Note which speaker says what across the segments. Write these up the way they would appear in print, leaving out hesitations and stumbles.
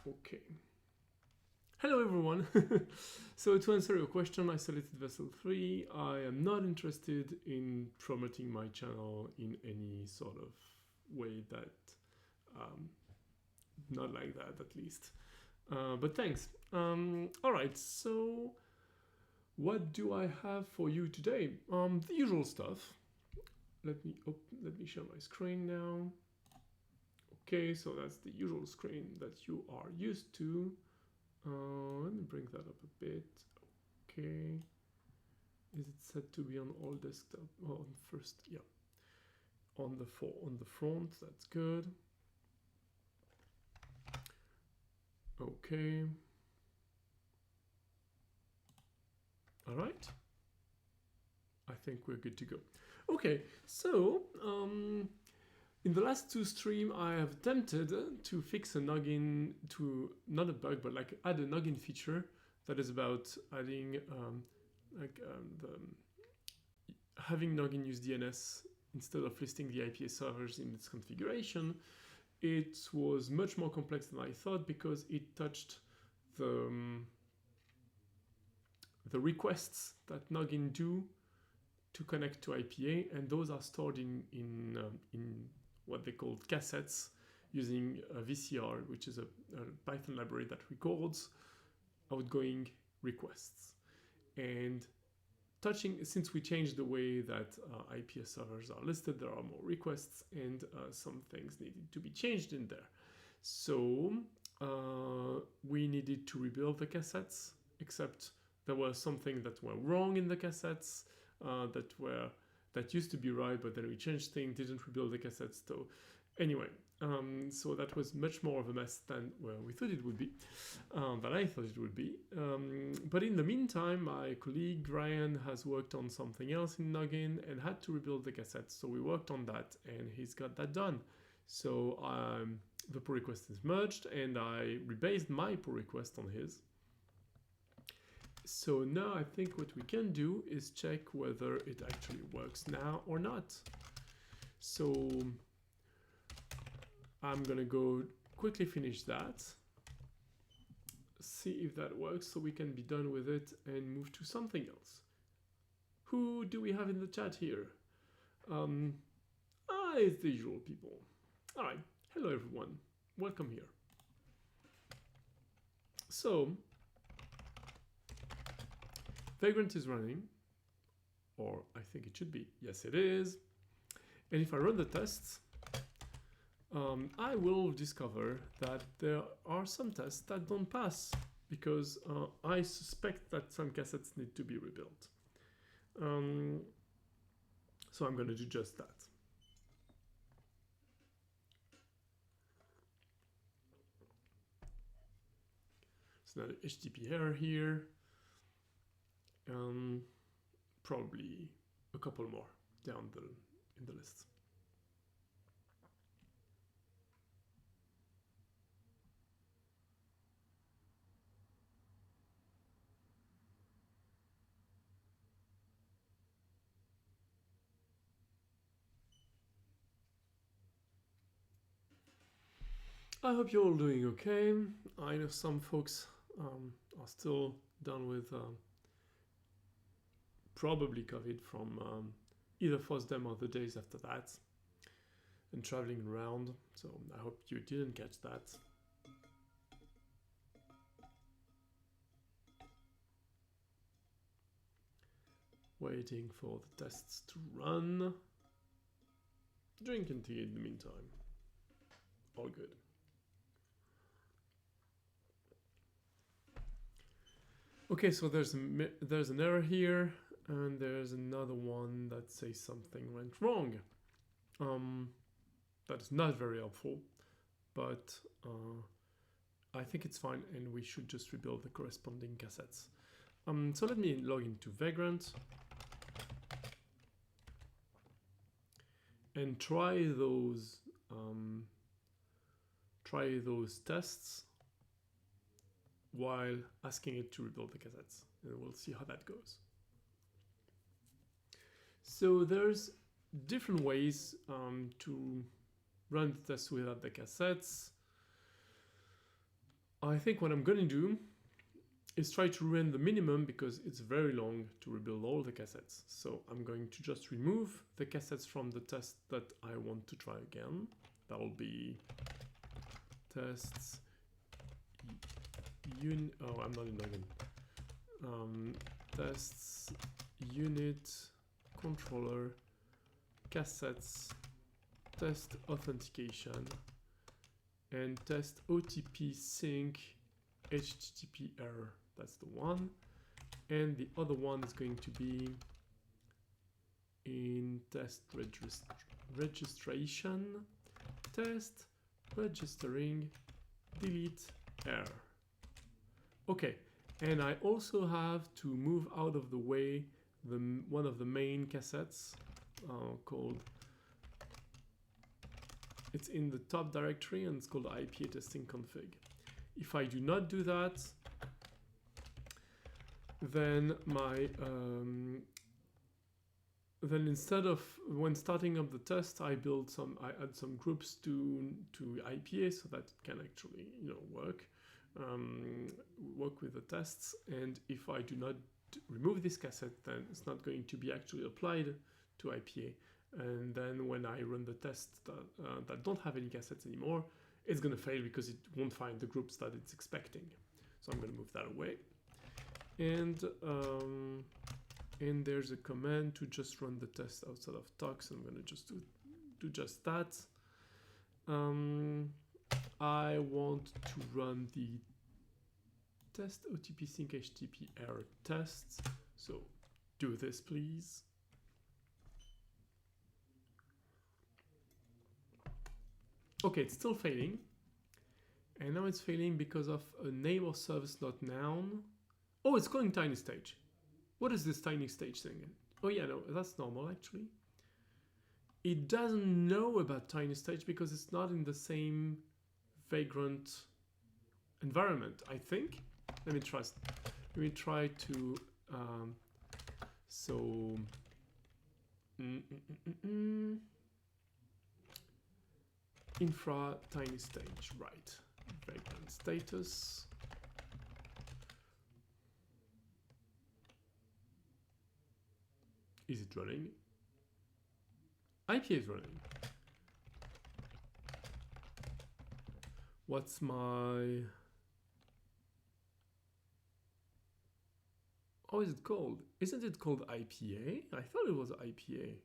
Speaker 1: Okay. Hello everyone. So to answer your question, I selected vessel 3. I am not interested in promoting my channel in any sort of way that, not like that at least. But thanks. All right, so what do I have for you today? The usual stuff. Let me share my screen now. Okay, so that's the usual screen that you are used to. Let me bring that up a bit. Okay. Is it set to be on all desktop? Oh, on first, yeah. On the front, that's good. Okay. All right. I think we're good to go. Okay, so in the last two streams, I have attempted to fix a Noggin to, not a bug, but like add a Noggin feature that is about adding having Noggin use DNS instead of listing the IPA servers in its configuration. It was much more complex than I thought because it touched the requests that Noggin do to connect to IPA, and those are stored in what they call cassettes using a VCR, which is a Python library that records outgoing requests. And since we changed the way that IPA servers are listed, there are more requests and some things needed to be changed in there. So we needed to rebuild the cassettes, except there were some things that were wrong in the cassettes that used to be right, but then we changed things, didn't rebuild the cassettes. So anyway, so that was much more of a mess than we thought it would be, than I thought it would be. But in the meantime, my colleague Ryan has worked on something else in Noggin and had to rebuild the cassettes. So we worked on that and he's got that done. So the pull request is merged and I rebased my pull request on his. So now I think what we can do is check whether it actually works now or not. So I'm gonna go quickly finish that, see if that works so we can be done with it and move to something else. Who do we have in the chat here? It's the usual people. All right, hello everyone, welcome here. So Vagrant is running, or I think it should be. Yes, it is. And if I run the tests, I will discover that there are some tests that don't pass because I suspect that some cassettes need to be rebuilt. So I'm going to do just that. It's another HTTP error here. Probably a couple more down in the list. I hope you're all doing okay. I know some folks are still done with probably COVID from either FOSDEM or the days after that and traveling around. So I hope you didn't catch that. Waiting for the tests to run. Drinking tea in the meantime. All good. Okay, so there's an error here, and there's another one that says something went wrong. That is not very helpful, but I think it's fine, and we should just rebuild the corresponding cassettes. So let me log into Vagrant and try those tests while asking it to rebuild the cassettes, and we'll see how that goes. So there's different ways to run the tests without the cassettes. I think what I'm going to do is try to run the minimum because it's very long to rebuild all the cassettes. So I'm going to just remove the cassettes from the test that I want to try again. That'll be tests oh, I'm not in Noggin. Tests unit controller cassettes test authentication and test OTP sync HTTP error. That's the one. And the other one is going to be in test registration, test registering delete error. Okay, and I also have to move out of the way one of the main cassettes called, it's in the top directory and it's called IPA testing config. If I do not do that, then my then instead of when starting up the test, I add some groups to IPA so that it can actually work with the tests. And if I do not remove this cassette, then it's not going to be actually applied to IPA. And then when I run the tests that don't have any cassettes anymore, it's going to fail because it won't find the groups that it's expecting. So I'm going to move that away. And there's a command to just run the test outside of tox. I'm going to just do just that. I want to run the test OTP sync HTTP error tests. So do this, please. Okay, it's still failing. And now it's failing because of a name or service not noun. Oh, it's calling tiny stage. What is this tiny stage thing? Oh yeah, no, that's normal actually. It doesn't know about tiny stage because it's not in the same Vagrant environment, I think. Let me try to infra tiny stage, right? Vagrant status. Is it running? IPA is running. What's my... How is it called? Isn't it called IPA? I thought it was IPA.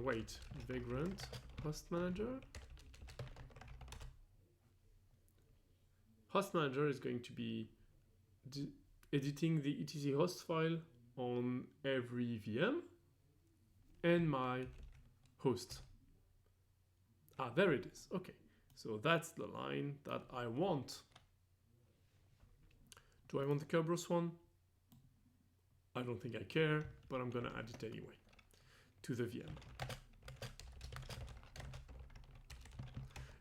Speaker 1: Wait, Vagrant host manager. Host manager is going to be editing the etc host file on every VM and my host. Ah, there it is. Okay, so that's the line that I want. Do I want the Kerberos one? I don't think I care, but I'm gonna add it anyway to the VM.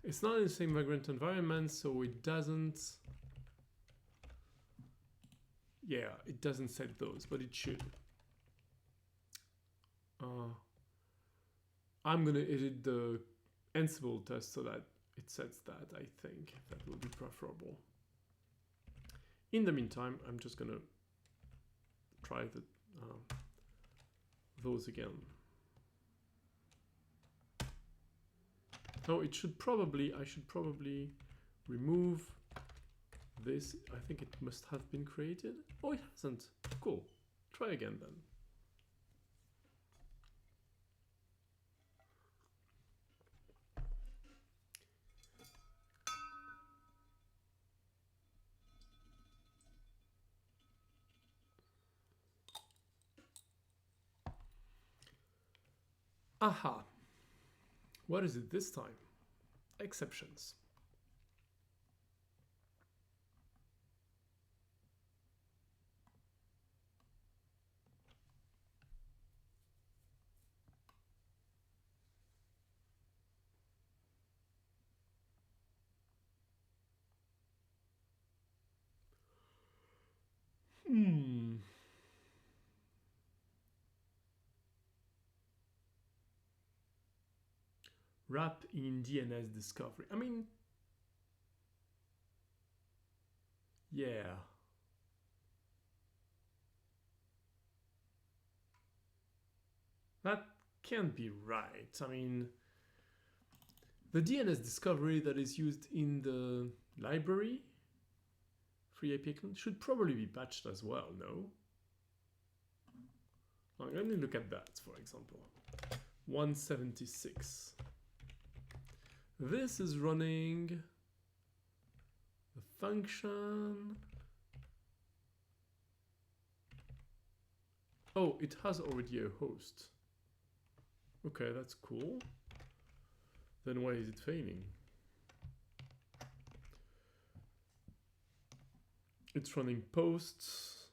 Speaker 1: It's not in the same Vagrant environment, so it doesn't... Yeah, it doesn't set those, but it should. I'm gonna edit the Ansible test so that it sets that. I think that will be preferable. In the meantime, I'm just gonna try those again. Oh, I should probably remove this. I think it must have been created. Oh, it hasn't. Cool. Try again then. Aha. What is it this time? Exceptions. wrap in DNS discovery. I mean, yeah. That can't be right. I mean, the DNS discovery that is used in the library, free API client, should probably be patched as well, no? Let me look at that, for example. 176. This is running the function. Oh, it has already a host. Okay, that's cool. Then why is it failing? It's running posts.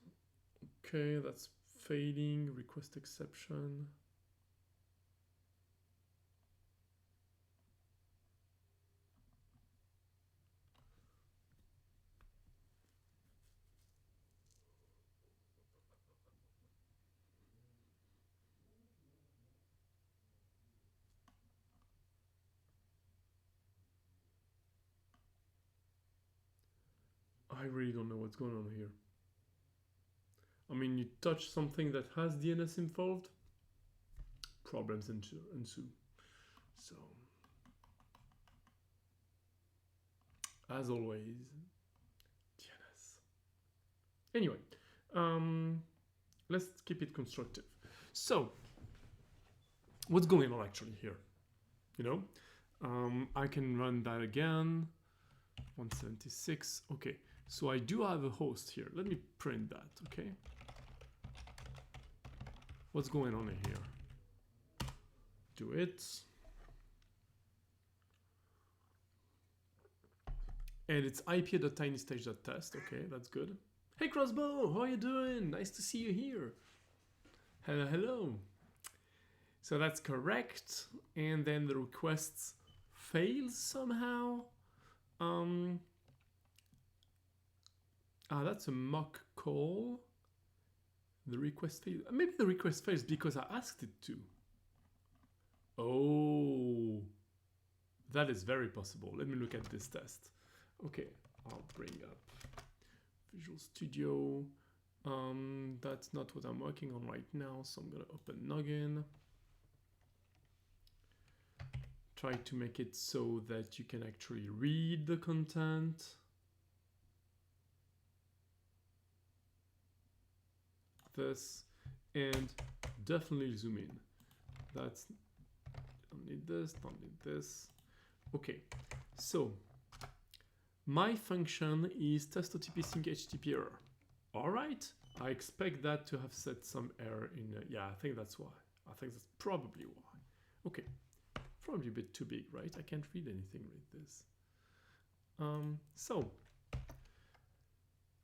Speaker 1: Okay, that's failing. Request exception. I really don't know what's going on here. I mean, you touch something that has DNS involved, problems ensue. So, as always, DNS. Anyway, let's keep it constructive. So, what's going on actually here? You know, I can run that again. 176. Okay, so I do have a host here. Let me print that. Okay. What's going on in here? Do it. And it's IPA.tinystage.test. Okay, that's good. Hey Crossbow, how are you doing? Nice to see you here. Hello, hello. So that's correct. And then the requests fails somehow. That's a mock call. The request fails. Maybe the request fails because I asked it to. Oh, that is very possible. Let me look at this test. Okay, I'll bring up Visual Studio. That's not what I'm working on right now, so I'm gonna open Noggin. Try to make it so that you can actually read the content. This, and definitely zoom in. That's, don't need this, don't need this. Okay, so my function is test OTP sync HTTP error. All right, I expect that to have set some error in, yeah, I think that's why. I think that's probably why. Okay, probably a bit too big, right? I can't read anything with this. So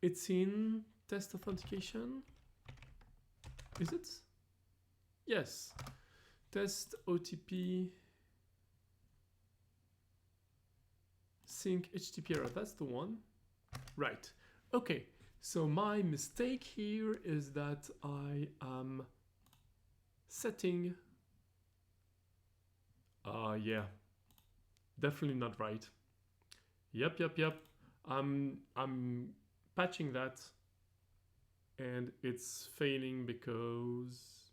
Speaker 1: it's in test authentication. Is it? Yes. Test OTP sync HTTP error. That's the one. Right. Okay. So my mistake here is that I am setting. Yeah. Definitely not right. Yep. I'm patching that. And it's failing because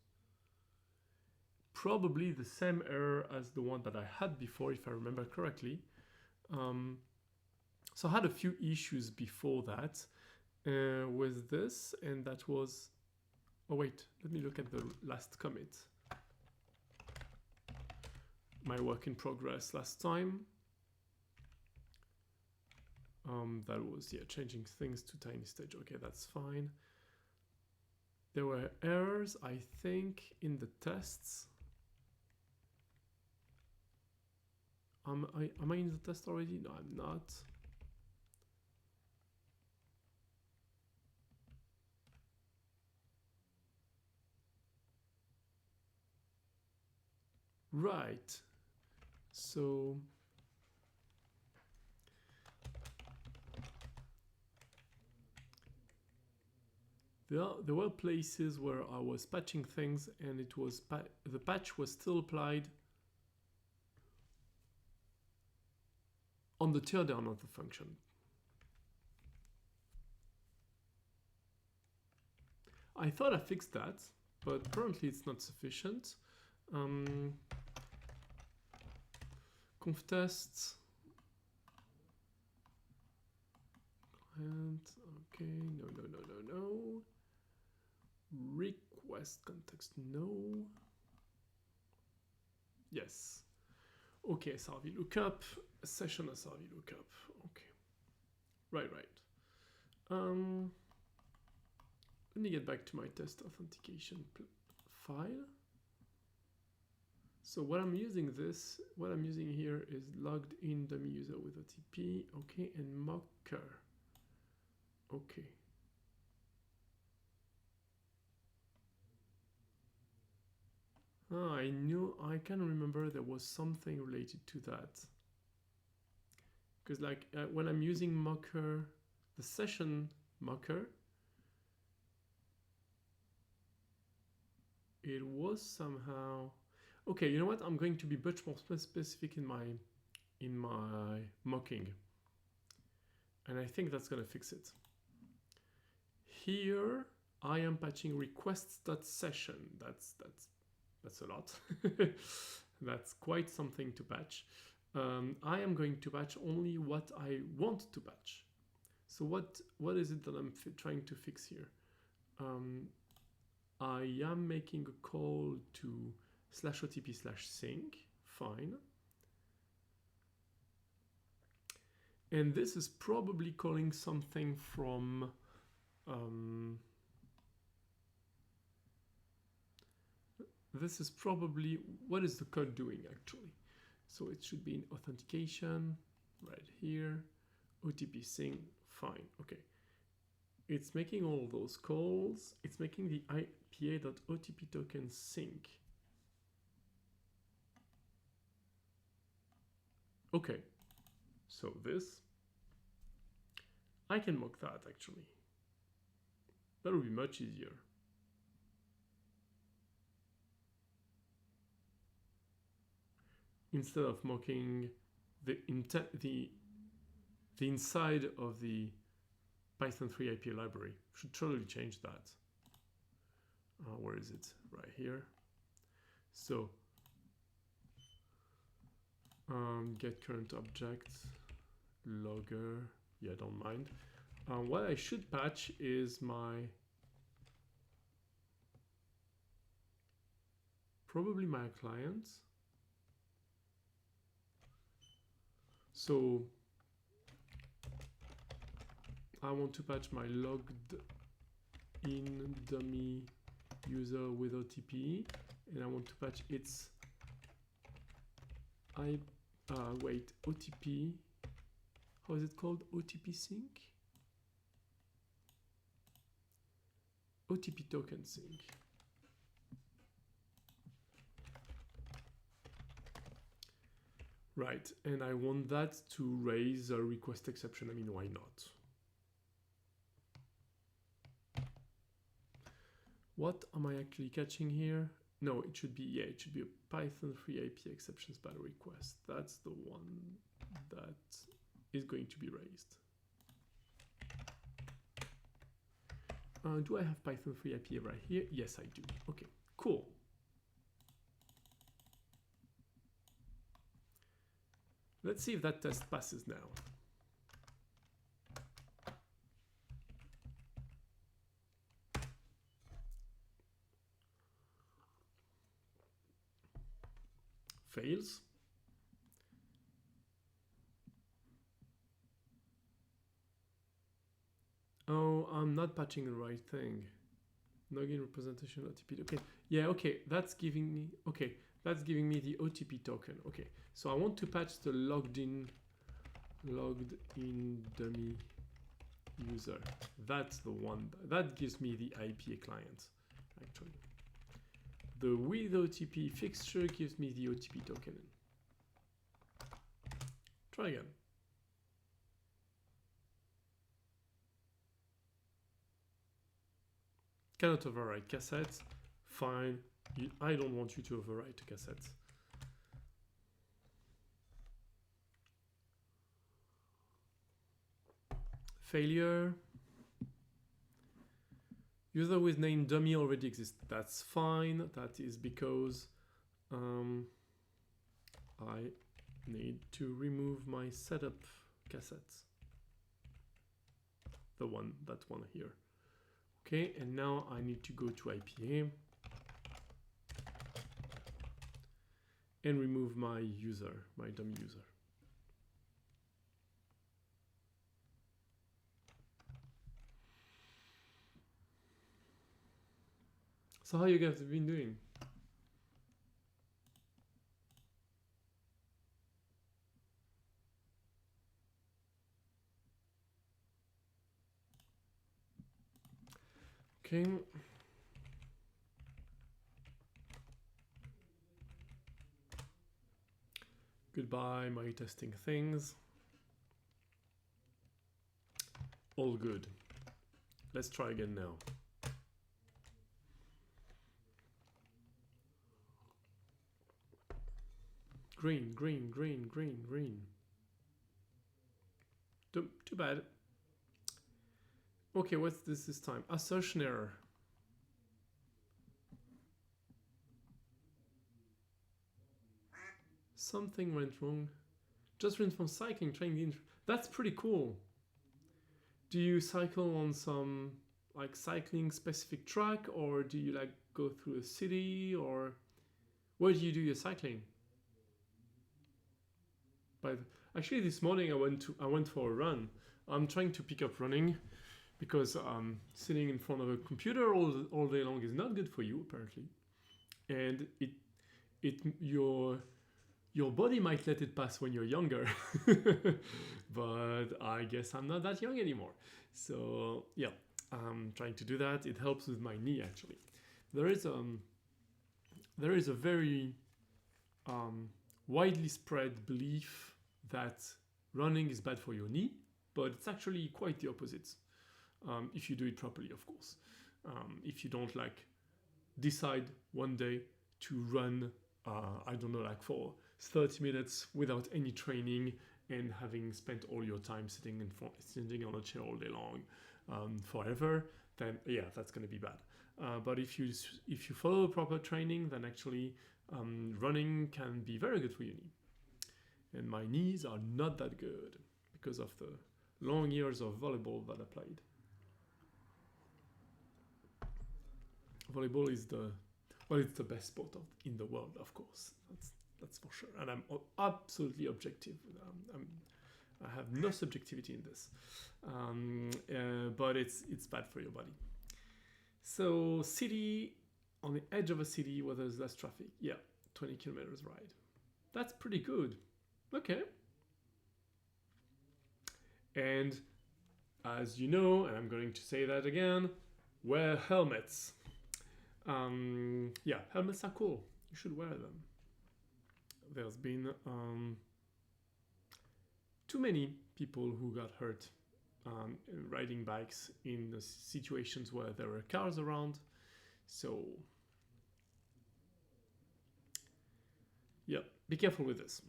Speaker 1: probably the same error as the one that I had before, if I remember correctly. So I had a few issues before that with this, and that was, oh wait, let me look at the last commit. My work in progress last time. That was, yeah, changing things to TinyStage. Okay, that's fine. There were errors, I think, in the tests. Am I in the test already? No, I'm not. Right. So there were places where I was patching things and it was the patch was still applied on the teardown of the function. I thought I fixed that, but apparently it's not sufficient. Conf tests. Client, okay, no. Request context, no. Yes. Okay, SRV lookup, session SRV lookup. Okay. Right. Let me get back to my test authentication file. So what I'm using here is logged in dummy user with OTP, okay, and mocker. Okay. I can remember there was something related to that. Because like when I'm using mocker, the session mocker, it was somehow, okay, you know what? I'm going to be much more specific in my mocking. And I think that's going to fix it. Here I am patching requests.session. That's a lot. That's quite something to patch. I am going to patch only what I want to patch. So what is it that I'm trying to fix here? I am making a call to /OTP/sync, fine. And this is probably calling something from this is probably, what is the code doing actually? So it should be in authentication, right here, OTP sync, fine, okay. It's making all those calls, it's making the IPA.OTP token sync. Okay, so this, I can mock that actually. That would be much easier. Instead of mocking the inside of the Python 3 IPA library, should totally change that. Where is it? Right here. So get current object logger. Yeah, don't mind. What I should patch is probably my client. So I want to patch my logged in dummy user with OTP, and I want to patch its OTP. How is it called? OTP sync? OTP token sync. Right, and I want that to raise a request exception. I mean, why not? What am I actually catching here? No, it should be, yeah, it should be a Python 3 IP exceptions by request. That's the one that is going to be raised. Do I have Python 3 IP right here? Yes, I do. Okay, cool. Let's see if that test passes now. Fails. Oh, I'm not patching the right thing. Noggin representation OTP. Okay, yeah, okay, that's giving me, okay, that's giving me the OTP token. Okay, so I want to patch the logged in dummy user. That's the one that gives me the IPA client, actually. The with OTP fixture gives me the OTP token. Try again. Cannot overwrite cassettes. Fine. I don't want you to overwrite a cassette. failure. User with name dummy already exists. That's fine. That is because I need to remove my setup cassette. That one here. Okay, and now I need to go to IPA and remove my user, my dummy user. So how you guys have been doing? Okay. Goodbye, my testing things. All good. Let's try again now. Green, green, green, green, green. Too bad. Okay, what's this time? Assertion error. Something went wrong. Just ran from cycling, trying the That's pretty cool. Do you cycle on some like cycling specific track, or do you like go through a city, or where do you do your cycling? But actually, this morning I went for a run. I'm trying to pick up running because sitting in front of a computer all day long is not good for you apparently, and your body might let it pass when you're younger, but I guess I'm not that young anymore. So yeah, I'm trying to do that. It helps with my knee actually. There is a very widely spread belief that running is bad for your knee, but it's actually quite the opposite. If you do it properly, of course. If you don't like decide one day to run, I don't know, like for 30 minutes without any training and having spent all your time sitting on a chair all day long forever, then yeah, that's going to be bad. But if you follow proper training, then actually running can be very good for your knee. And my knees are not that good because of the long years of volleyball that I played. Volleyball is it's the best sport in the world, of course. That's for sure. And I'm absolutely objective. I have no subjectivity in this. But it's bad for your body. So city, on the edge of a city where there's less traffic. Yeah, 20 kilometers ride. That's pretty good. Okay. And as you know, and I'm going to say that again, wear helmets. Yeah, helmets are cool. You should wear them. There's been too many people who got hurt riding bikes in situations where there were cars around. So yeah, be careful with this.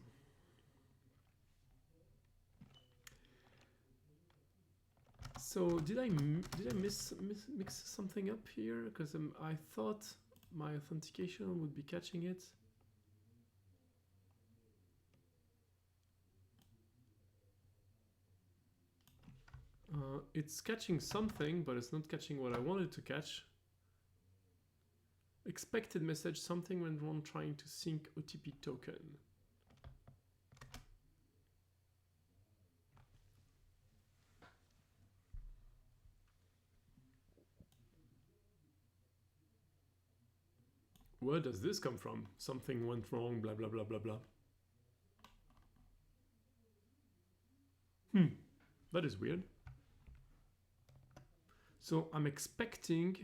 Speaker 1: So did I mix something up here? Because I thought my authentication would be catching it. It's catching something, but it's not catching what I wanted to catch. Expected message, something went wrong trying to sync OTP token. Where does this come from? Something went wrong, blah, blah, blah, blah, blah. That is weird. So I'm expecting,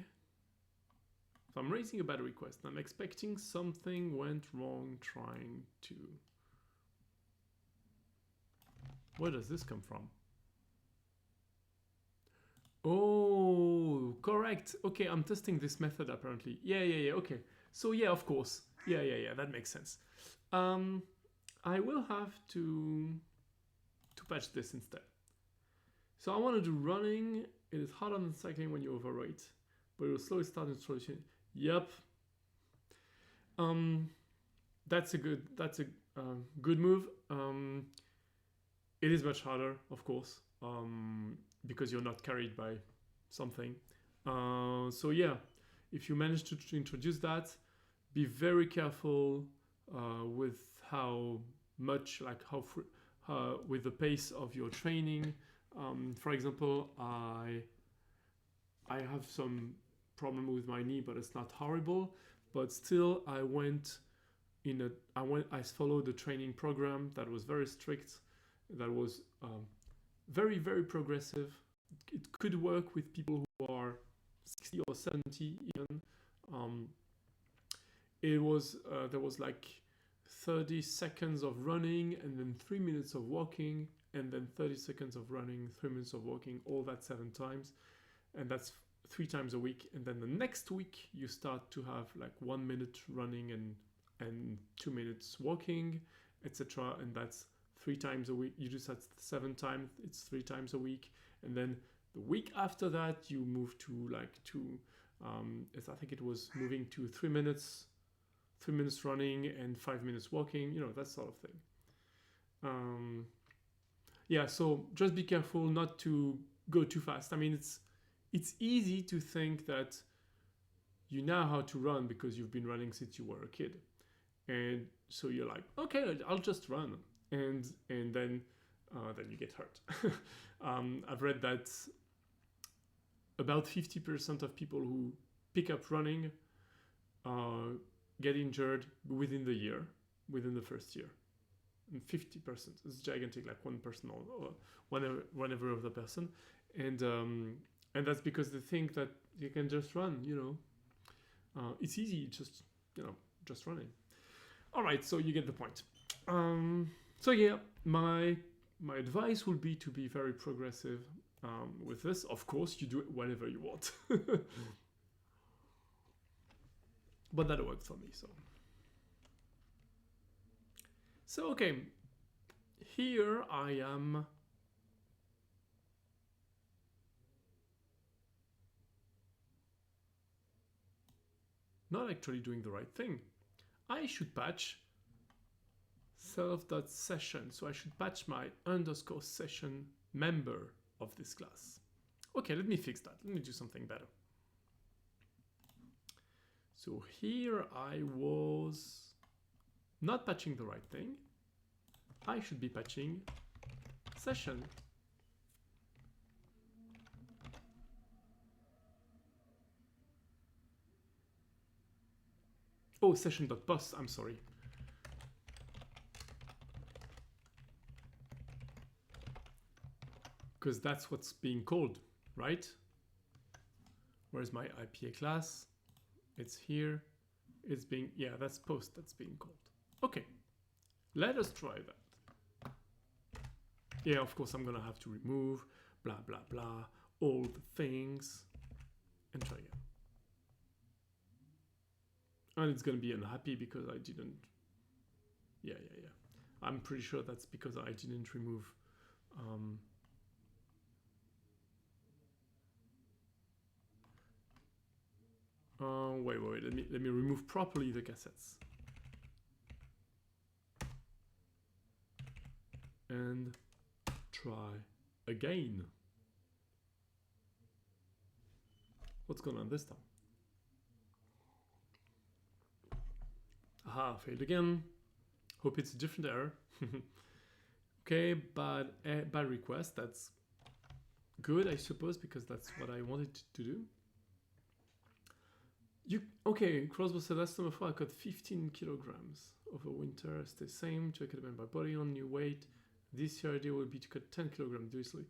Speaker 1: if I'm raising a bad request, I'm expecting something went wrong trying to. Where does this come from? Oh, correct. Okay, I'm testing this method apparently. Yeah, okay. So yeah, of course. Yeah, that makes sense. I will have to patch this instead. So I want to do running. It is harder than cycling when you overweight, but it will slowly start and slowly change. Yep. That's a good good move. It is much harder, of course, because you're not carried by something. So yeah, if you manage to introduce that, be very careful with how much, like with the pace of your training. For example, I have some problem with my knee, but it's not horrible. But still, I followed the training program that was very strict, that was very, very progressive. It could work with people who are 60 or 70 even. There was like 30 seconds of running and then 3 minutes of walking, and then 30 seconds of running, 3 minutes of walking, all that 7 times. And that's 3 times a week. And then the next week you start to have like 1 minute running and 2 minutes walking, etc. And that's 3 times a week. You do that 7 times, it's 3 times a week. And then the week after that you move to I think it was moving to 3 minutes running and 5 minutes walking, that sort of thing. Yeah, so just be careful not to go too fast. I mean, it's easy to think that you know how to run because you've been running since you were a kid. And so you're like, okay, I'll just run. And then you get hurt. I've read that about 50% of people who pick up running get injured within the first year. And 50%, it's gigantic, like 1% or whenever of the person. And that's because they think that you can just run, it's easy, just running. All right, so you get the point. So yeah, my advice would be to be very progressive with this. Of course, you do it whenever you want. But that worked for me, so okay, here I am not actually doing the right thing. I should patch self.session, so I should patch my _session member of this class. Okay, let me fix that. Let me do something better. So here I was not patching the right thing. I should be patching session. Oh, session.post, I'm sorry. Because that's what's being called, right? Where's my IPA class? It's here. It's being, yeah, that's post that's being called. Okay, let us try that. Yeah, of course, I'm gonna have to remove blah, blah, blah, all the things, and try again. And it's gonna be unhappy because I didn't, yeah. I'm pretty sure that's because I didn't remove, wait, let me remove properly the cassettes. And try again. What's going on this time? Aha, failed again. Hope it's a different error. Okay, bad request. That's good, I suppose, because that's what I wanted to do. Okay, Crossbow said last time I got 15 kilograms over winter. Stay same. Check it by body on new weight. This year idea will be to cut 10 kilograms seriously.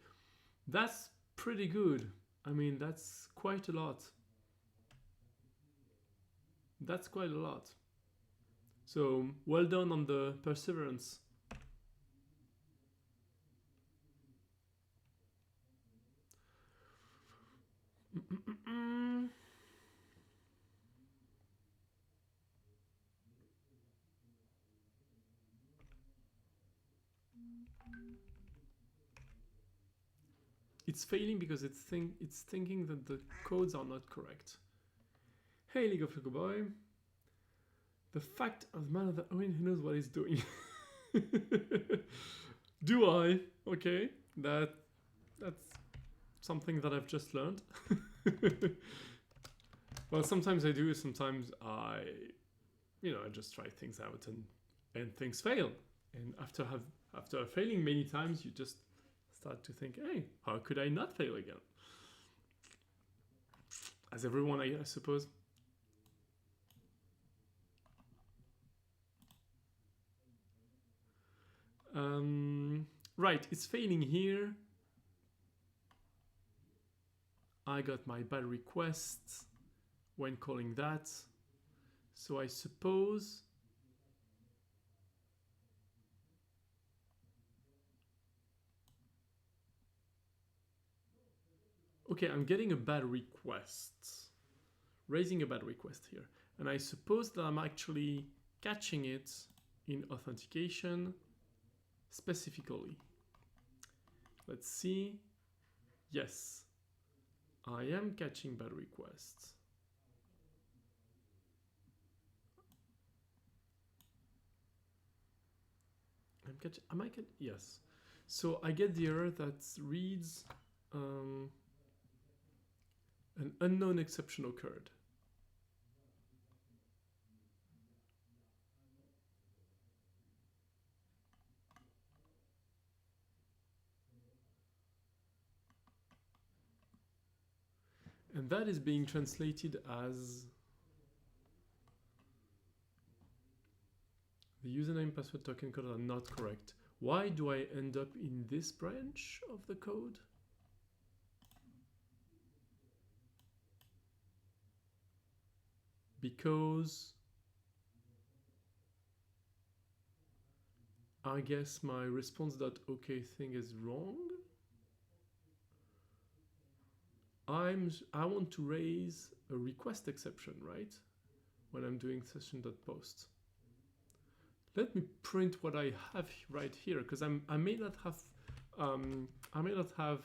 Speaker 1: That's pretty good. I mean, that's quite a lot. That's quite a lot. So well done on the perseverance. it's failing because it's thinking that the codes are not correct. Hey, League of Loco Boy. The fact of the matter that Owen who knows what he's doing. Do I? Okay, that's something that I've just learned. Well, sometimes I do, sometimes I just try things out and things fail. And after failing many times, you just start to think, hey, how could I not fail again? As everyone, I suppose. Right, it's failing here. I got my bad request when calling that. So I suppose okay, I'm getting a bad request, raising a bad request here. And I suppose that I'm actually catching it in authentication specifically. Let's see. Yes, I am catching bad requests. Yes. So I get the error that reads an unknown exception occurred. And that is being translated as the username, password, token code are not correct. Why do I end up in this branch of the code? Because I guess my response.ok thing is wrong. I want to raise a request exception, right? When I'm doing session.post. Let me print what I have right here, because I may not have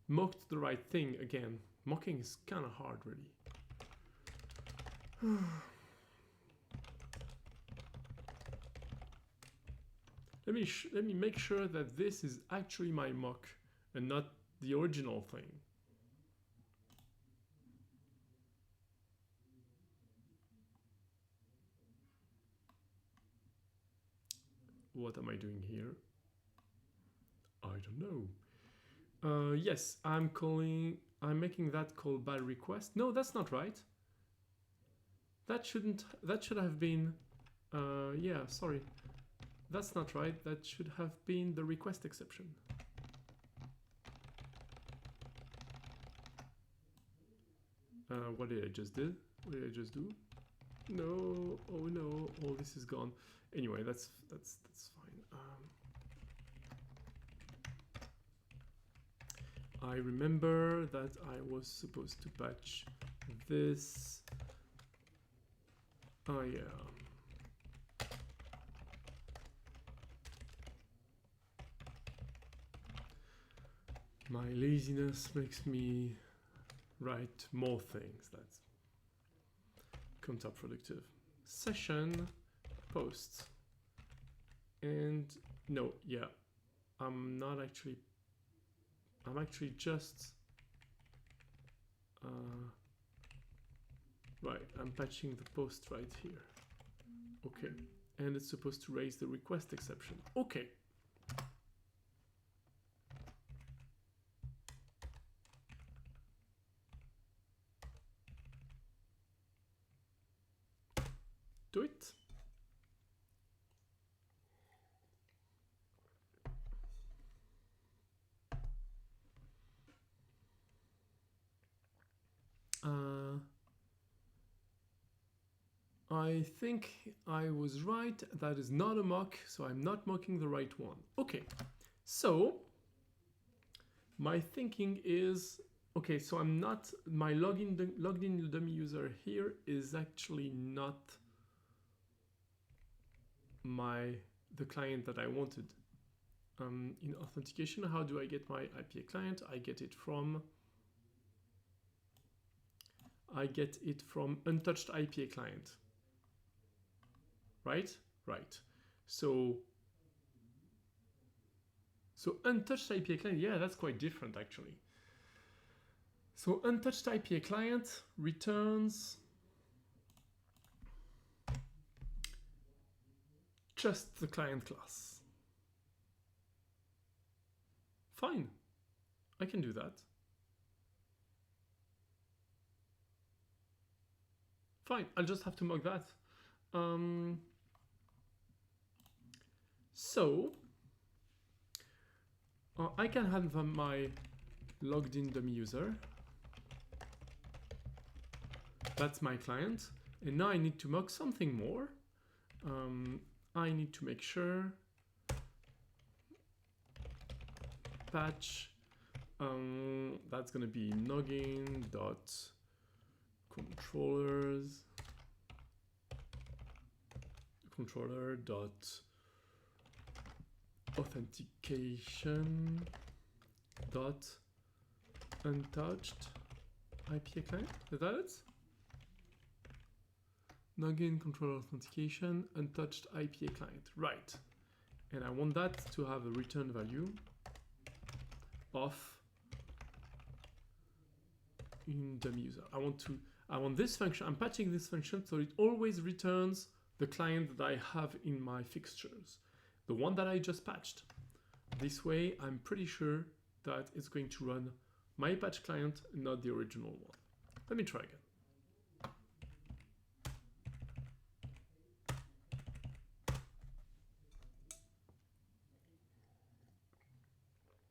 Speaker 1: mocked the right thing again. Mocking is kind of hard, really. Let me make sure that this is actually my mock and not the original thing. What am I doing here? I don't know. Yes, I'm making that call bad request. No, that's not right. That should have been, yeah, sorry. That's not right. That should have been the request exception. What did I just do? What did I just do? No, oh no, all this is gone. Anyway, that's fine. I remember that I was supposed to patch this. Oh yeah. My laziness makes me write more things. That's counterproductive. Session post. And no, yeah, I'm actually just right, I'm patching the post right here. Okay, and it's supposed to raise the request exception. Okay. Do it. I think I was right. That is not a mock, so I'm not mocking the right one. Okay, so my thinking is, okay, so I'm not, my logged in dummy user here is actually not the client that I wanted. in authentication, how do I get my IPA client? I get it from untouched IPA client, right? Right. So untouched IPA client, yeah, that's quite different actually. So untouched IPA client returns just the client class. Fine, I can do that. Fine, I'll just have to mock that. I can have my logged in dummy user. That's my client. And now I need to mock something more. I need to make sure patch, that's going to be noggin dot controller dot authentication dot untouched IPA client. Is that it? Noggin controller authentication untouched IPA client. Right. And I want that to have a return value of in dummy user. I want this function, I'm patching this function so it always returns the client that I have in my fixtures, the one that I just patched. This way, I'm pretty sure that it's going to run my patch client, not the original one. Let me try again.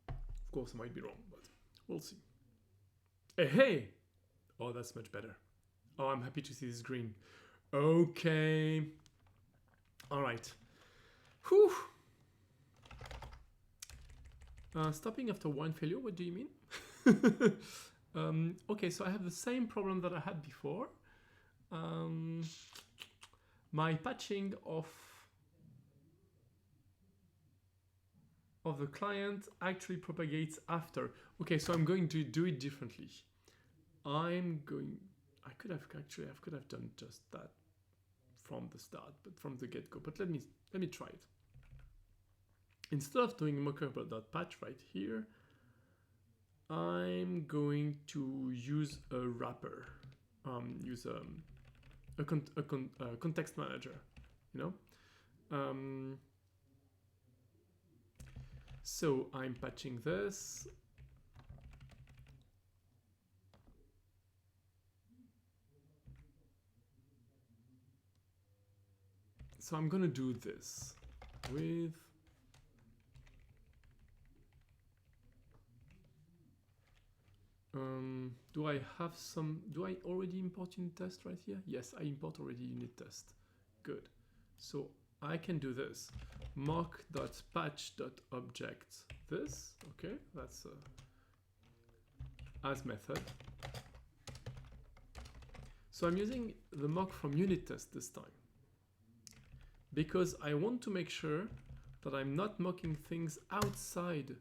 Speaker 1: Of course, I might be wrong, but we'll see. Hey! Oh, that's much better. Oh, I'm happy to see this green. Okay. All right. Whew. Stopping after one failure, what do you mean? Okay, so I have the same problem that I had before. My patching of the client actually propagates after. Okay, so I'm going to do it differently. I could have done just that from the start, but from the get-go. But let me try it. Instead of doing mockup.patch right here, I'm going to use a wrapper, use a context manager, you know. So I'm patching this. So I'm gonna do this with do I already import unit test right here? Yes, I import already unit test. Good. So I can do this. mock.patch.object this. Okay, that's as method. So I'm using the mock from unit test this time, because I want to make sure that I'm not mocking things outside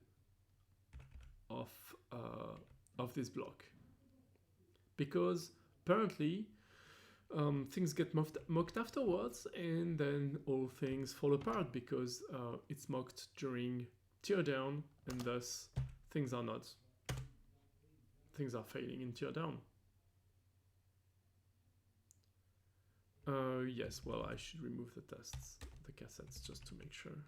Speaker 1: of this block, because apparently things get mocked afterwards, and then all things fall apart because it's mocked during teardown, and thus things are failing in teardown. Yes, well, I should remove the tests, the cassettes, just to make sure.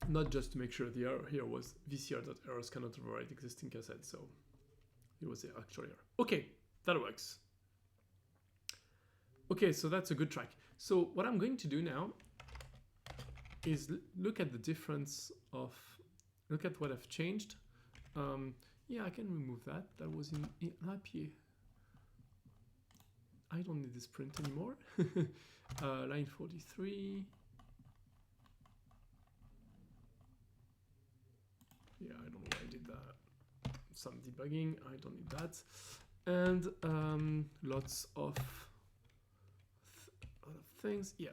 Speaker 1: Not just to make sure, the error here was vcr.errors cannot override existing cassette, so it was the actual error. Okay, that works. Okay, so that's a good track. So what I'm going to do now is look at the difference of, look at what I've changed. Yeah, I can remove that. That was in IPA. I don't need this print anymore. Line 43. Yeah, I don't know why I did that. Some debugging, I don't need that. And lots of things. Yeah.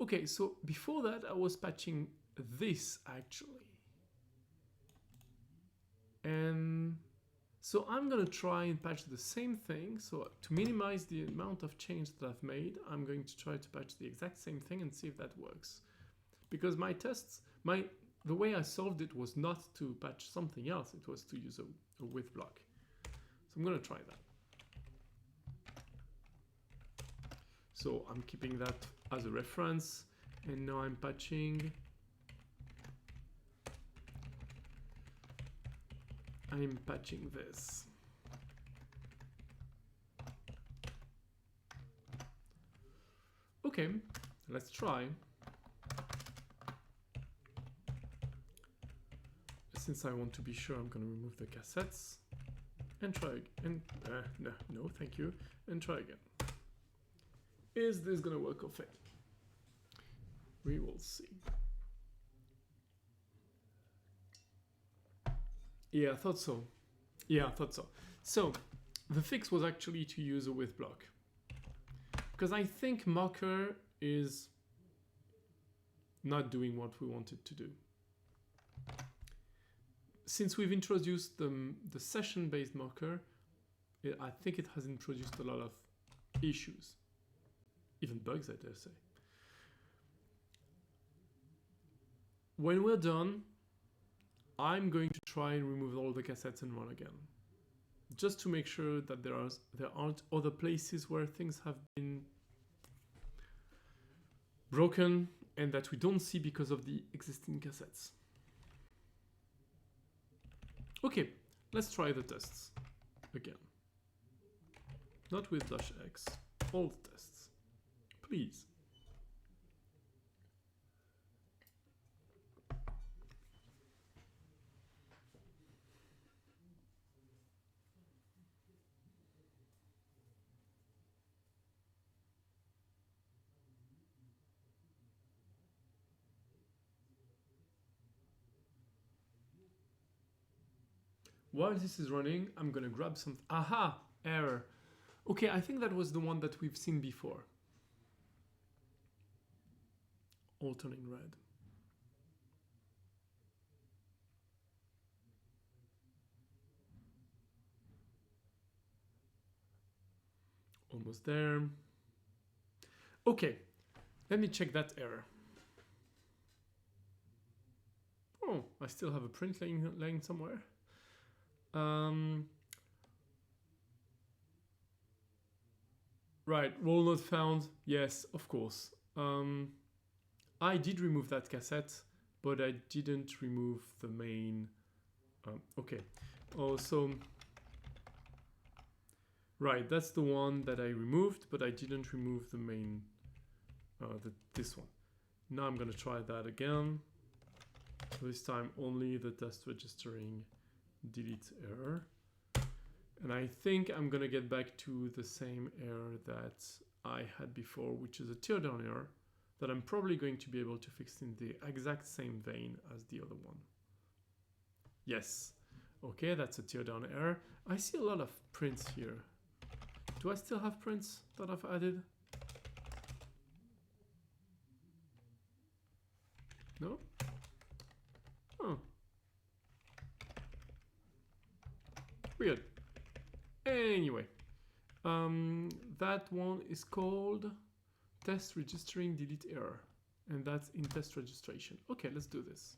Speaker 1: Okay, so before that, I was patching this actually. And so I'm going to try and patch the same thing. So to minimize the amount of change that I've made, I'm going to try to patch the exact same thing and see if that works. Because my tests, the way I solved it was not to patch something else. It was to use a with block. So I'm going to try that. So I'm keeping that as a reference. And now I'm patching. I'm patching this. Okay, let's try. Since I want to be sure, I'm going to remove the cassettes and try again. No, thank you. And try again. Is this going to work or fail? We will see. Yeah, I thought so. So the fix was actually to use a with block. Because I think Mocker is not doing what we wanted to do. Since we've introduced the session-based Mocker, I think it has introduced a lot of issues. Even bugs, I dare say. When we're done, I'm going to try and remove all the cassettes and run again. Just to make sure that there aren't other places where things have been broken and that we don't see because of the existing cassettes. Okay, let's try the tests again. Not with -x, all the tests, please. While this is running, I'm gonna grab some. Aha! Error. Okay, I think that was the one that we've seen before. All turning red. Almost there. Okay, let me check that error. Oh, I still have a print laying somewhere. Right, role not found. Yes, of course. I did remove that cassette, but I didn't remove the main. Okay. Oh, so right, that's the one that I removed, but I didn't remove the main. This one. Now I'm gonna try that again. This time only the test registering delete error. And I think I'm gonna get back to the same error that I had before, which is a teardown error that I'm probably going to be able to fix in the exact same vein as the other one. Yes. Okay, that's a teardown error. I see a lot of prints here. Do I still have prints that I've added? No? Oh. Weird. Anyway, that one is called test registering delete error, and that's in test registration. Okay, let's do this.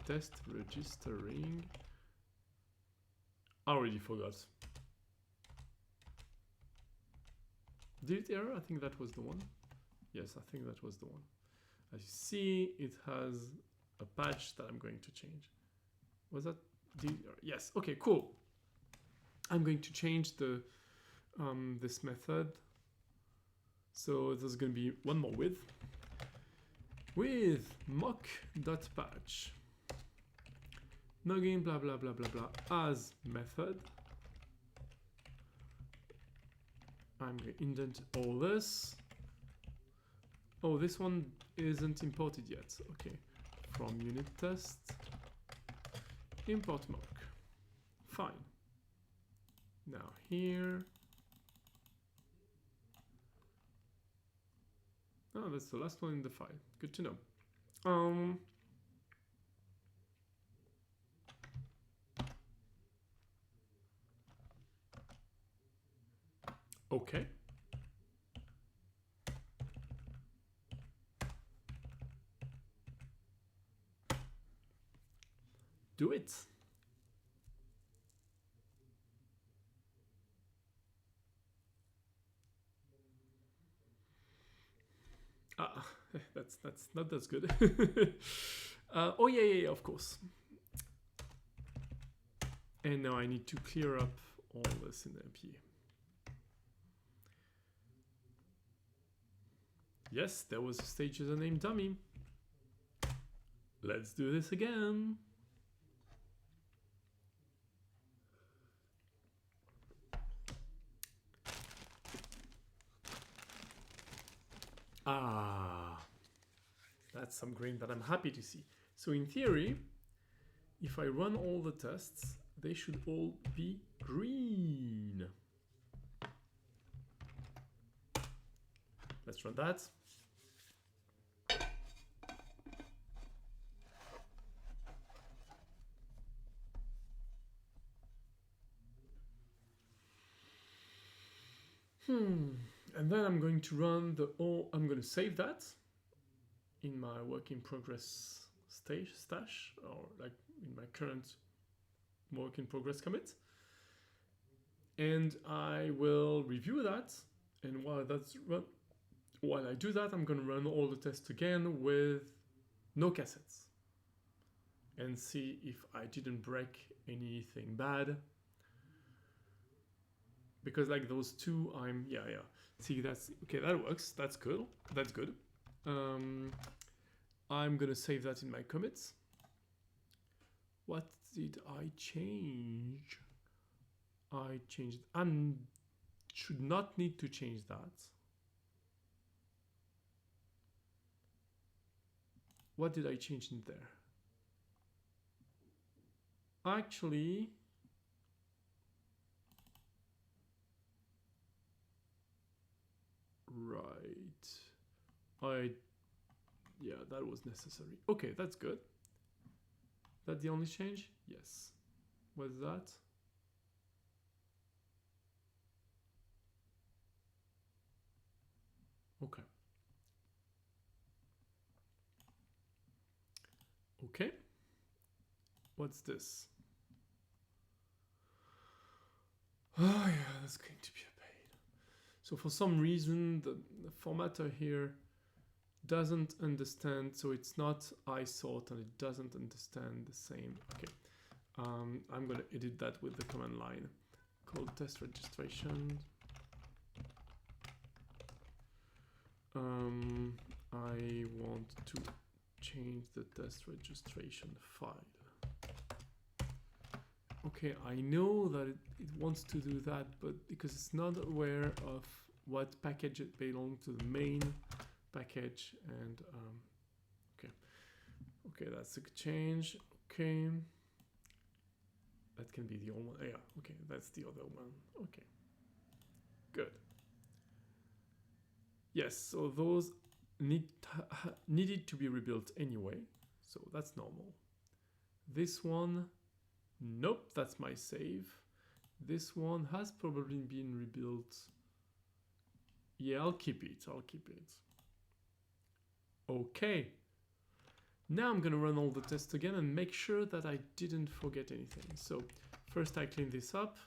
Speaker 1: Test registering. I already forgot. Delete error, I think that was the one. Yes, I think that was the one. As you see, it has a patch that I'm going to change. Was that delete error? Yes, okay, cool. I'm going to change the this method. So there's going to be one more with mock.patch. Noggin blah blah blah blah blah as method. I'm going to indent all this. Oh, this one isn't imported yet. Okay, from unit test, import mock. Fine. Now here. Oh, that's the last one in the file. Good to know. Okay. Do it. Ah, that's not as good. Oh yeah, of course. And now I need to clear up all this in IPA. Yes, there was a stage username dummy. Let's do this again. Ah, that's some green that I'm happy to see. So in theory, if I run all the tests, they should all be green. Let's run that. And then I'm going to run I'm going to save that in my work in progress stash, or like in my current work in progress commit. And I will review that. And while I do that, I'm going to run all the tests again with no cassettes and see if I didn't break anything bad. Because like those two, yeah. See, that's okay. That works. That's good. That's good. I'm gonna save that in my commits. What did I change? I changed. Should not need to change that. What did I change in there? Actually, right. Yeah, that was necessary. Okay, that's good. That the only change? Yes. What's that? Okay. Okay. What's this? Oh yeah, that's going to be a pain. So for some reason, the formatter here doesn't understand, so it's not ISort and it doesn't understand the same. Okay, I'm gonna edit that with the command line called test registration. I want to change the test registration file. Okay, I know that it wants to do that, but because it's not aware of what package it belongs to the main package, and okay, that's a change. Okay, that can be the old one. Yeah, okay, that's the other one. Okay, good. Yes, so those needed to be rebuilt anyway, so that's normal. This one, nope, that's my save. This one has probably been rebuilt. Yeah, I'll keep it. Okay. Now I'm gonna run all the tests again and make sure that I didn't forget anything. So first I clean this up,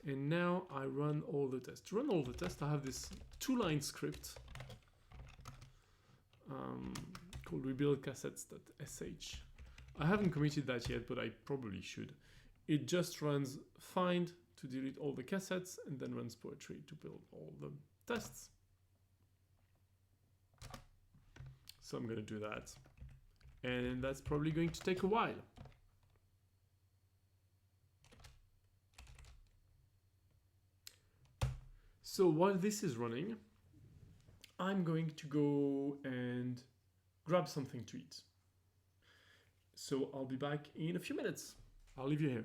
Speaker 1: and now I run all the tests. To run all the tests, I have this 2-line script called rebuild cassettes.sh. I haven't committed that yet, but I probably should. It just runs find to delete all the cassettes, and then runs poetry to build all the tests. So I'm going to do that. And that's probably going to take a while. So while this is running, I'm going to go and grab something to eat. So I'll be back in a few minutes. I'll leave you here.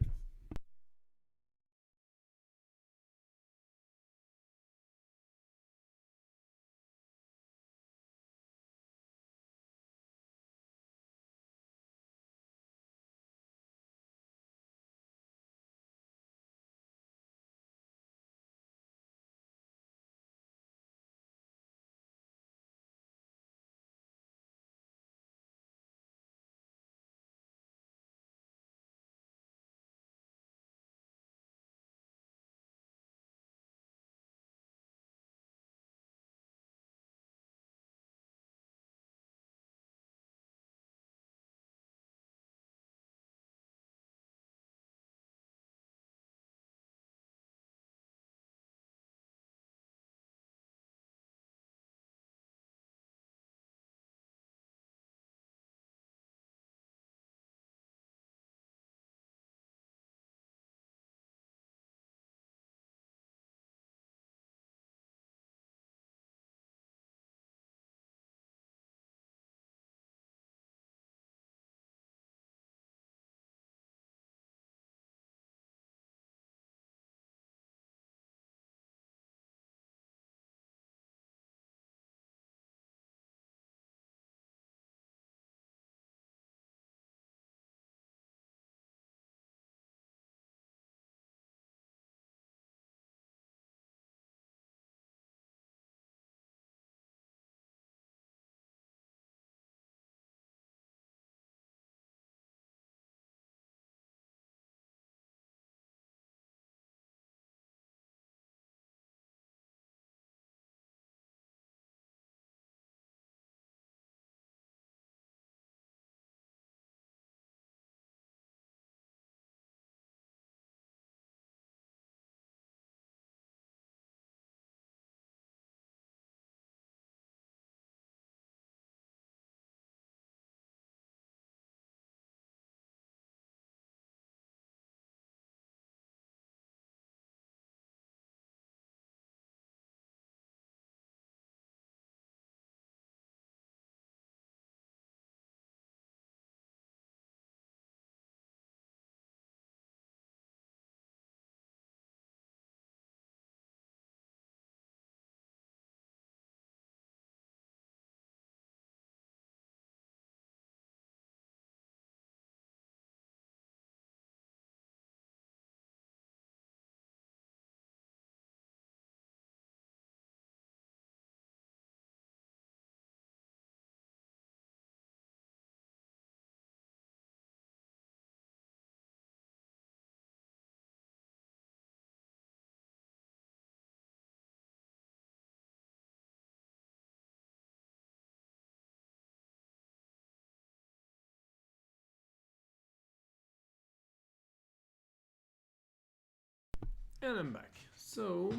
Speaker 1: And I'm back. So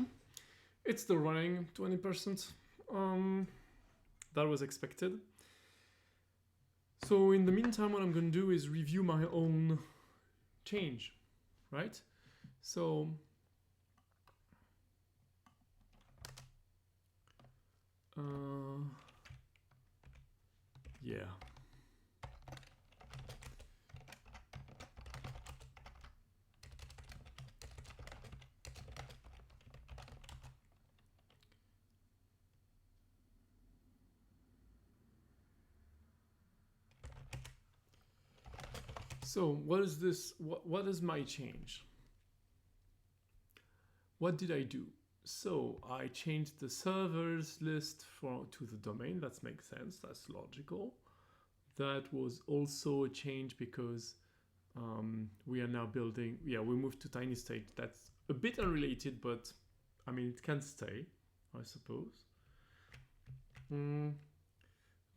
Speaker 1: it's still running 20%. That was expected. So in the meantime, what I'm going to do is review my own change, right? So yeah. So what is this? What is my change? What did I do? So I changed the servers list to the domain. That makes sense. That's logical. That was also a change because we are now building. Yeah, we moved to tiny state. That's a bit unrelated, but I mean it can stay, I suppose.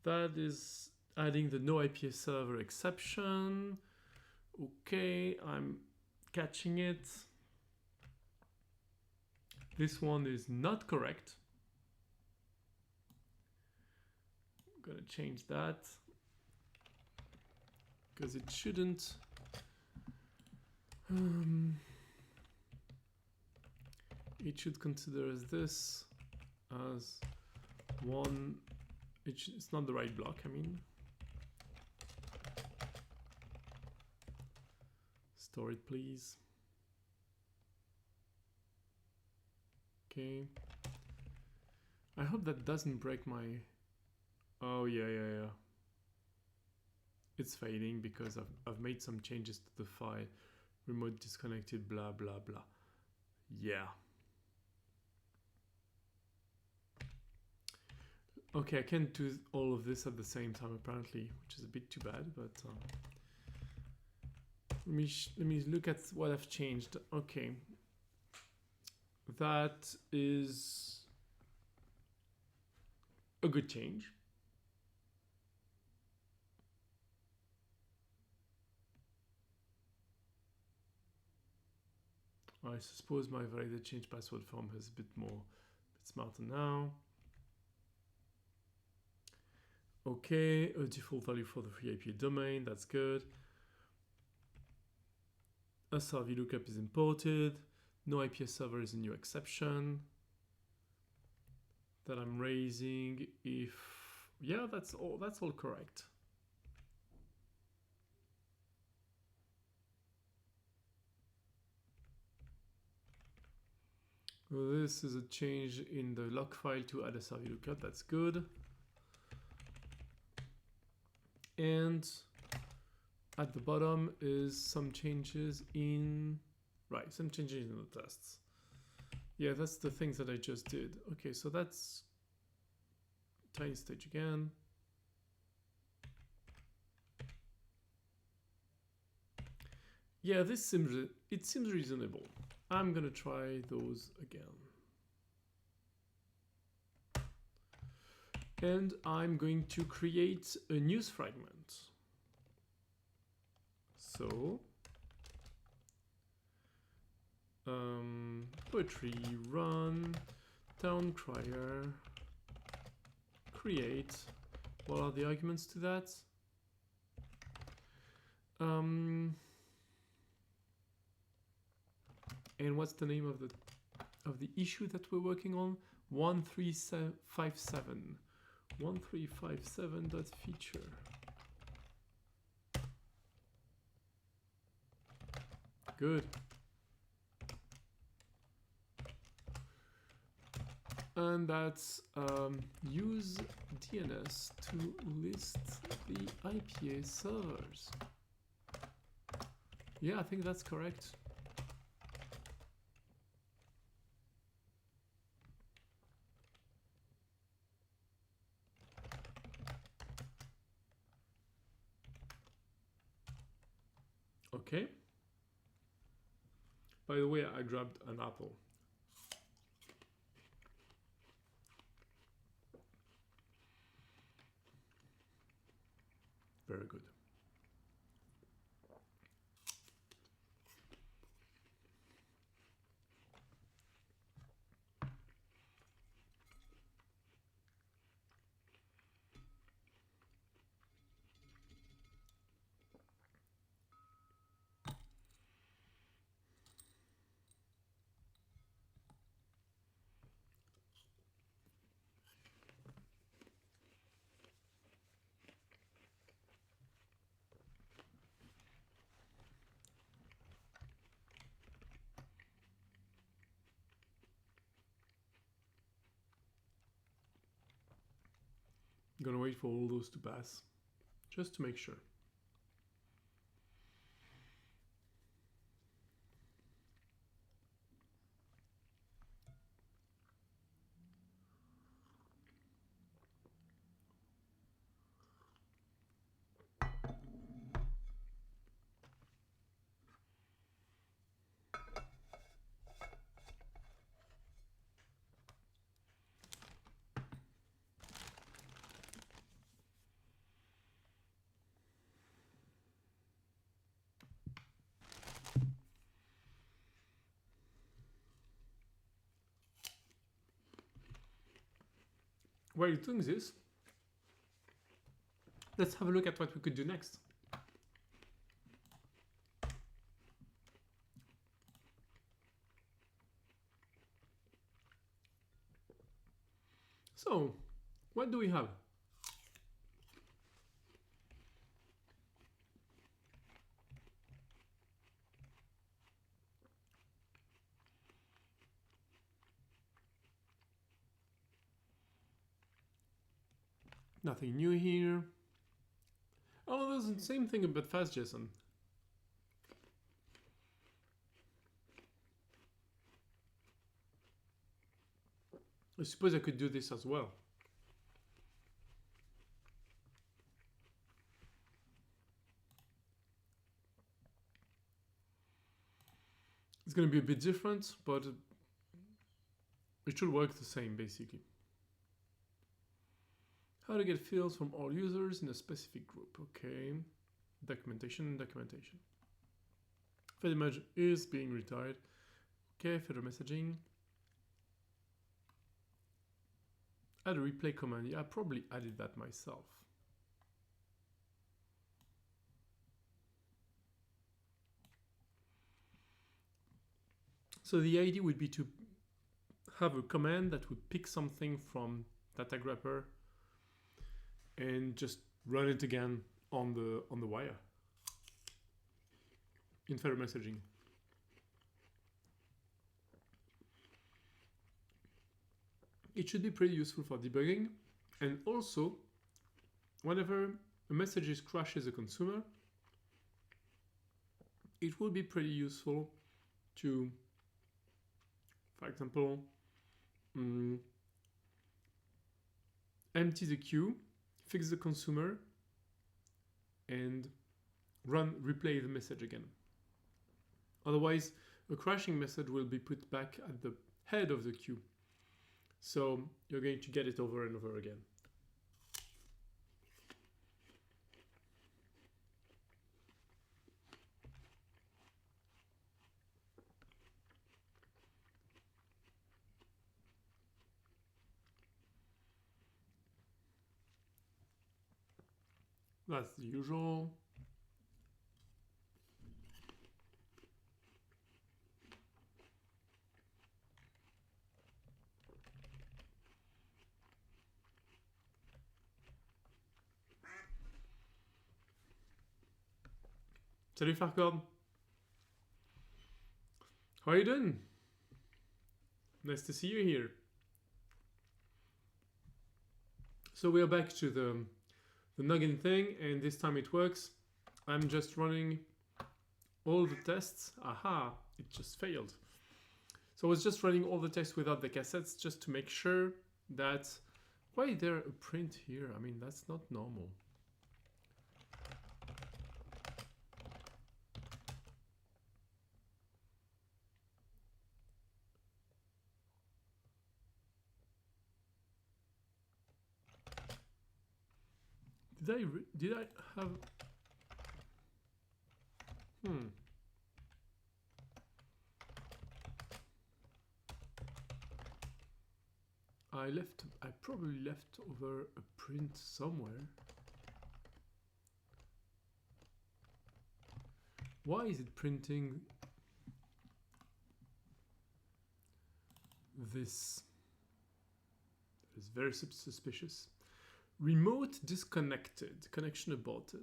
Speaker 1: That is adding the no IPA server exception. Okay, I'm catching it. This one is not correct. I'm gonna change that because it shouldn't. It should consider this as one. It's not the right block, I mean. Store it, please. Okay. I hope that doesn't break my... Oh, yeah. It's failing because I've made some changes to the file. Remote disconnected, blah, blah, blah. Yeah. Okay, I can't do all of this at the same time, apparently, which is a bit too bad, but... let me look at what I've changed. Okay. That is a good change. I suppose my validated change password form is a bit smarter now. Okay, a default value for the free IPA domain, that's good. SRV lookup is imported. No IPA server is a new exception that I'm raising. If yeah, that's all correct. This is a change in the log file to add a SRV lookup. That's good. And at the bottom is some changes in some changes in the tests. Yeah, that's the things that I just did. Okay, so that's tiny stage again. Yeah, it seems reasonable. I'm gonna try those again. And I'm going to create a news fragment. So poetry run town crier create. What are the arguments to that? And what's the name of the issue that we're working on? 1357. 1357.feature. Good. And that's use DNS to list the IPA servers. Yeah, I think that's correct. Okay. By the way, I grabbed an apple. Very good. I'm gonna wait for all those to pass, just to make sure. While you're doing this, let's have a look at what we could do next. So, what do we have? Nothing new here. Oh, there's the same thing about fast.json. I suppose I could do this as well. It's going to be a bit different, but it should work the same, basically. How to get fields from all users in a specific group. Okay. Documentation. Fed image is being retired. Okay, Fedora messaging. Add a replay command. Yeah, I probably added that myself. So the idea would be to have a command that would pick something from that tag wrapper and just run it again on the wire in Fedora messaging. It should be pretty useful for debugging, and also whenever a message crashes a consumer, it will be pretty useful to, for example, empty the queue, fix the consumer, and replay the message again. Otherwise, a crashing message will be put back at the head of the queue. So you're going to get it over and over again. That's the usual. Salut Farcord. How are you doing? Nice to see you here. So we are back to the Noggin thing, and this time it works. I'm just running all the tests. Aha, it just failed. So I was just running all the tests without the cassettes just to make sure that... Why is there a print here? I mean, that's not normal. Did I have... I probably left over a print somewhere. Why is it printing this? That is very suspicious. Remote disconnected, connection aborted.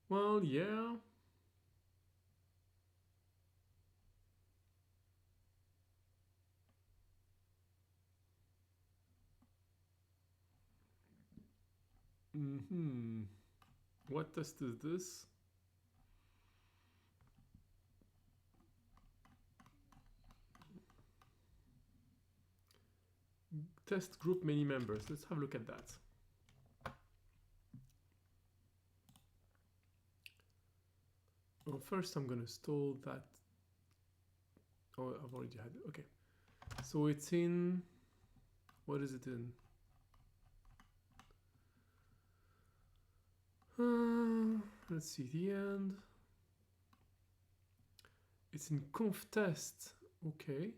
Speaker 1: Well, yeah. What test is this? Test group many members. Let's have a look at that. Well, first I'm going to install that. Oh, I've already had it. Okay. So it's in, what is it in? Let's see the end. It's in conf test. Okay.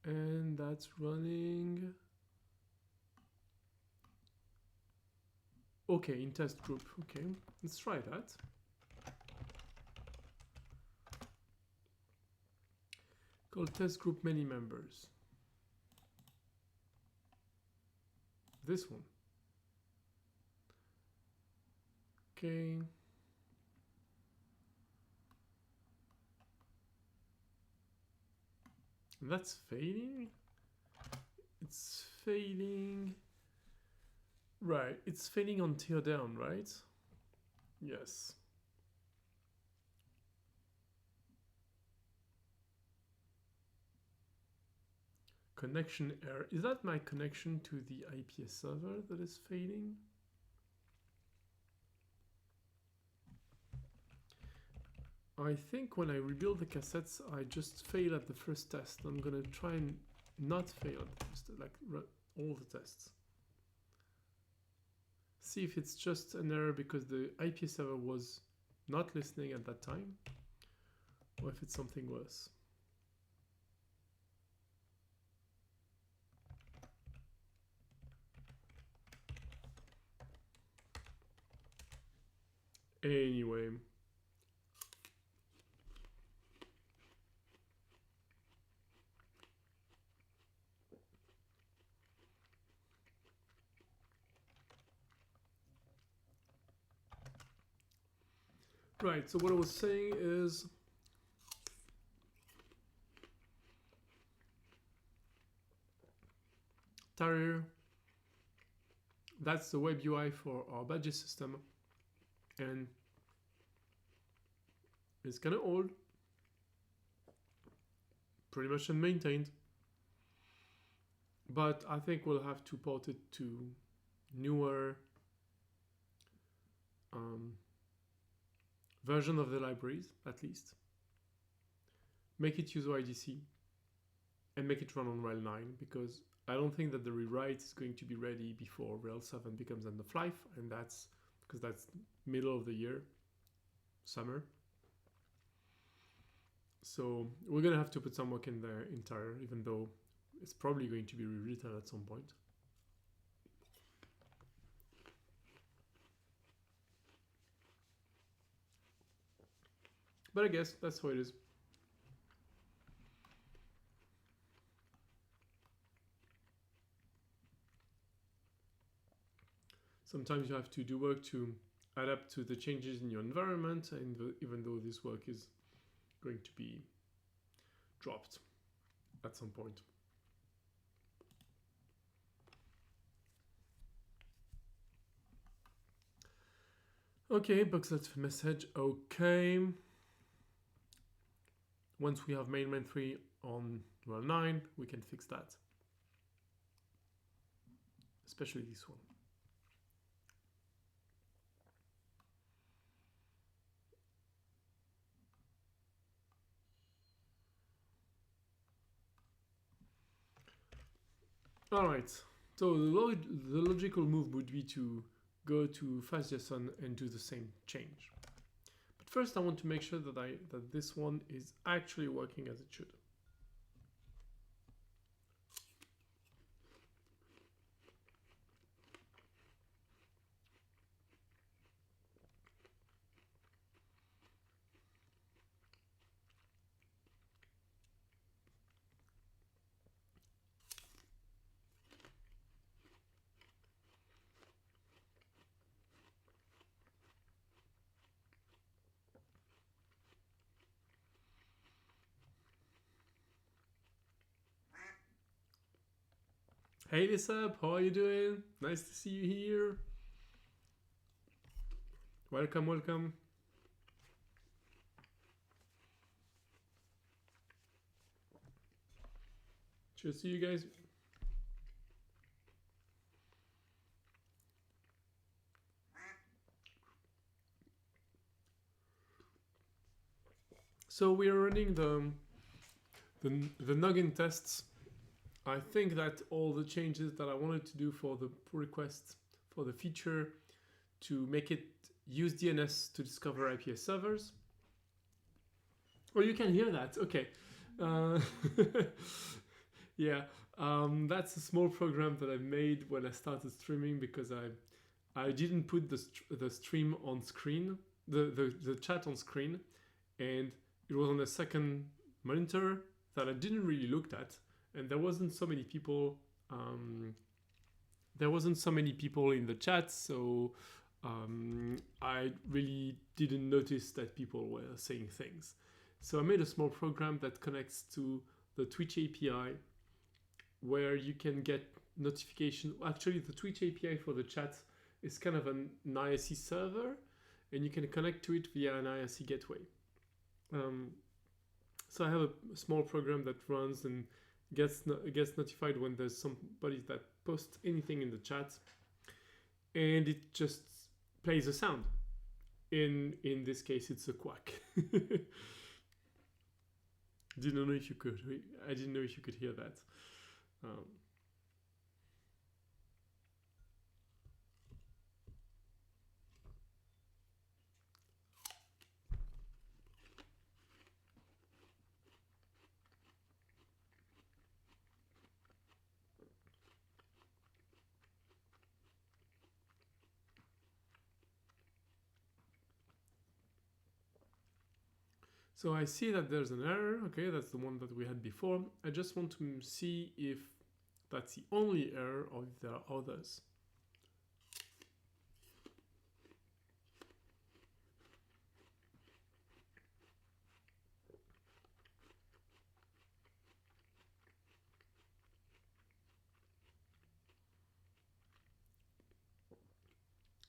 Speaker 1: And that's running. Okay, in test group. Okay, let's try that. Called test group many members. This one. Okay. That's failing. It's failing. Right, it's failing on tear down, right? Yes. Connection error. Is that my connection to the IPA server that is failing? I think when I rebuild the cassettes, I just fail at the first test. I'm gonna try and not fail at the first, like run all the tests. See if it's just an error because the IPA server was not listening at that time, or if it's something worse. Anyway. Right, so what I was saying is Tarrier, that's the web UI for our badges system, and it's kind of old, pretty much unmaintained, but I think we'll have to port it to newer version of the libraries, at least. Make it use OIDC and make it run on Rail 9, because I don't think that the rewrite is going to be ready before Rail 7 becomes end of life, and that's because that's middle of the year, summer. So we're gonna have to put some work in there in Tarrier, even though it's probably going to be rewritten at some point. But I guess that's how it is. Sometimes you have to do work to adapt to the changes in your environment, and even though this work is going to be dropped at some point. Okay, boxlet message, okay. Once we have main 3 on Rail 9, we can fix that. Especially this one. All right, so the logical move would be to go to fastJSON and do the same change. But first I want to make sure that this one is actually working as it should. Hey Lisa, how are you doing? Nice to see you here. Welcome, welcome. Cheers to you guys. So we are running the Noggin tests. I think that all the changes that I wanted to do for the pull request for the feature to make it use DNS to discover IPA servers. Oh, you can hear that. Okay. Yeah, that's a small program that I made when I started streaming because I didn't put the stream on screen, the chat on screen, and it was on a second monitor that I didn't really look at, and there wasn't so many people. There wasn't so many people in the chat, so I really didn't notice that people were saying things. So I made a small program that connects to the Twitch API, where you can get notification. Actually, the Twitch API for the chat is kind of an ISE server, and you can connect to it via an ISE gateway. So I have a small program that runs and gets notified when there's somebody that posts anything in the chat, and it just plays a sound. In this case, it's a quack. Didn't know if you could. I didn't know if you could hear that. So I see that there's an error. Okay, that's the one that we had before. I just want to see if that's the only error or if there are others.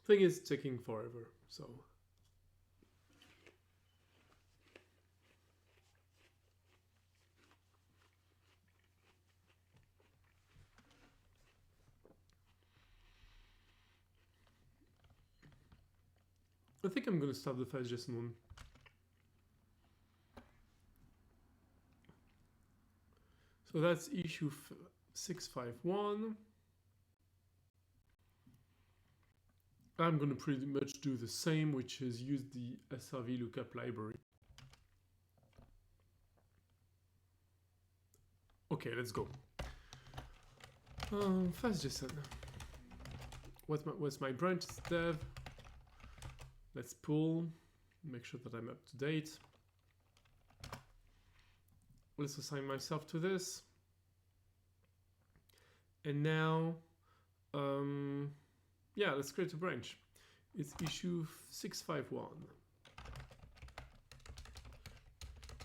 Speaker 1: Thing is taking forever, so. I think I'm going to start the fastJSON one. So that's issue 651. I'm going to pretty much do the same, which is use the SRV lookup library. Okay, let's go. fastJSON. What's my branch? It's dev. Let's pull, make sure that I'm up to date. Let's assign myself to this. And now, yeah, let's create a branch. It's issue 651.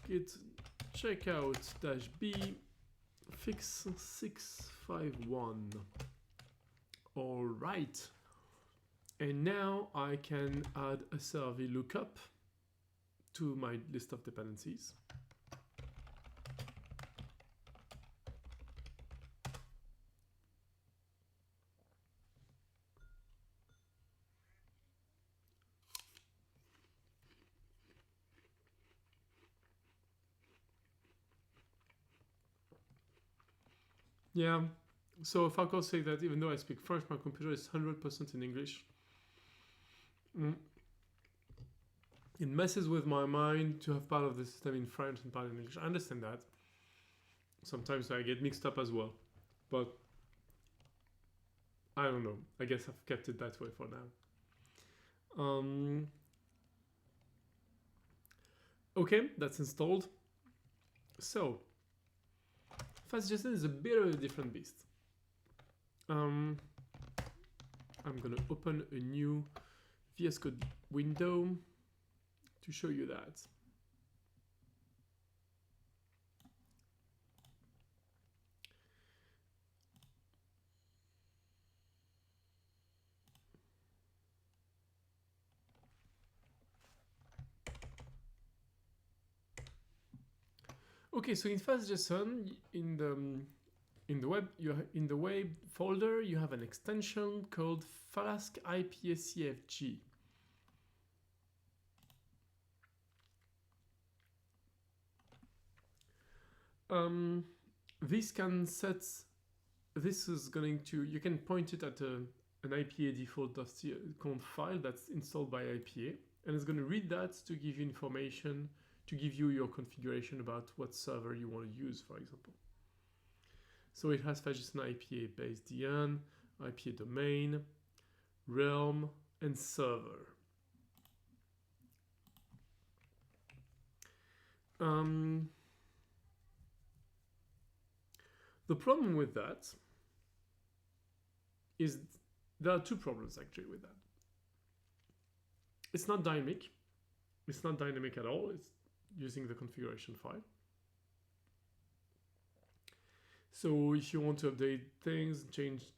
Speaker 1: Git checkout -b fix 651. All right. And now I can add a SRV lookup to my list of dependencies. Yeah, so if I could say that even though I speak French, my computer is 100% in English. It messes with my mind to have part of the system in French and part in English. I understand that. Sometimes I get mixed up as well. But I don't know. I guess I've kept it that way for now. Okay, that's installed. So, fastJSON is a bit of a different beast. I'm going to open a new VS Code window to show you that. Okay, so in fastJSON, in the web folder, you have an extension called Flask IPA CFG. This is going to, you can point it at an IPA default.conf file that's installed by IPA, and it's going to read that to give you information, to give you your configuration about what server you want to use, for example. So it has fastJSON IPA based DN, IPA domain, realm, and server. The problem with that is there are two problems actually with that. It's not dynamic. It's not dynamic at all. It's using the configuration file. So if you want to update things, change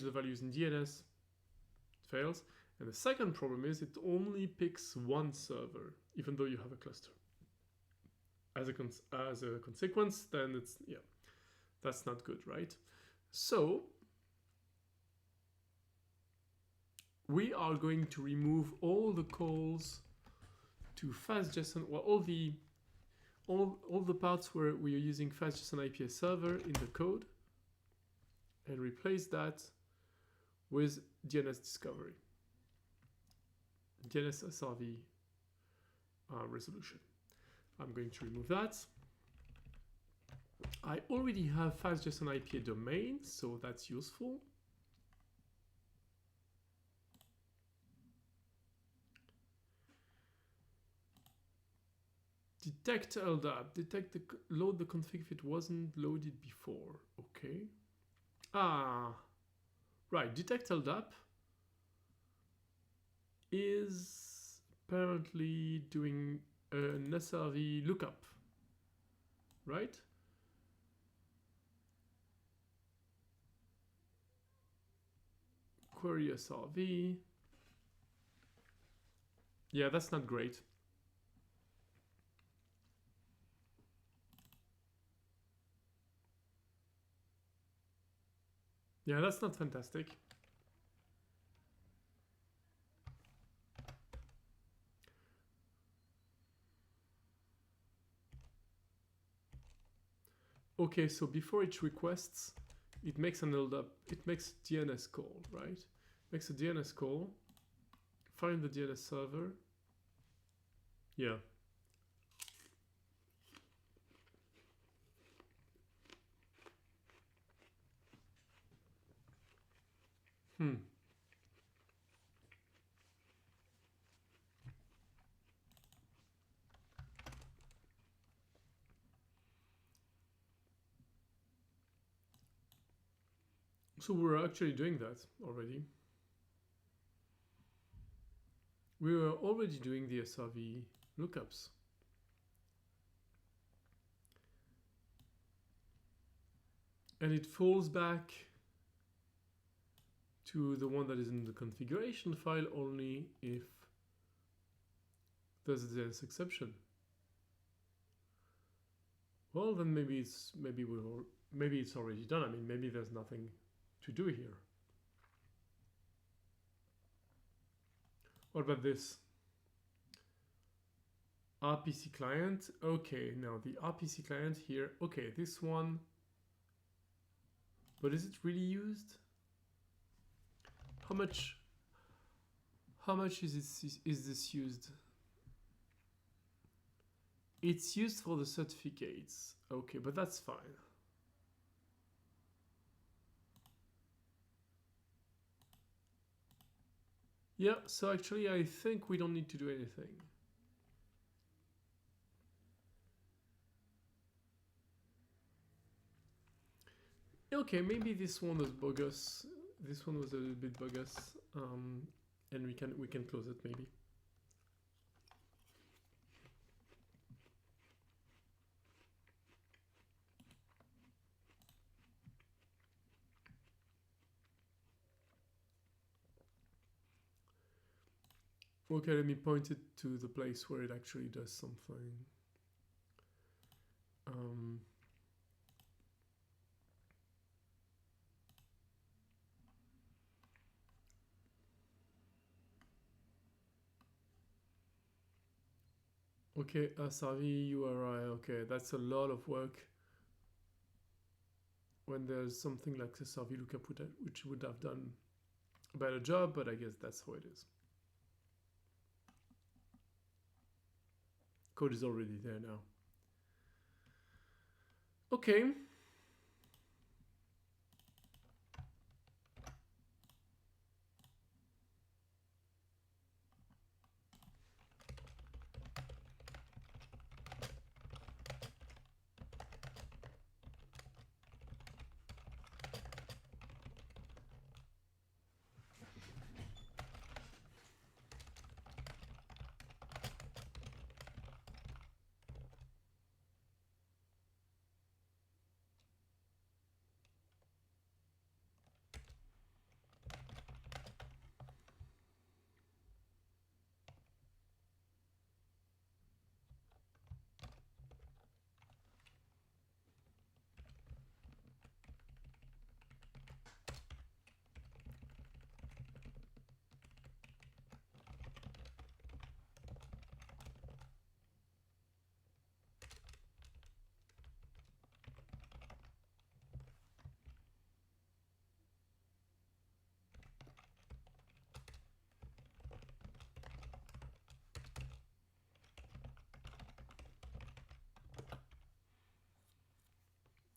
Speaker 1: the values in DNS, it fails. And the second problem is it only picks one server, even though you have a cluster. As a consequence, then it's, yeah, that's not good, right? So we are going to remove all the calls to fastJSON, well, all the parts where we are using fastJSON IPA server in the code, and replace that with DNS discovery, DNS SRV resolution. I'm going to remove that. I already have fastJSON IPA domain, so that's useful. Detect LDAP, load the config if it wasn't loaded before. Okay. Right, detect LDAP is apparently doing an SRV lookup, right? Query SRV. Yeah, that's not great. Yeah, that's not fantastic. Okay, so before each requests, it makes an LDAP, it makes DNS call, right? Makes a DNS call, find the DNS server. Yeah. So we're actually doing that already. We were already doing the SRV lookups. And it falls back to the one that is in the configuration file only if there's a DNS exception. Well, then maybe it's already done. I mean, maybe there's nothing to do here. What about this? RPC client. Okay, now the RPC client here. Okay, this one. But is it really used? How much is this used? It's used for the certificates. Okay, but that's fine. Yeah, so actually I think we don't need to do anything. Okay, maybe this one was bogus. This one was a little bit bogus, and we can close it maybe. Okay, let me point it to the place where it actually does something. Um, okay, SRV URI. Okay, that's a lot of work when there's something like SRV lookup, which would have done a better job, but I guess that's how it is. Code is already there now. Okay.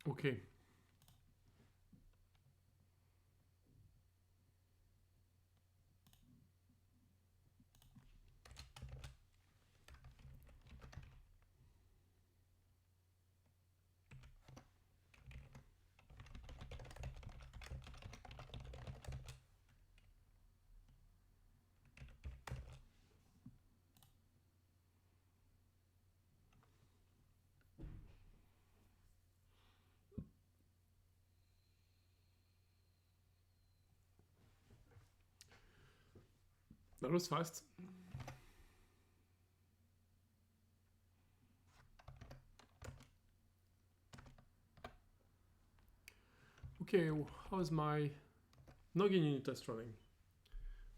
Speaker 1: Okay. That was fast. Okay, how's my Noggin unit test running?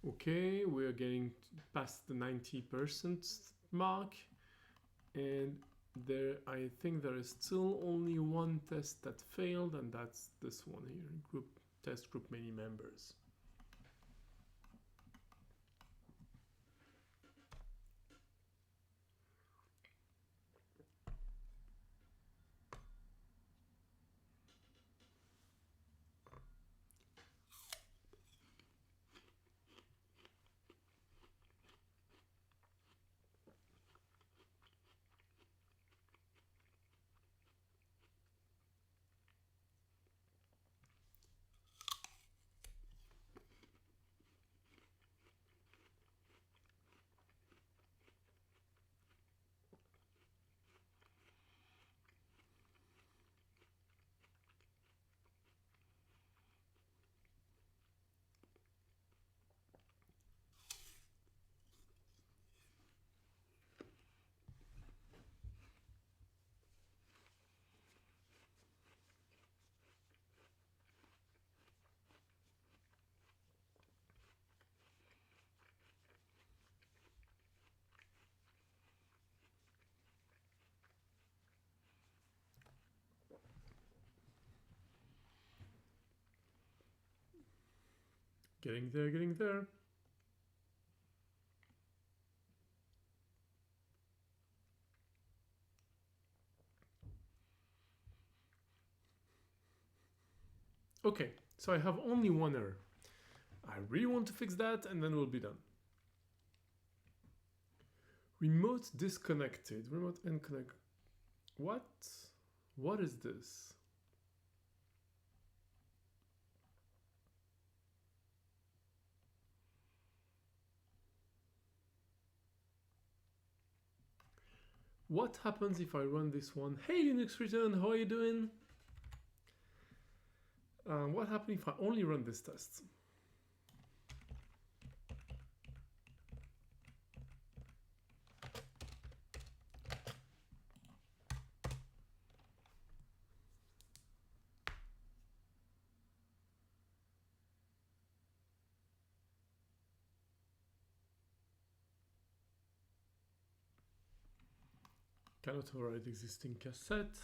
Speaker 1: Okay, we're getting past the 90% mark, and there, I think there is still only one test that failed, and that's this one here, group test group many members. Getting there, getting there. Okay, so I have only one error. I really want to fix that, and then we'll be done. Remote disconnected, remote unconnect. What? What is this? What happens if I run this one? Hey Linux Return, how are you doing? What happens if I only run this test? Cannot override existing cassette.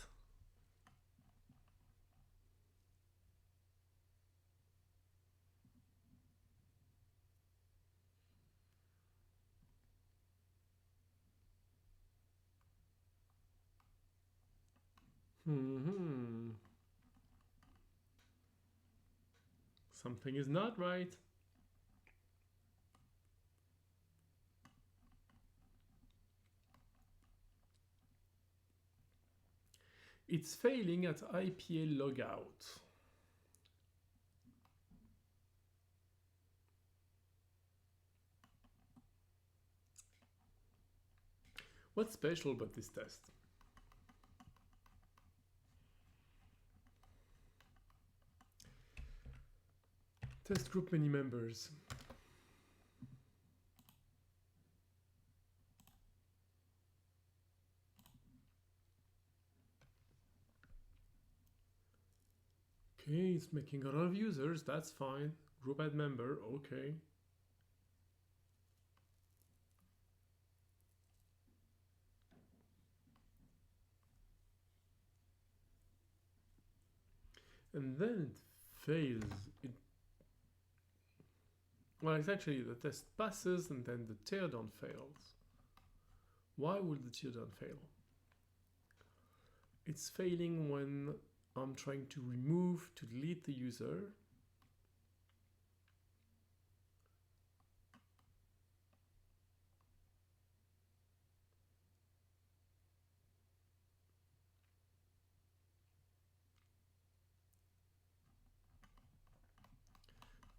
Speaker 1: Something is not right. It's failing at IPA logout. What's special about this test? Test group many members. Okay, it's making a lot of users, that's fine. Group add member, okay. And then it fails. Well, it's actually the test passes and then the teardown fails. Why would the teardown fail? It's failing when I'm trying to delete the user.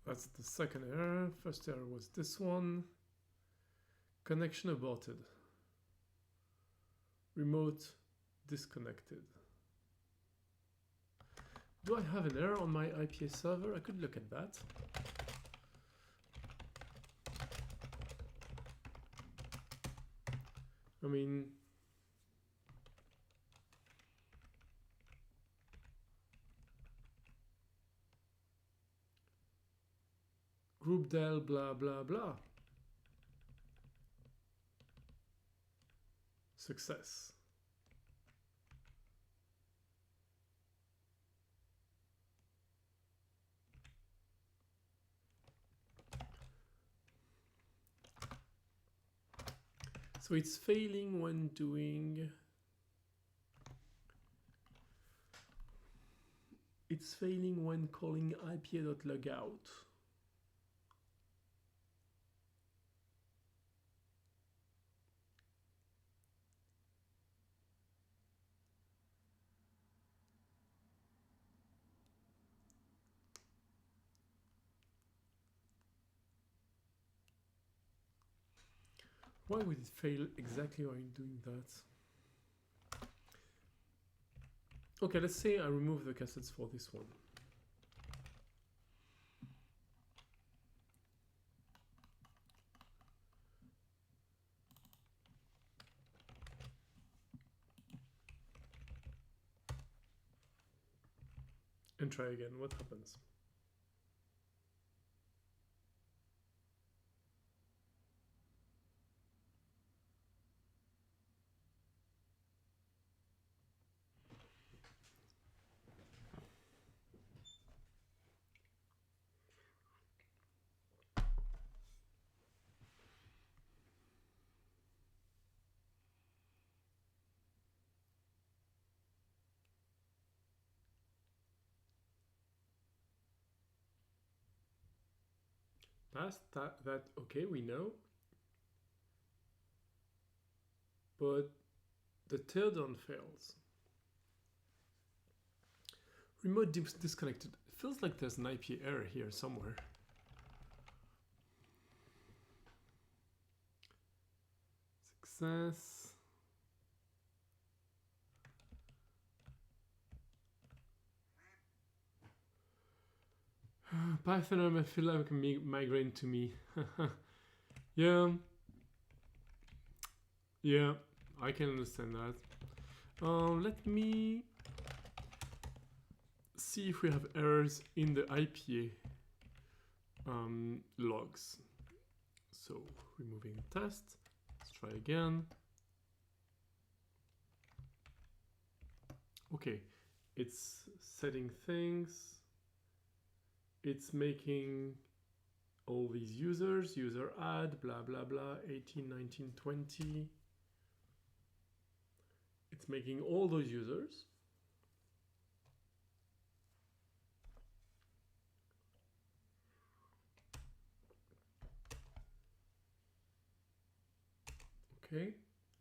Speaker 1: That's the second error. First error was this one. Connection aborted. Remote disconnected. Do I have an error on my IPA server? I could look at that. I mean, group del blah blah blah. Success. So it's failing when doing. It's failing when calling IPA.logout. Why would it fail exactly while doing that? Okay, let's say I remove the cassettes for this one. And try again, what happens? Past that, okay, we know. But the teardown fails. Remote disconnected. It feels like there's an IP error here somewhere. Success. Python, I feel like a migraine to me. Yeah. Yeah, I can understand that. Let me see if we have errors in the IPA logs. So removing the test. Let's try again. Okay, it's setting things. It's making all these users, user add, blah, blah, blah, 18, 19, 20. It's making all those users. Okay,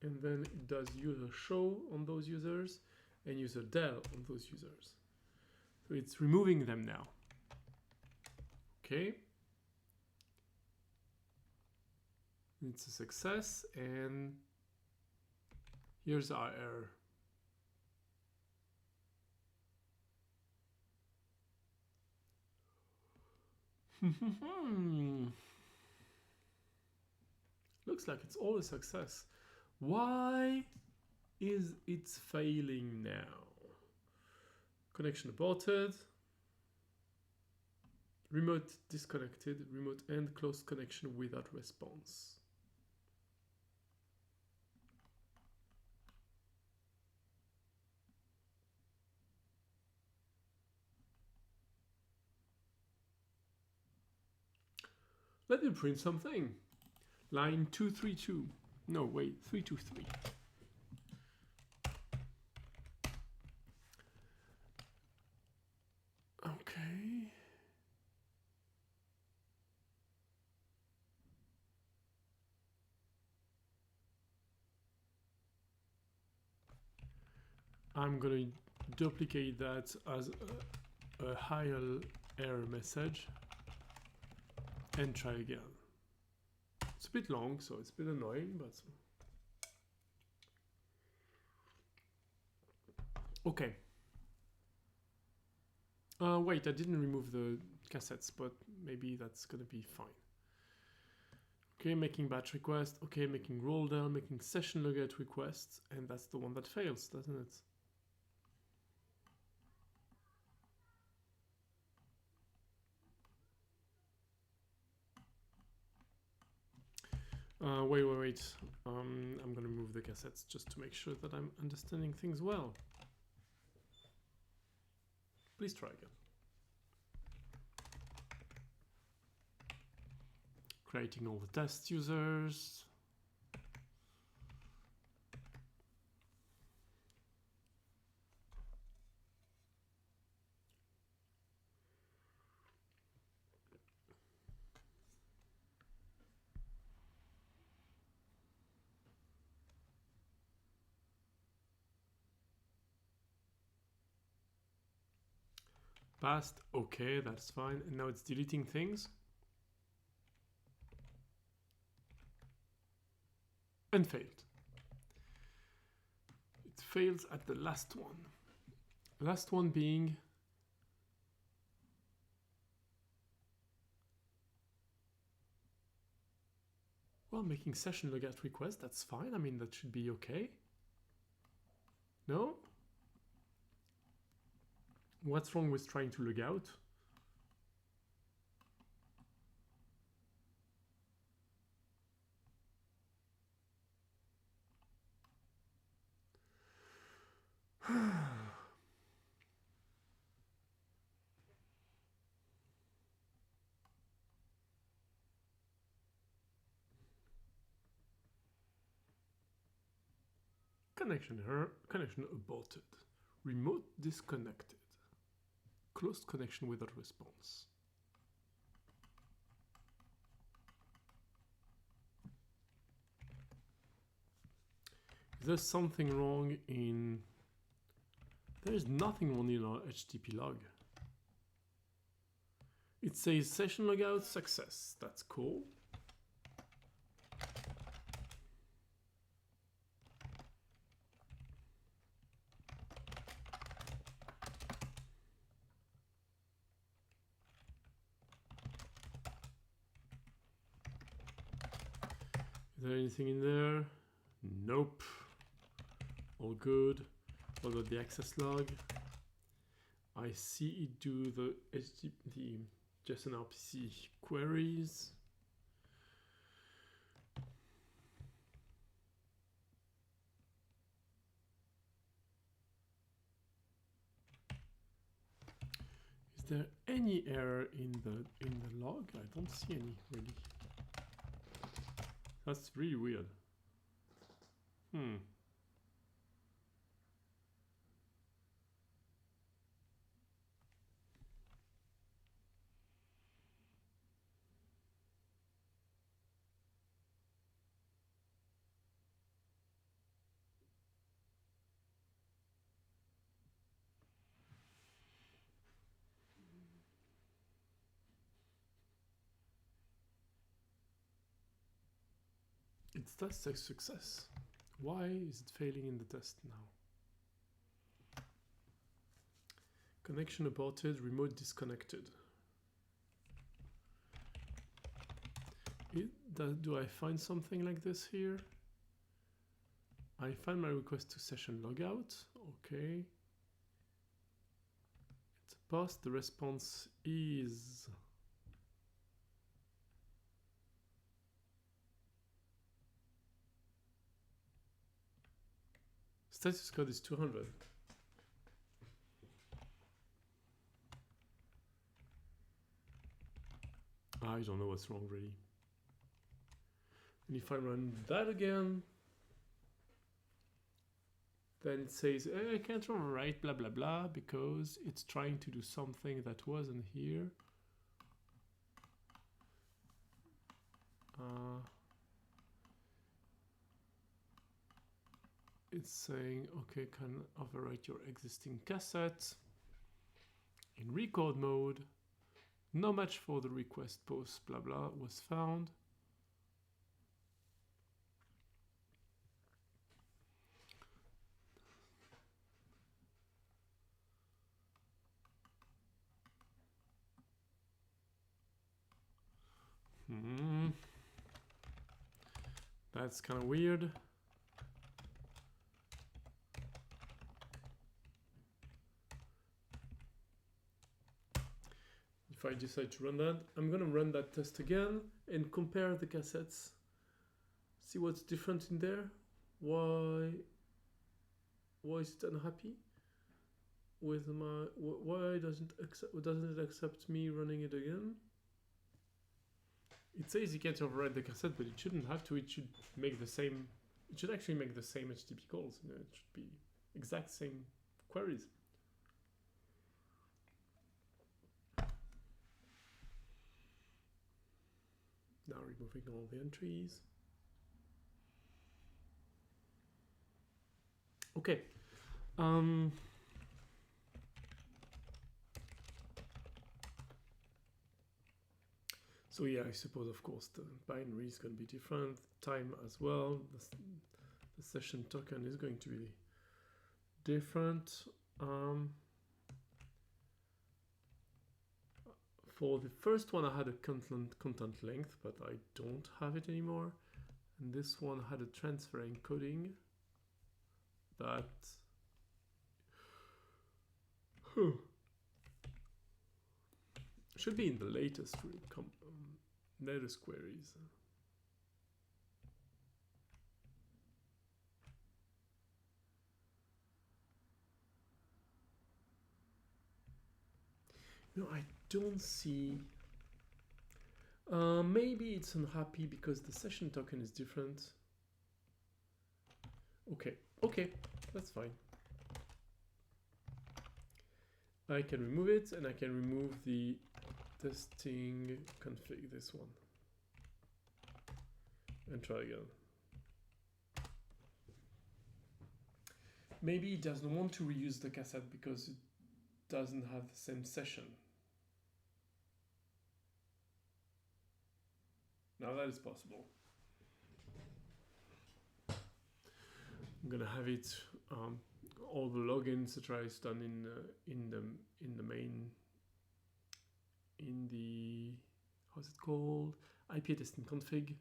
Speaker 1: and then it does user show on those users and user del on those users. So it's removing them now. Okay. It's a success, and here's our error. Looks like it's all a success. Why is it failing now? Connection aborted. Remote disconnected. Remote end closed connection without response. Let me print something. Line 232. No, wait, 323. Okay. I'm going to duplicate that as a higher error message and try again. It's a bit long, so it's a bit annoying, but okay. Wait, I didn't remove the cassettes, but maybe that's gonna be fine. Okay, making batch request. Okay, making roll down, making session logget requests, and that's the one that fails, doesn't it? Wait. I'm gonna move the cassettes just to make sure that I'm understanding things well. Please try again. Creating all the test users. Passed, okay, that's fine. And now it's deleting things. And failed. It fails at the last one. Last one being well, making session logget request, that's fine. I mean, that should be okay. No? What's wrong with trying to log out? Connection error, connection aborted. Remote disconnected. Closed connection without response. Is there something wrong in... There is nothing wrong in our HTTP log. It says session logout success. That's cool. Is there anything in there? Nope. All good. What about the access log? I see it do the JSON RPC queries. there any error in the log? I don't see any really. That's really weird. It's test a success. Why is it failing in the test now? Connection aborted, remote disconnected. Do I find something like this here? I find my request to session logout. Okay. It's passed. The response is status code is 200. I don't know what's wrong really. And if I run that again, then it says, I can't overwrite blah blah blah because it's trying to do something that wasn't here. It's saying, okay, can overwrite your existing cassette in record mode. No match for the request post blah blah was found. That's kind of weird. If I decide to run that, I'm going to run that test again and compare the cassettes. See what's different in there. Why is it unhappy with my? Why doesn't it accept me running it again? It says you can't override the cassette, but it shouldn't have to. It should make the same. It should actually make the same HTTP calls. You know, it should be exact same queries. Now removing all the entries. Okay. So yeah, I suppose, of course, the binary is going to be different. Time as well. The session token is going to be different. For the first one, I had a content length, but I don't have it anymore. And this one had a transfer encoding that should be in the latest queries. No, I don't see. Maybe it's unhappy because the session token is different. Okay, that's fine. I can remove it, and I can remove the testing config, this one, and try again. Maybe it doesn't want to reuse the cassette because it doesn't have the same session. Now that is possible. I'm gonna have it. All the login, etc., is done in the main, in the, how's it called, IPA testing config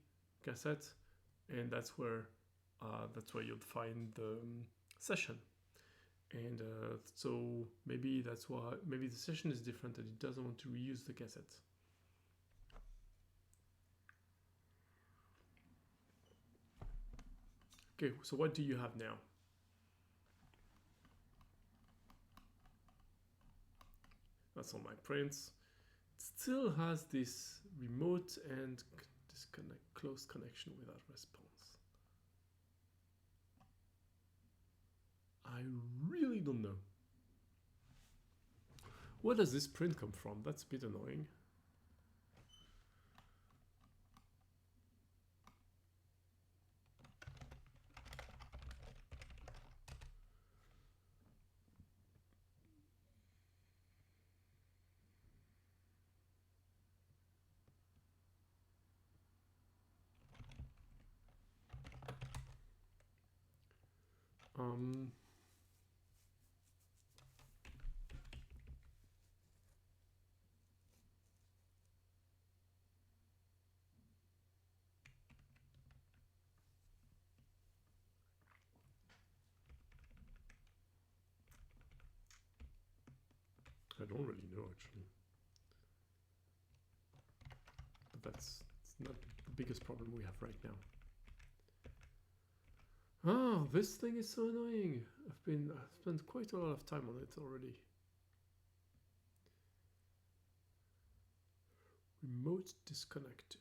Speaker 1: cassette, and that's where you'll find the session. And so maybe that's why, maybe the session is different and it doesn't want to reuse the cassette. Okay, so what do you have now? That's all my prints. It still has this remote and disconnect, close connection without response. I really don't know. Where does this print come from? That's a bit annoying. I don't really know, actually. But it's not the biggest problem we have right now. Oh, this thing is so annoying. I've spent quite a lot of time on it already. Remote disconnected.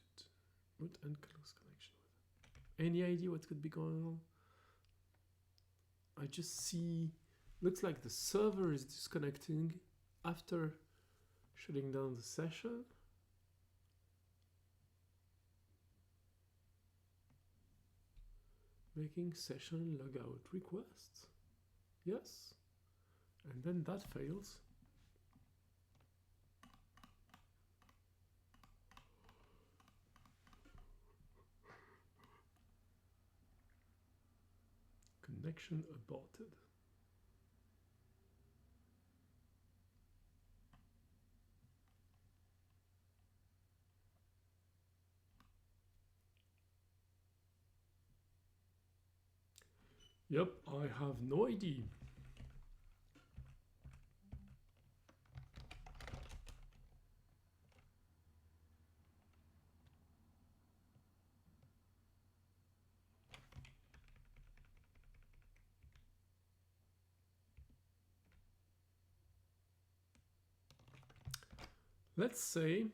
Speaker 1: Remote and close connection. Any idea what could be going on? I just see, looks like the server is disconnecting after shutting down the session. Making session logout requests. Yes. And then that fails. Connection aborted. Yep, I have no idea. Let's say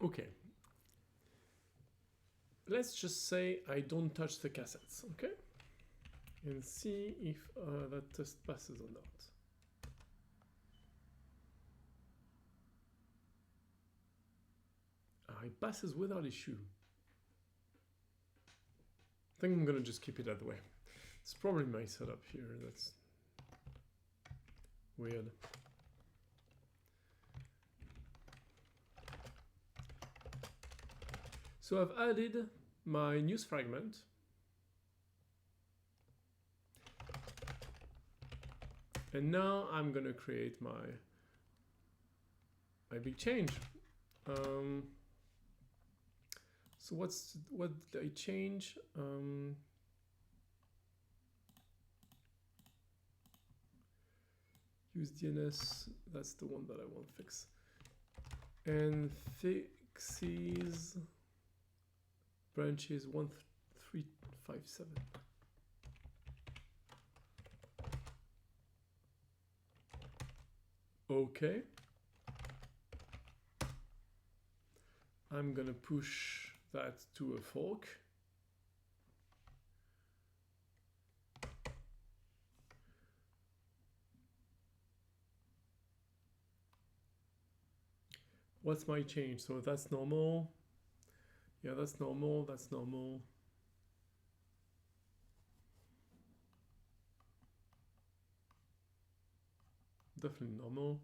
Speaker 1: okay. Let's just say I don't touch the cassettes, okay? And see if that test passes or not. It passes without issue. I think I'm gonna just keep it that way. It's probably my setup here that's weird. So I've added my news fragment. And now I'm gonna create my big change. So what did I change? Use DNS, that's the one that I want to fix. And fixes branches 1357. Okay. I'm gonna push that to a fork. What's my change? So that's normal. Yeah, that's normal, that's normal. Definitely normal.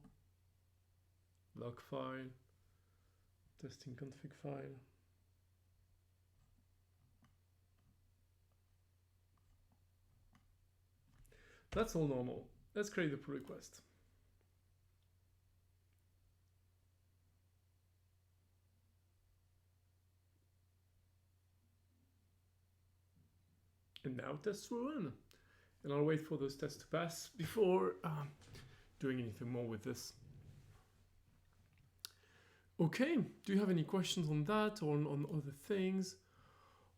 Speaker 1: Log file. Testing config file. That's all normal. Let's create the pull request. And now tests will run. And I'll wait for those tests to pass before doing anything more with this. Okay, do you have any questions on that or on other things?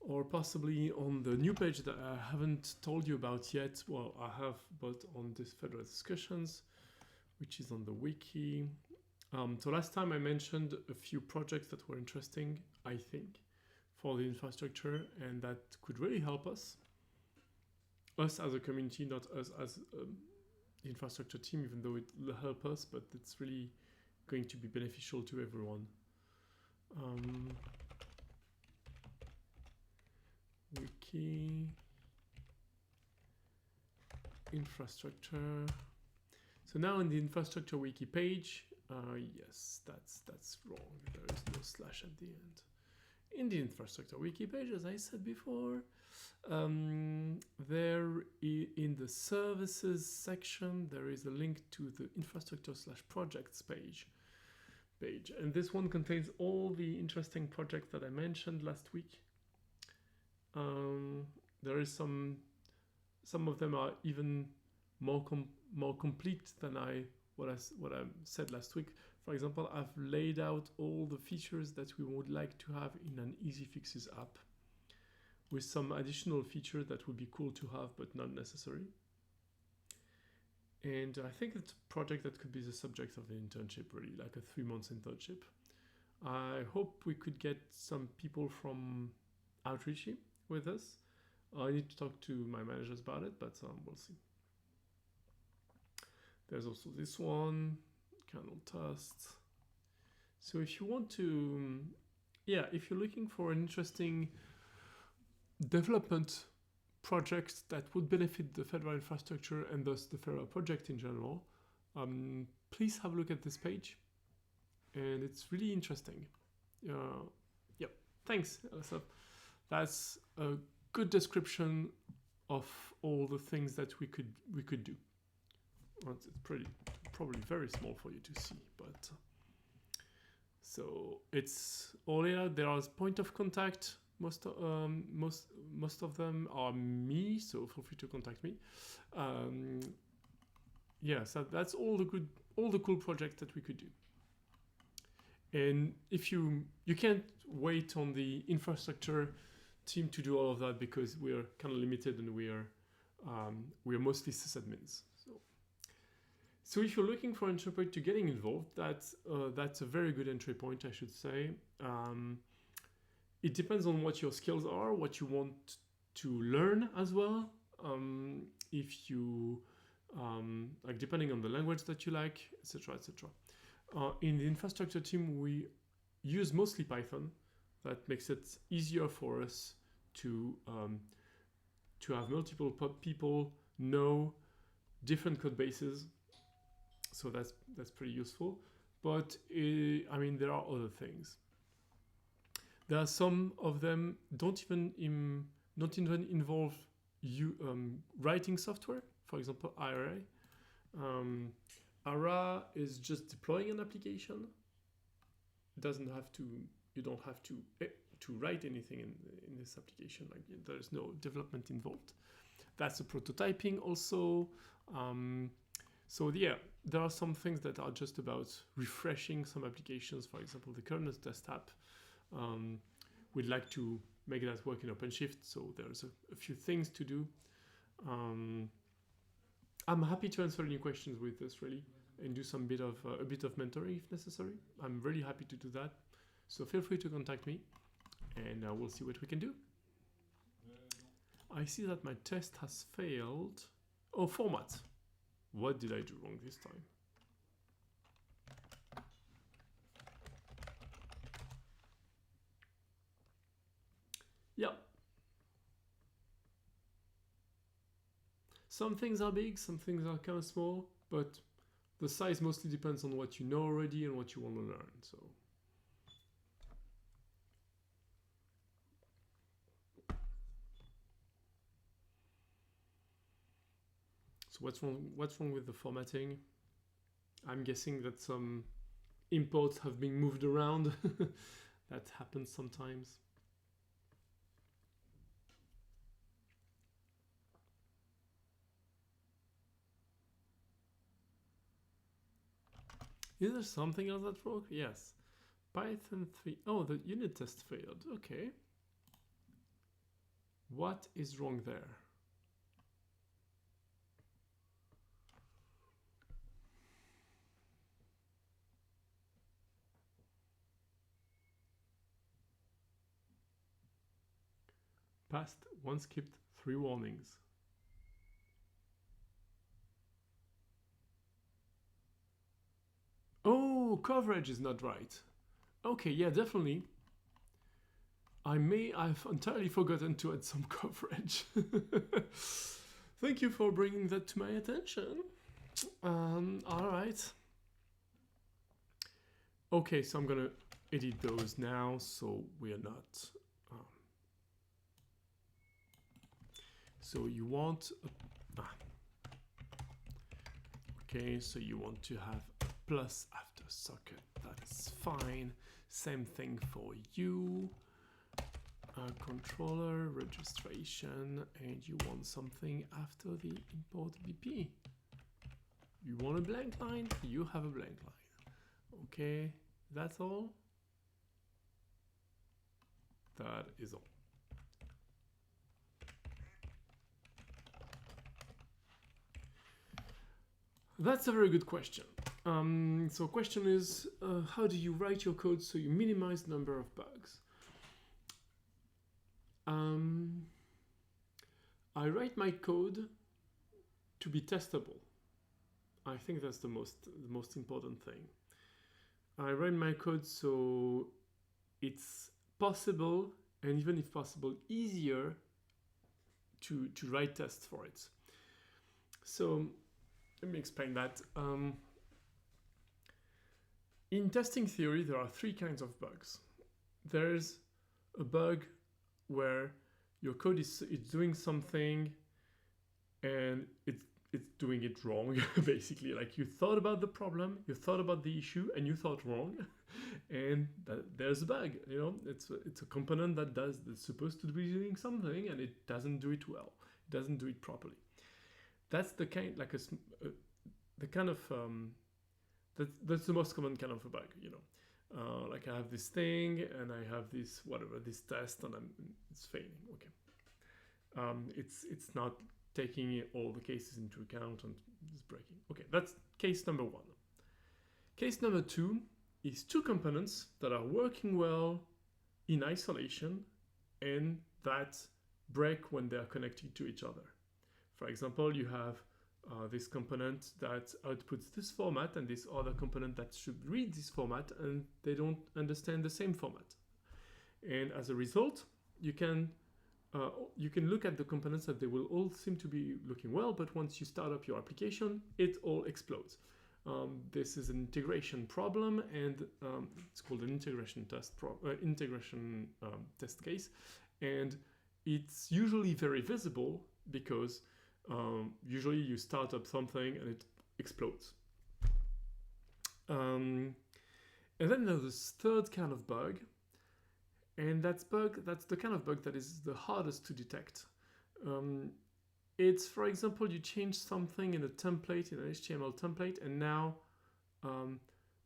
Speaker 1: Or possibly on the new page that I haven't told you about yet? Well, I have, but on this Fedora discussions, which is on the wiki. So last time I mentioned a few projects that were interesting, I think, for the infrastructure, and that could really help us as a community, not us as the infrastructure team, even though it will help us, but it's really going to be beneficial to everyone. Wiki, infrastructure. So now in the infrastructure wiki page, yes, that's wrong. There is no slash at the end. In the infrastructure wiki page, as I said before, there in the services section, there is a link to the infrastructure/projects page. And this one contains all the interesting projects that I mentioned last week. There is some of them are even more complete than what I said last week. For example, I've laid out all the features that we would like to have in an Easy Fixes app, with some additional features that would be cool to have, but not necessary. And I think it's a project that could be the subject of the internship, really, like a 3-month internship. I hope we could get some people from Outreachy with us. I need to talk to my managers about it, but we'll see. There's also this one, kernel test. So if you want to, if you're looking for an interesting development project that would benefit the Fedora infrastructure and thus the Fedora project in general, please have a look at this page. And it's really interesting. Thanks, Elsa. That's a good description of all the things that we could do. Well, it's probably very small for you to see, but so it's all here. There are point of contact. Most of them are me, so feel free to contact me. So that's all the cool projects that we could do. And if you can't wait on the infrastructure team to do all of that, because we are kind of limited and we are mostly sysadmins. So if you're looking for an entry point to getting involved, that's a very good entry point, I should say. It depends on what your skills are, what you want to learn as well. If you like, depending on the language that you like, etc., etc. In the infrastructure team, we use mostly Python. That makes it easier for us to have multiple people know different code bases. So that's pretty useful. But I mean, there are other things. There are some of them don't even involve writing software. For example, IRA. IRA is just deploying an application. You don't have to write anything in this application. Like, there's no development involved. That's a prototyping also. So there are some things that are just about refreshing some applications. For example, the kernel test app. We'd like to make that work in OpenShift, so there's a few things to do. I'm happy to answer any questions with this, really, and do a bit of mentoring if necessary. I'm really happy to do that. So feel free to contact me, and we'll see what we can do. I see that my test has failed. Oh, format. What did I do wrong this time? Yeah. Some things are big, some things are kind of small, but the size mostly depends on what you know already and what you want to learn. So what's wrong with the formatting? I'm guessing that some imports have been moved around. That happens sometimes. Is there something else that broke? Yes. Python 3. Oh, the unit test failed. Okay. What is wrong there? Passed, one skipped, 3 warnings. Oh, coverage is not right. Okay, yeah, definitely. I've entirely forgotten to add some coverage. Thank you for bringing that to my attention. All right. Okay, so I'm gonna edit those now, so we are not. So you want. Okay, so you want to have a plus after socket. That's fine. Same thing for you. Controller registration, and you want something after the import BP. You want a blank line? You have a blank line. Okay, that's all. That is all. That's a very good question. So question is, how do you write your code so you minimize the number of bugs? I write my code to be testable. I think that's the most important thing. I write my code so it's possible, and even if possible, easier to write tests for it. So let me explain that. In testing theory, there are 3 kinds of bugs. There's a bug where your code is doing something and it's doing it wrong, basically. Like, you thought about the problem, you thought about the issue, and you thought wrong, and there's a bug. You know, it's a component that's supposed to be doing something, and it doesn't do it well. It doesn't do it properly. That's the kind, like the kind of that's the most common kind of a bug. You know, like, I have this thing and I have this this test, and it's failing. Okay, it's not taking all the cases into account and it's breaking. Okay, that's case number 1. Case number 2 is 2 components that are working well in isolation and that break when they are connected to each other. For example, you have this component that outputs this format and this other component that should read this format, and they don't understand the same format. And as a result, you can look at the components that they will all seem to be looking well, but once you start up your application, it all explodes. This is an integration problem, and it's called an integration test case, and it's usually very visible because usually you start up something and it explodes. And then there's this 3rd kind of bug, and that's the kind of bug that is the hardest to detect. It's, for example, you change something in a template, in an HTML template, and now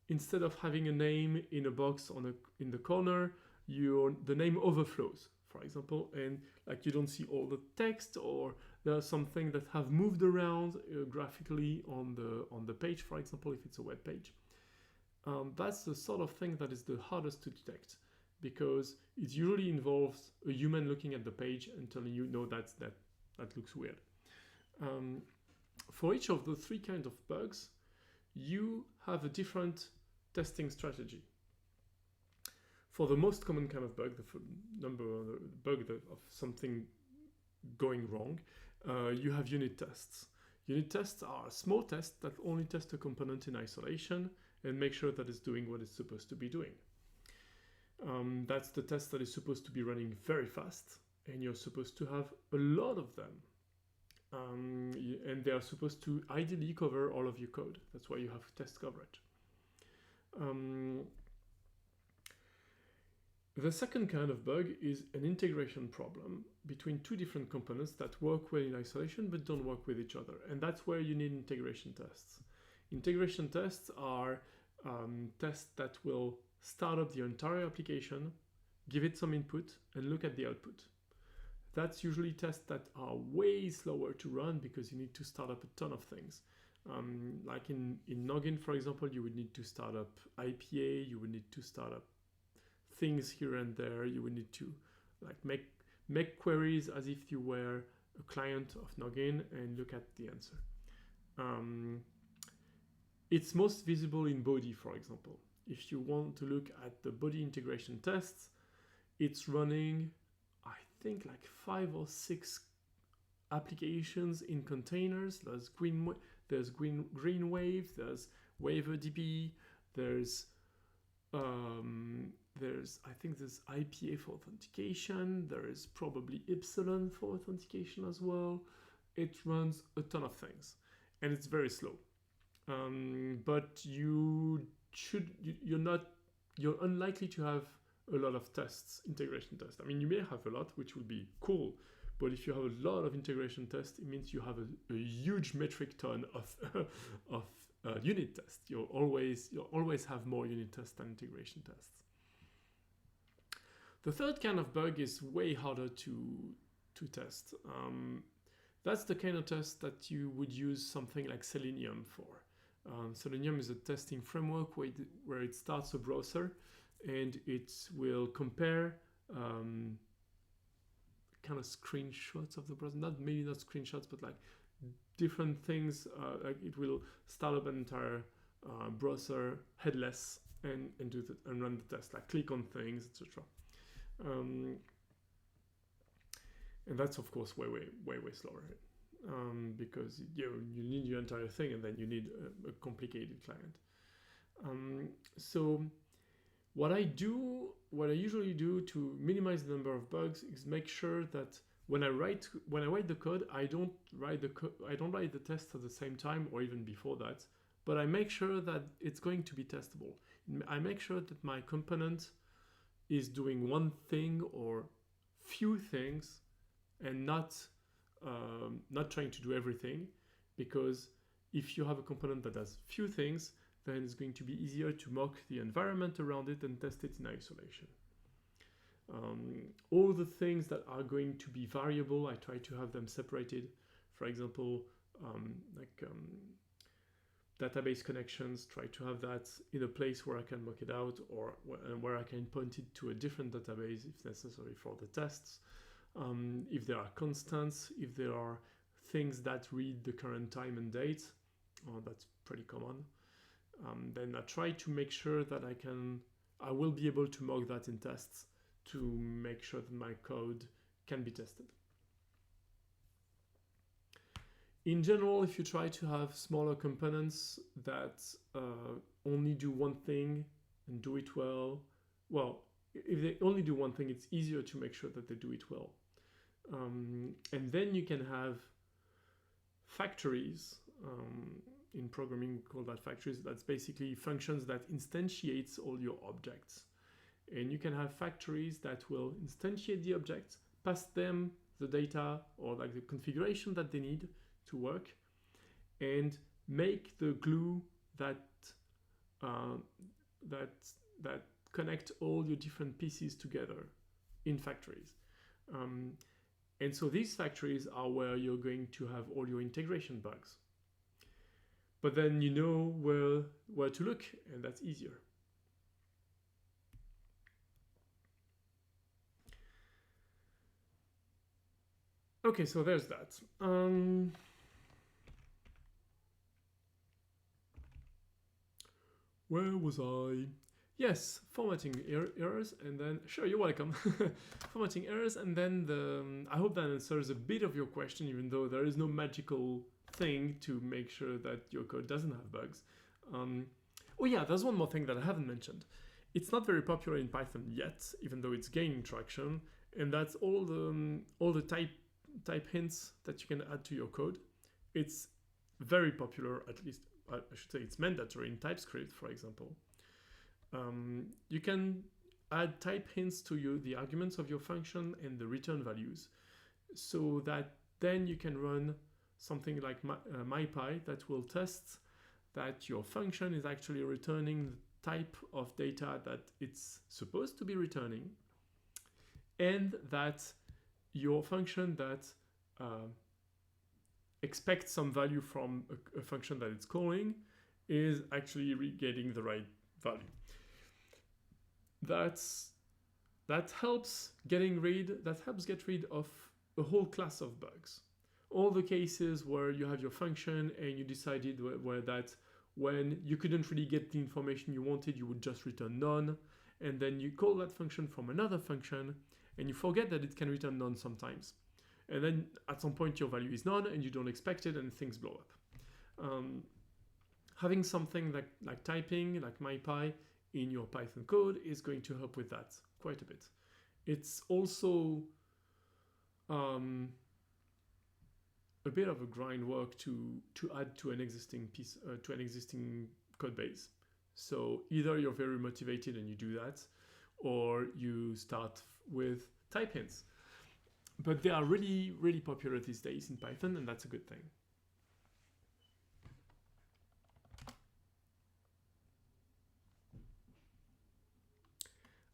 Speaker 1: instead of having a name in a box in the corner, the name overflows, for example, and like you don't see all the text, or there are some things that have moved around graphically on the page, for example, if it's a web page. That's the sort of thing that is the hardest to detect, because it usually involves a human looking at the page and telling you, no, that looks weird. For each of the 3 kinds of bugs, you have a different testing strategy. For the most common kind of bug, the bug of something going wrong, you have unit tests. Unit tests are small tests that only test a component in isolation and make sure that it's doing what it's supposed to be doing. That's the test that is supposed to be running very fast, and you're supposed to have a lot of them. And they are supposed to ideally cover all of your code. That's why you have test coverage. The second kind of bug is an integration problem between 2 different components that work well in isolation but don't work with each other. And that's where you need integration tests. Integration tests are test that will start up the entire application, give it some input, and look at the output. That's usually tests that are way slower to run because you need to start up a ton of things. Like in Noggin, for example, you would need to start up IPA, you would need to start up things here and there, you would need to like make queries as if you were a client of Noggin and look at the answer. It's most visible in body, for example. If you want to look at the body integration tests, it's running, I think, like 5 or 6 applications in containers. There's Greenwave, there's WaverDB, there's I think there's IPA for authentication, there is probably Epsilon for authentication as well. It runs a ton of things and it's very slow. But you're unlikely to have a lot of tests, integration tests. I mean, you may have a lot, which will be cool, but if you have a lot of integration tests, it means you have a huge metric ton of unit tests. You'll always have more unit tests than integration tests. The third kind of bug is way harder to test. That's the kind of test that you would use something like Selenium for. Selenium is a testing framework where it starts a browser and it will compare kind of screenshots of the browser. Maybe not screenshots, but like different things. Like it will start up an entire browser headless and run the test, like click on things, etc. And that's of course way slower. Because you need your entire thing and then you need a complicated client. So what I usually do to minimize the number of bugs is make sure that when I write the code, I don't write the test at the same time or even before that, but I make sure that it's going to be testable. I make sure that my component is doing one thing or few things and not trying to do everything, because if you have a component that does few things, then it's going to be easier to mock the environment around it and test it in isolation. All the things that are going to be variable, I try to have them separated. For example, database connections, try to have that in a place where I can mock it out, or where I can point it to a different database if necessary for the tests. If there are constants, if there are things that read the current time and date, that's pretty common, then I try to make sure that I will be able to mock that in tests to make sure that my code can be tested. In general, if you try to have smaller components that only do one thing and do it well, if they only do one thing, it's easier to make sure that they do it well. And then you can have factories. In programming, we call that factories. That's basically functions that instantiates all your objects. And you can have factories that will instantiate the objects, pass them the data or like the configuration that they need to work, and make the glue that connect all your different pieces together in factories. And so these factories are where you're going to have all your integration bugs. But then you know where to look, and that's easier. Okay, so there's that. Where was I? Yes, formatting errors, and then, sure, you're welcome. Formatting errors, and then I hope that answers a bit of your question, even though there is no magical thing to make sure that your code doesn't have bugs. Oh yeah, there's one more thing that I haven't mentioned. It's not very popular in Python yet, even though it's gaining traction, and that's all the type hints that you can add to your code. It's very popular, at least I should say it's mandatory in TypeScript, for example. You can add type hints to the arguments of your function and the return values, so that then you can run something like MyPy that will test that your function is actually returning the type of data that it's supposed to be returning, and that your function that expects some value from a function that it's calling is actually getting the right value. That helps get rid of a whole class of bugs. All the cases where you have your function and you decided that when you couldn't really get the information you wanted, you would just return none, and then you call that function from another function and you forget that it can return none sometimes, and then at some point your value is none and you don't expect it and things blow up. Having something like typing, like MyPy, in your Python code is going to help with that quite a bit. It's also a bit of a grind work to add to an existing piece, to an existing code base. So either you're very motivated and you do that, or you start with type hints. But they are really, really popular these days in Python, and that's a good thing.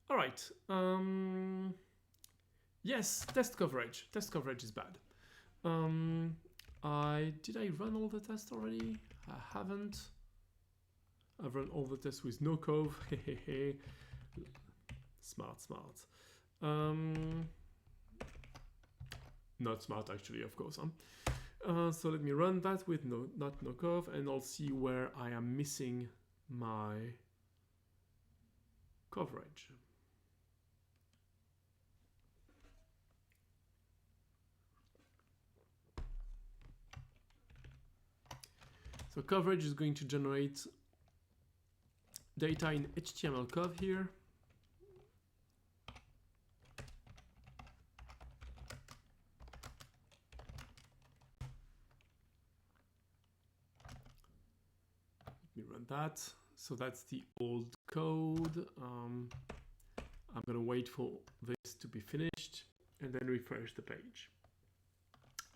Speaker 1: All right. Yes, test coverage. Test coverage is bad. Did I run all the tests already? I haven't. I've run all the tests with no cove. Smart. Not smart actually, of course. So let me run that with not no cove, and I'll see where I am missing my coverage. So coverage is going to generate data in HTML cov here. Let me run that. So that's the old code. I'm going to wait for this to be finished and then refresh the page.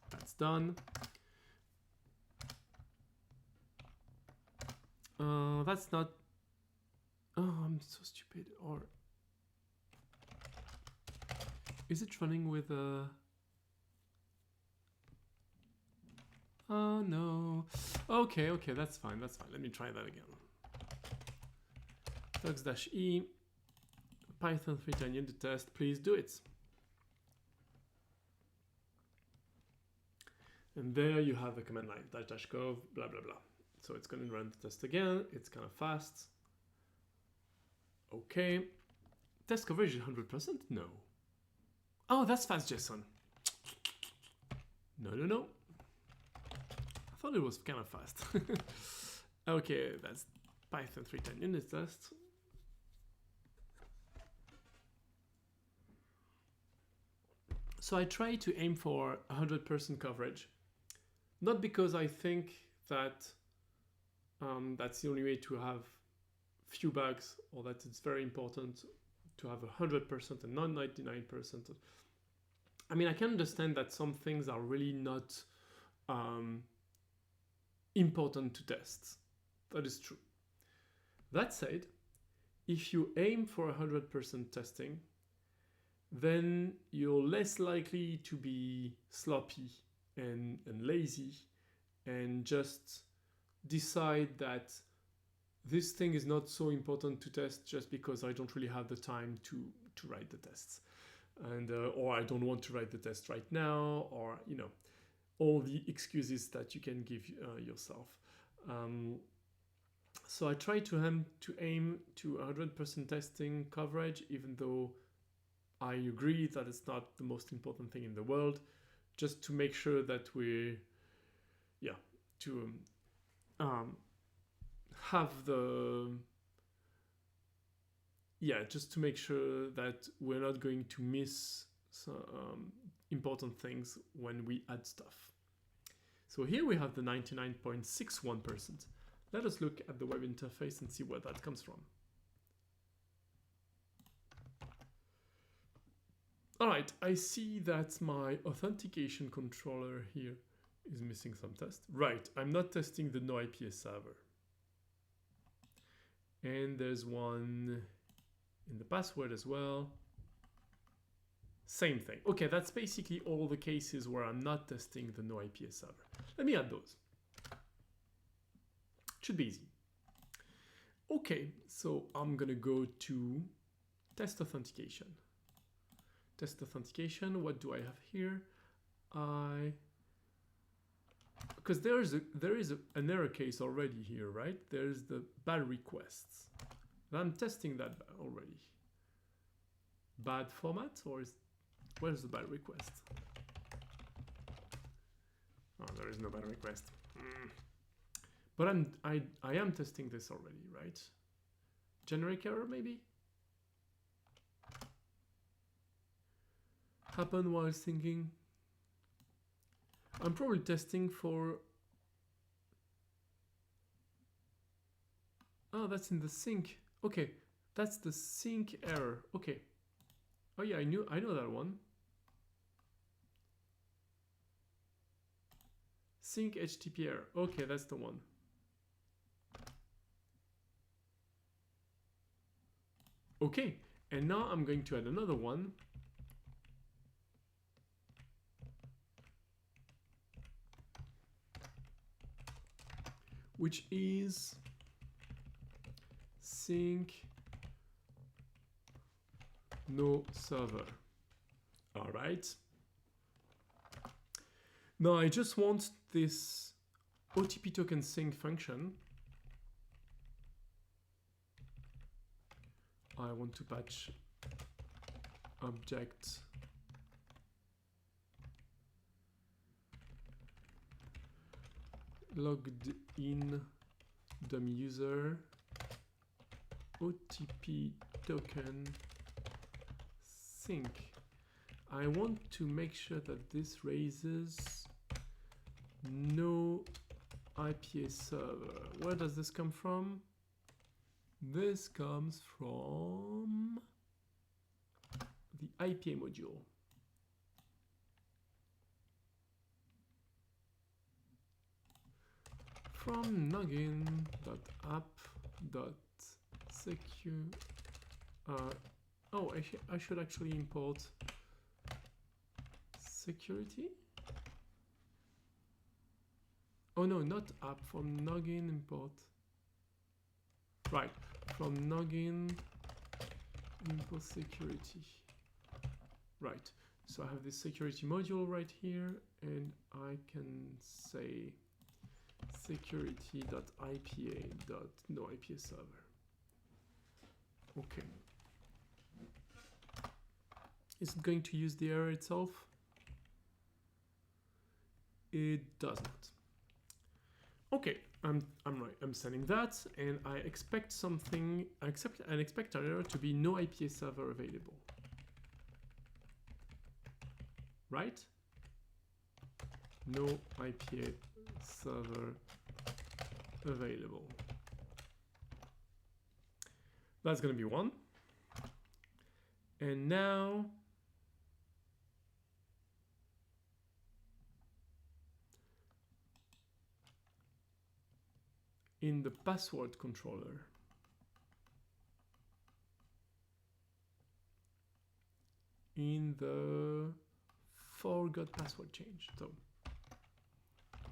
Speaker 1: That's done. That's not. Oh, I'm so stupid. Or is it running with a? Oh no. Okay, that's fine. Let me try that again. Docs-e Python 310 unit test. Please do it. And there you have the command line --cov blah blah blah. So it's going to run the test again. It's kind of fast. Okay. Test coverage is 100%? No. Oh, that's fast JSON. No. I thought it was kind of fast. Okay, that's Python 310 unit test. So I try to aim for 100% coverage. Not because I think that that's the only way to have few bugs, or that it's very important to have 100% and not 99%. I mean, I can understand that some things are really not important to test. That is true. That said, if you aim for 100% testing, then you're less likely to be sloppy and lazy and just decide that this thing is not so important to test just because I don't really have the time to write the tests, and or I don't want to write the test right now, or all the excuses that you can give yourself. So I try to aim to 100% testing coverage, even though I agree that it's not the most important thing in the world, just to make sure that we, just to make sure that we're not going to miss some important things when we add stuff. So here we have the 99.61%. Let us look at the web interface and see where that comes from. All right, I see that my authentication controller here is missing some tests. Right, I'm not testing the no IPA server. And there's one in the password as well. Same thing. Okay, that's basically all the cases where I'm not testing the no IPA server. Let me add those. Should be easy. Okay, so I'm gonna go to test authentication. Test authentication, what do I have here? Because there is an error case already here, right? There's the bad requests. And I'm testing that already. Bad format, or where's the bad request? Oh, there is no bad request. But I am testing this already, right? Generic error maybe? Happened while thinking. I'm probably testing for. Oh, that's in the sync. Okay, that's the sync error. Okay. Oh yeah, I know that one. Sync HTTP error. Okay, that's the one. Okay, and now I'm going to add another one. Which is sync no server. All right. Now I just want this OTP token sync function. I want to patch object logged in dummy user OTP token sync. I want to make sure that this raises no IPA server. Where does this come from? This comes from the IPA module. From noggin.app.secure. Oh, I should actually import security. Oh no, not app. From Noggin import. Right, from Noggin import security. Right, so I have this security module right here, and I can say security.ipa.noIPA server. Okay. Is it going to use the error itself? It does not. Okay, I'm right. I'm sending that, and I expect something. I expect an error to be no IPA server available. Right? No IPA server available. That's going to be one. And now in the password controller, in the forgot password change. So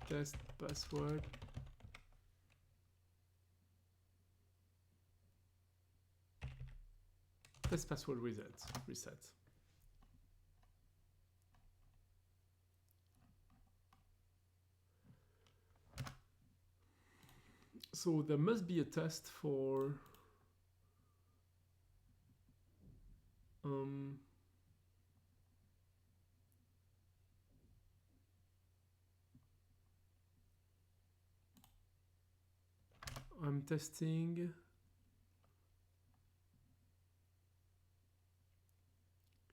Speaker 1: test password. Test password reset. So there must be a test for I'm testing.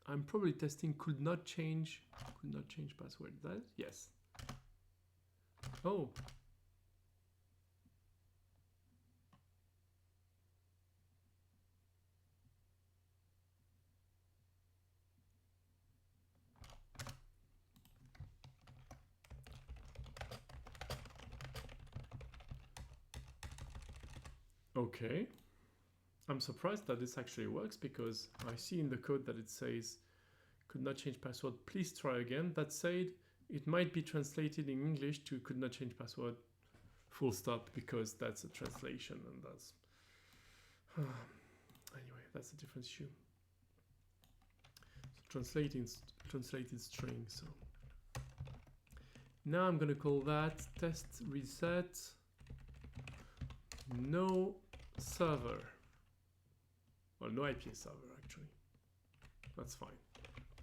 Speaker 1: I'm probably testing could not change password. That yes. Oh. Okay. I'm surprised that this actually works, because I see in the code that it says could not change password, please try again. That said, it might be translated in English to could not change password full stop, because that's a translation, and that's anyway, that's a different issue. So translated string. So now I'm going to call that test reset no server. Well, no IPA server, actually. That's fine.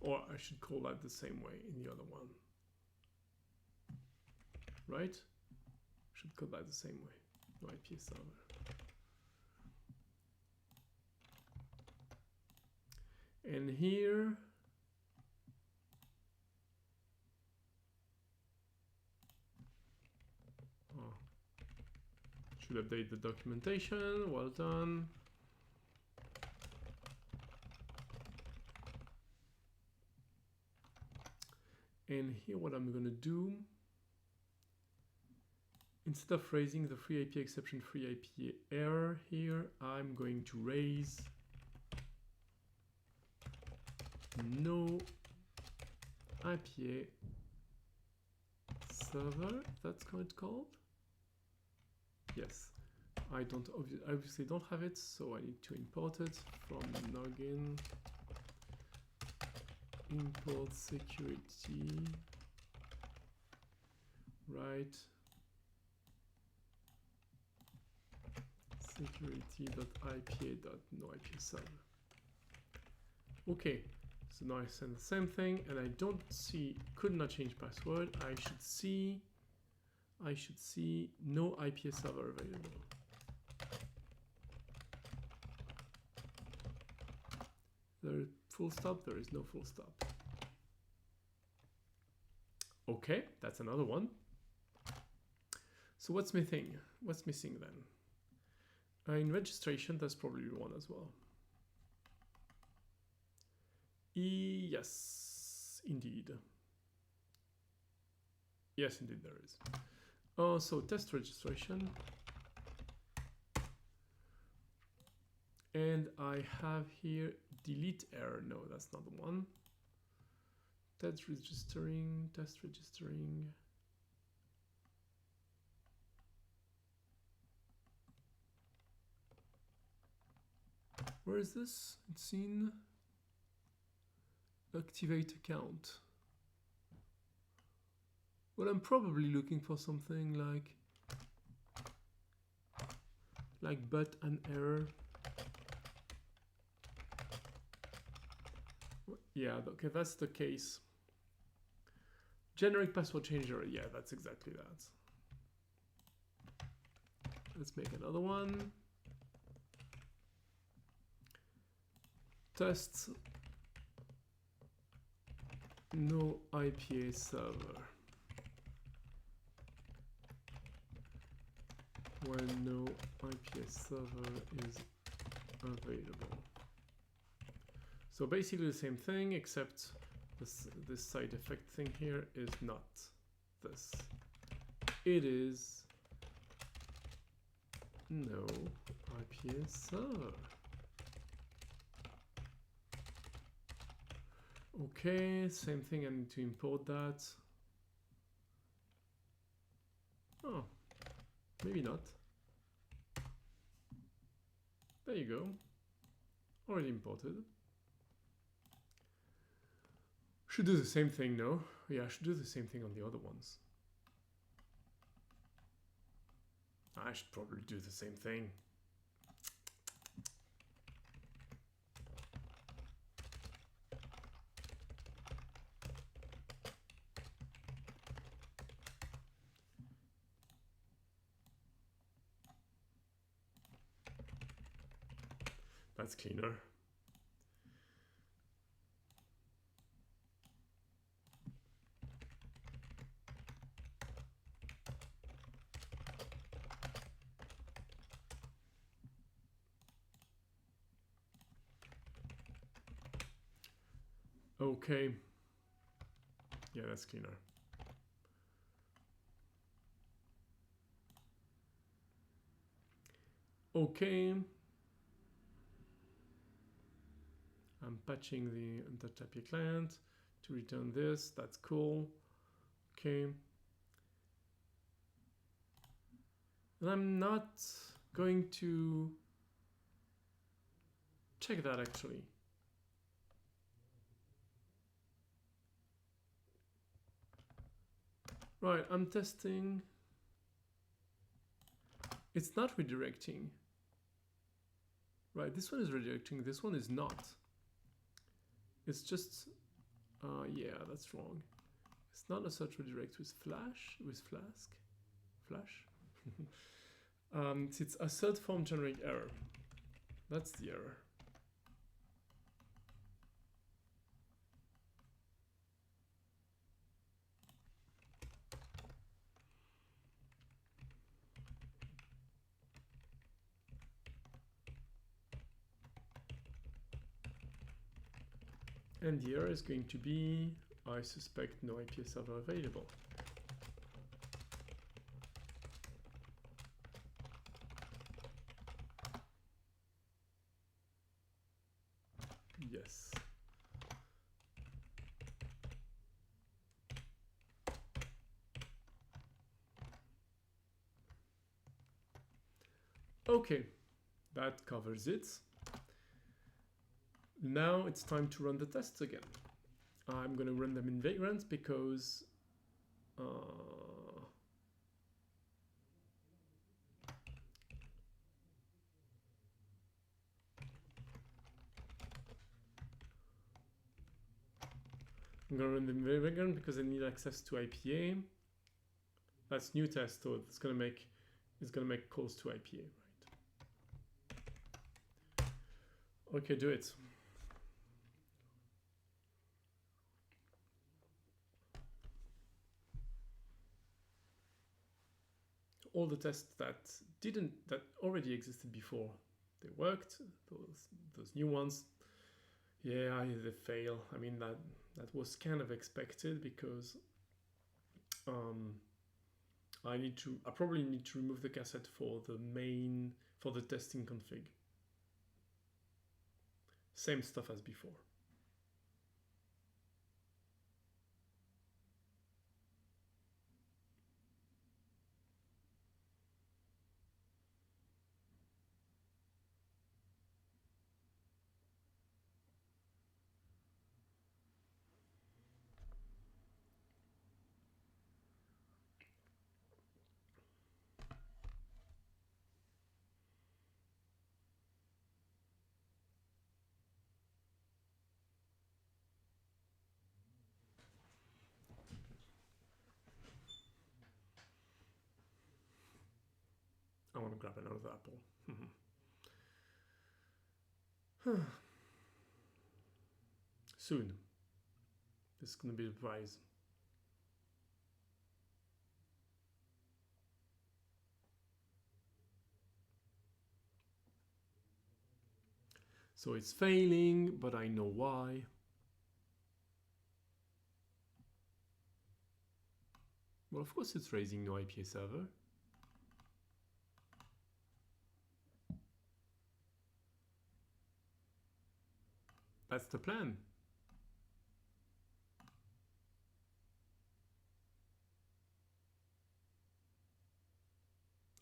Speaker 1: Or I should call that the same way in the other one. Right? Should call that the same way. No IPA server. And here, should update the documentation. Well done. And here what I'm going to do, instead of raising the free IPA exception, free IPA error here, I'm going to raise no IPA server. That's what it's called. Yes, I don't obviously don't have it, so I need to import it from Noggin. Import security, right? Security.ipa.noIPA server. Okay, so now I send the same thing, and I don't see could not change password. I should see no IPA server available. There full stop, there is no full stop. Okay, that's another one. So what's missing? What's missing then? In registration, there's probably one as well. Yes, indeed. Yes, indeed there is. So test registration. And I have here delete error. No, that's not the one. Test registering. Where is this? It's in activate account. Well, I'm probably looking for something like but an error. Yeah, okay, that's the case. Generic password changer, yeah, that's exactly that. Let's make another one. Test no IPA server. When no IPA server is available. So basically the same thing, except this side effect thing here is not this. It is no IPA server. Okay, same thing, I need to import that. Oh, maybe not. There you go. Already imported. Should do the same thing, no? Yeah, I should do the same thing on the other ones. I should probably do the same thing. That's cleaner. Okay. Yeah, that's cleaner. Okay. I'm patching the untouched IPA client to return this. That's cool. Okay. And I'm not going to check that actually. Right, I'm testing. It's not redirecting. Right, this one is redirecting, this one is not. It's just, yeah, that's wrong. It's not a search redirect with Flash. It's assert form generate error. That's the error. And the error is going to be, I suspect no IPA server available. Yes. Okay, that covers it. Now it's time to run the tests again. I'm going to run them in Vagrant because I need access to IPA. That's new test, so it's gonna make calls to IPA, right? Okay, do it. All the tests that already existed before, they worked. Those new ones, yeah, they fail. I mean that was kind of expected because I probably need to remove the cassette for the testing config. Same stuff as before. I want to grab another apple. Soon. This is going to be a prize. So it's failing, but I know why. Well, of course it's raising no IPA server. That's the plan.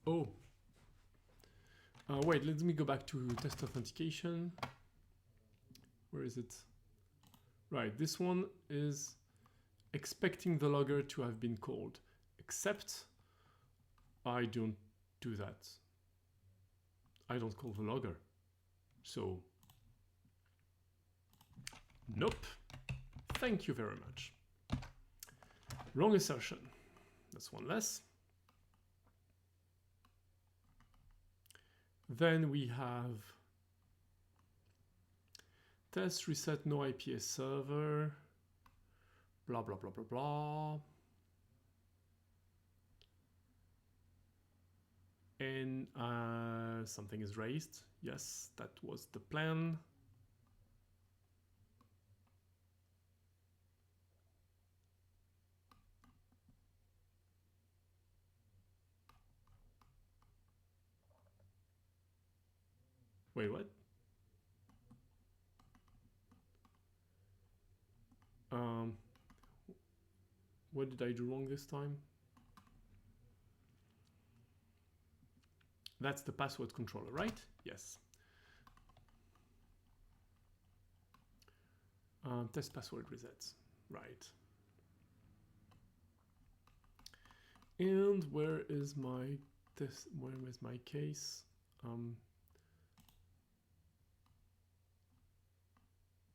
Speaker 1: Oh. Wait, let me go back to test authentication. Where is it? Right, this one is expecting the logger to have been called, except I don't do that. I don't call the logger. So, nope. Thank you very much. Wrong assertion. That's one less. Then we have test reset no IPA server, blah, blah, blah, blah, blah. And something is raised. Yes, that was the plan. Wait, what? What did I do wrong this time? That's the password controller, right? Yes. Test password resets, right. And where is my test? Where is my case?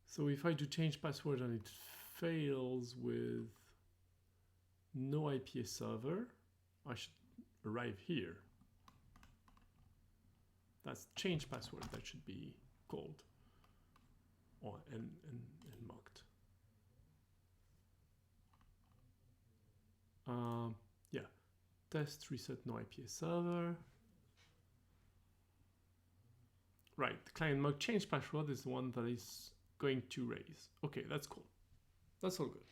Speaker 1: So if I do change password and it fails with no IPA server, I should arrive here. That's change password that should be called or and mocked. Yeah, test reset no IPA server. Right, the client mock change password is the one that is going to raise. Okay, that's cool. That's all good.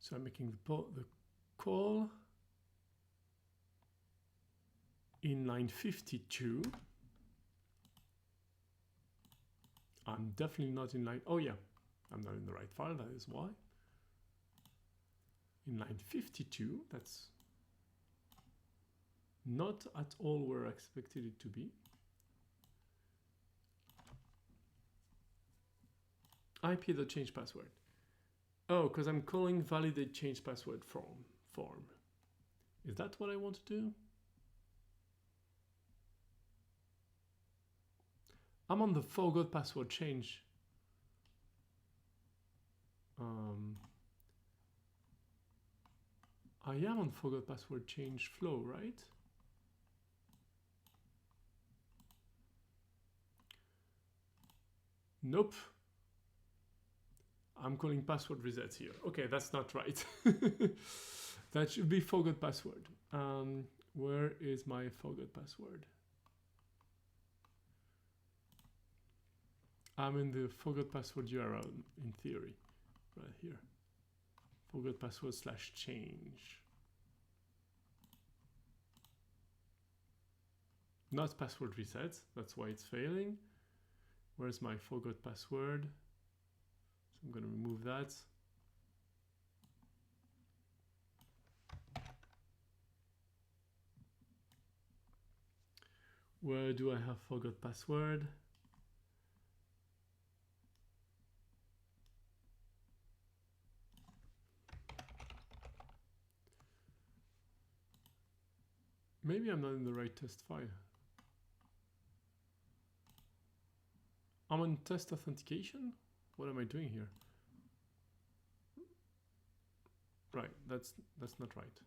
Speaker 1: So I'm making the call in line 52. I'm definitely not in line. Oh yeah, I'm not in the right file. That is why. In line 52, that's not at all where I expected it to be. IP.change password. Oh, because I'm calling validate change password form. Is that what I want to do? I'm on the forgot password change. I am on forgot password change flow, right? Nope. I'm calling password resets here. Okay, that's not right. That should be forgot password. Where is my forgot password? I'm in the forgot password URL in theory, right here. Forgot password / change. Not password reset, that's why it's failing. Where's my forgot password? So I'm going to remove that. Where do I have forgot password? Maybe I'm not in the right test file. I'm on test authentication? What am I doing here? Right, that's not right.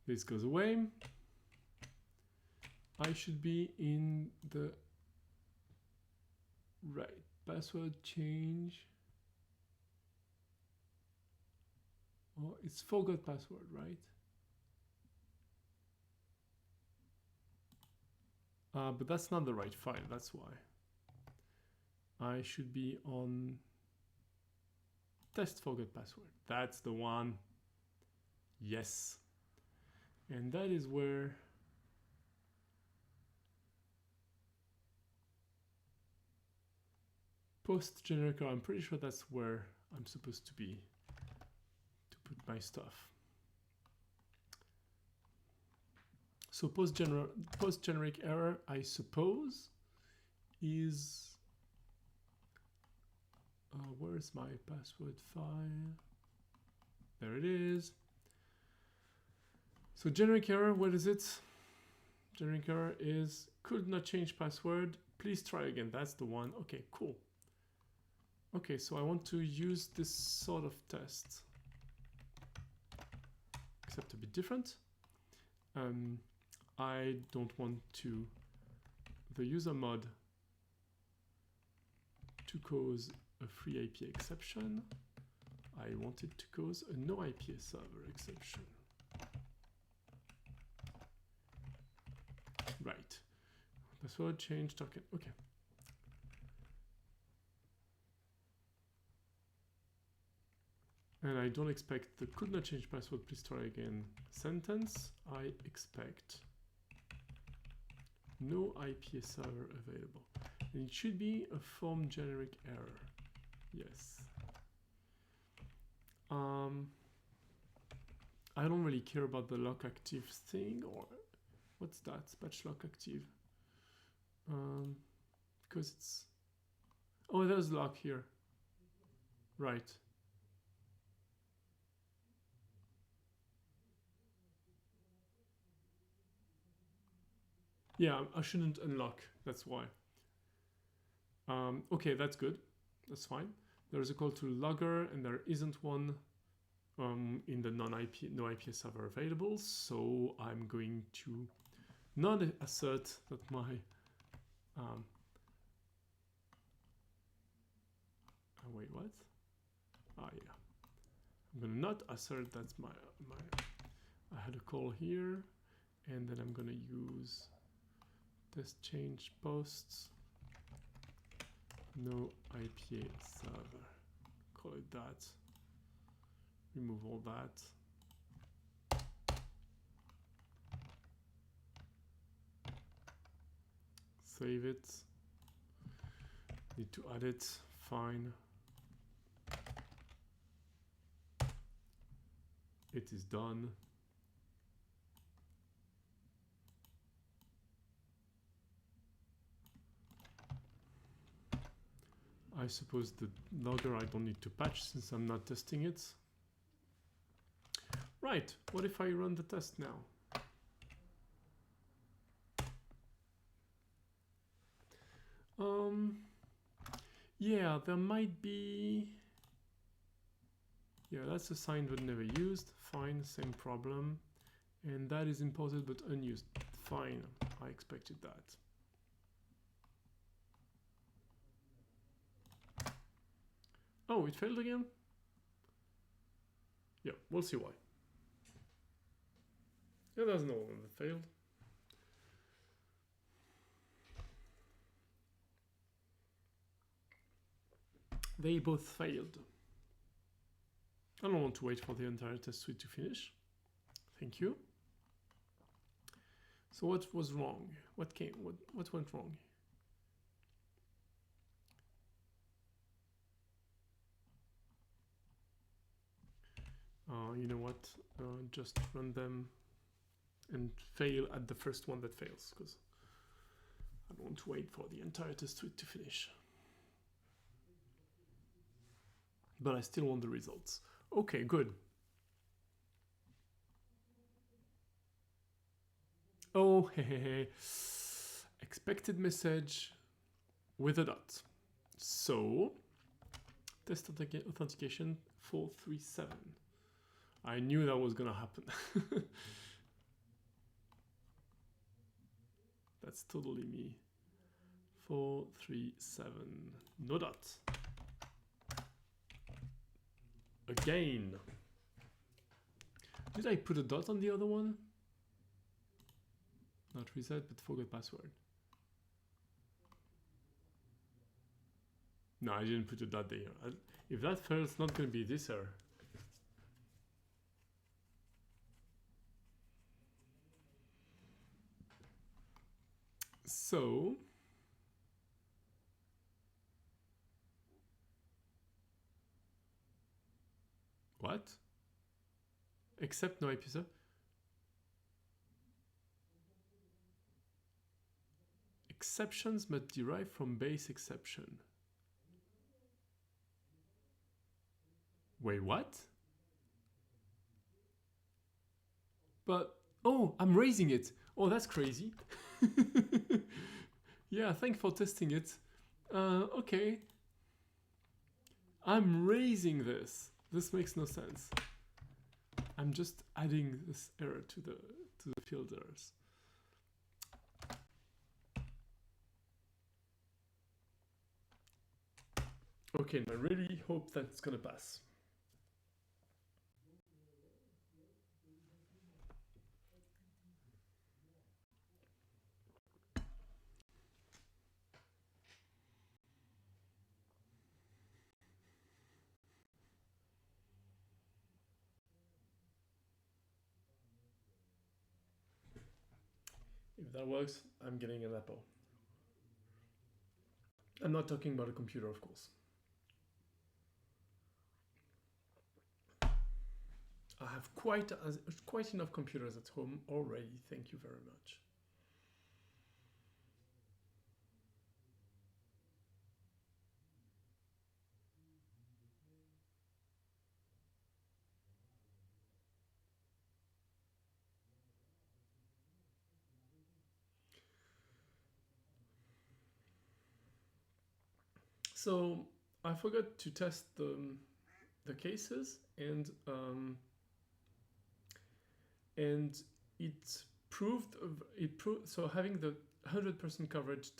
Speaker 1: This goes away. I should be in the right password change. Oh, it's forgot password, right? But that's not the right file, that's why. I should be on test forgot password. That's the one. Yes. And that is where post generic error, I'm pretty sure that's where I'm supposed to be to put my stuff. So post generic error, I suppose, is where's my password file? There it is. So generic error, what is it? Generic error is could not change password. Please try again. That's the one. Okay, cool. Okay, so I want to use this sort of test, except a bit different. I don't want the user mod to cause a free IPA exception. I want it to cause a no IPA server exception. Right. Password change token. Okay. And I don't expect the could not change password, please try again sentence. I expect no IPA server available. And it should be a form generic error. Yes. I don't really care about the lock active thing, or what's that? Patch lock active. Because it's, oh, there's lock here. Right. Yeah, I shouldn't unlock, that's why. Okay, that's good. That's fine. There's a call to logger, and there isn't one in the no IPA server available. So I'm going to not assert that my wait, what? Ah, yeah. I'm gonna not assert that's my I had a call here, and then I'm gonna use test change posts. No IPA server. Call it that. Remove all that. Save it. Need to add it. Fine. It is done. I suppose the logger I don't need to patch since I'm not testing it. Right, what if I run the test now? Yeah, there might be, yeah, that's assigned but never used. Fine, same problem. And that is imported but unused. Fine, I expected that. Oh, it failed again? Yeah, we'll see why. Yeah, there's no one that failed. They both failed. I don't want to wait for the entire test suite to finish. Thank you. So what was wrong? What went wrong? You know what? Just run them and fail at the first one that fails, because I don't want to wait for the entire test suite to finish. But I still want the results. Okay, good. Oh, hey. Expected message with a dot. So, test authentication 437. I knew that was gonna happen. That's totally me. 437. No dot. Again. Did I put a dot on the other one? Not reset, but forgot password. No, I didn't put a dot there. If that fails, it's not going to be this error. So, what? Except no episode. Exceptions must derive from base exception. Wait, what? But, oh, I'm raising it. Oh, that's crazy. Yeah, thanks for testing it. Okay. I'm raising this. This makes no sense. I'm just adding this error to the filters. Okay, I really hope that's gonna pass. If that works, I'm getting an apple. I'm not talking about a computer, of course. I have quite enough computers at home already. Thank you very much. So I forgot to test the cases, and it proved so having the 100% coverage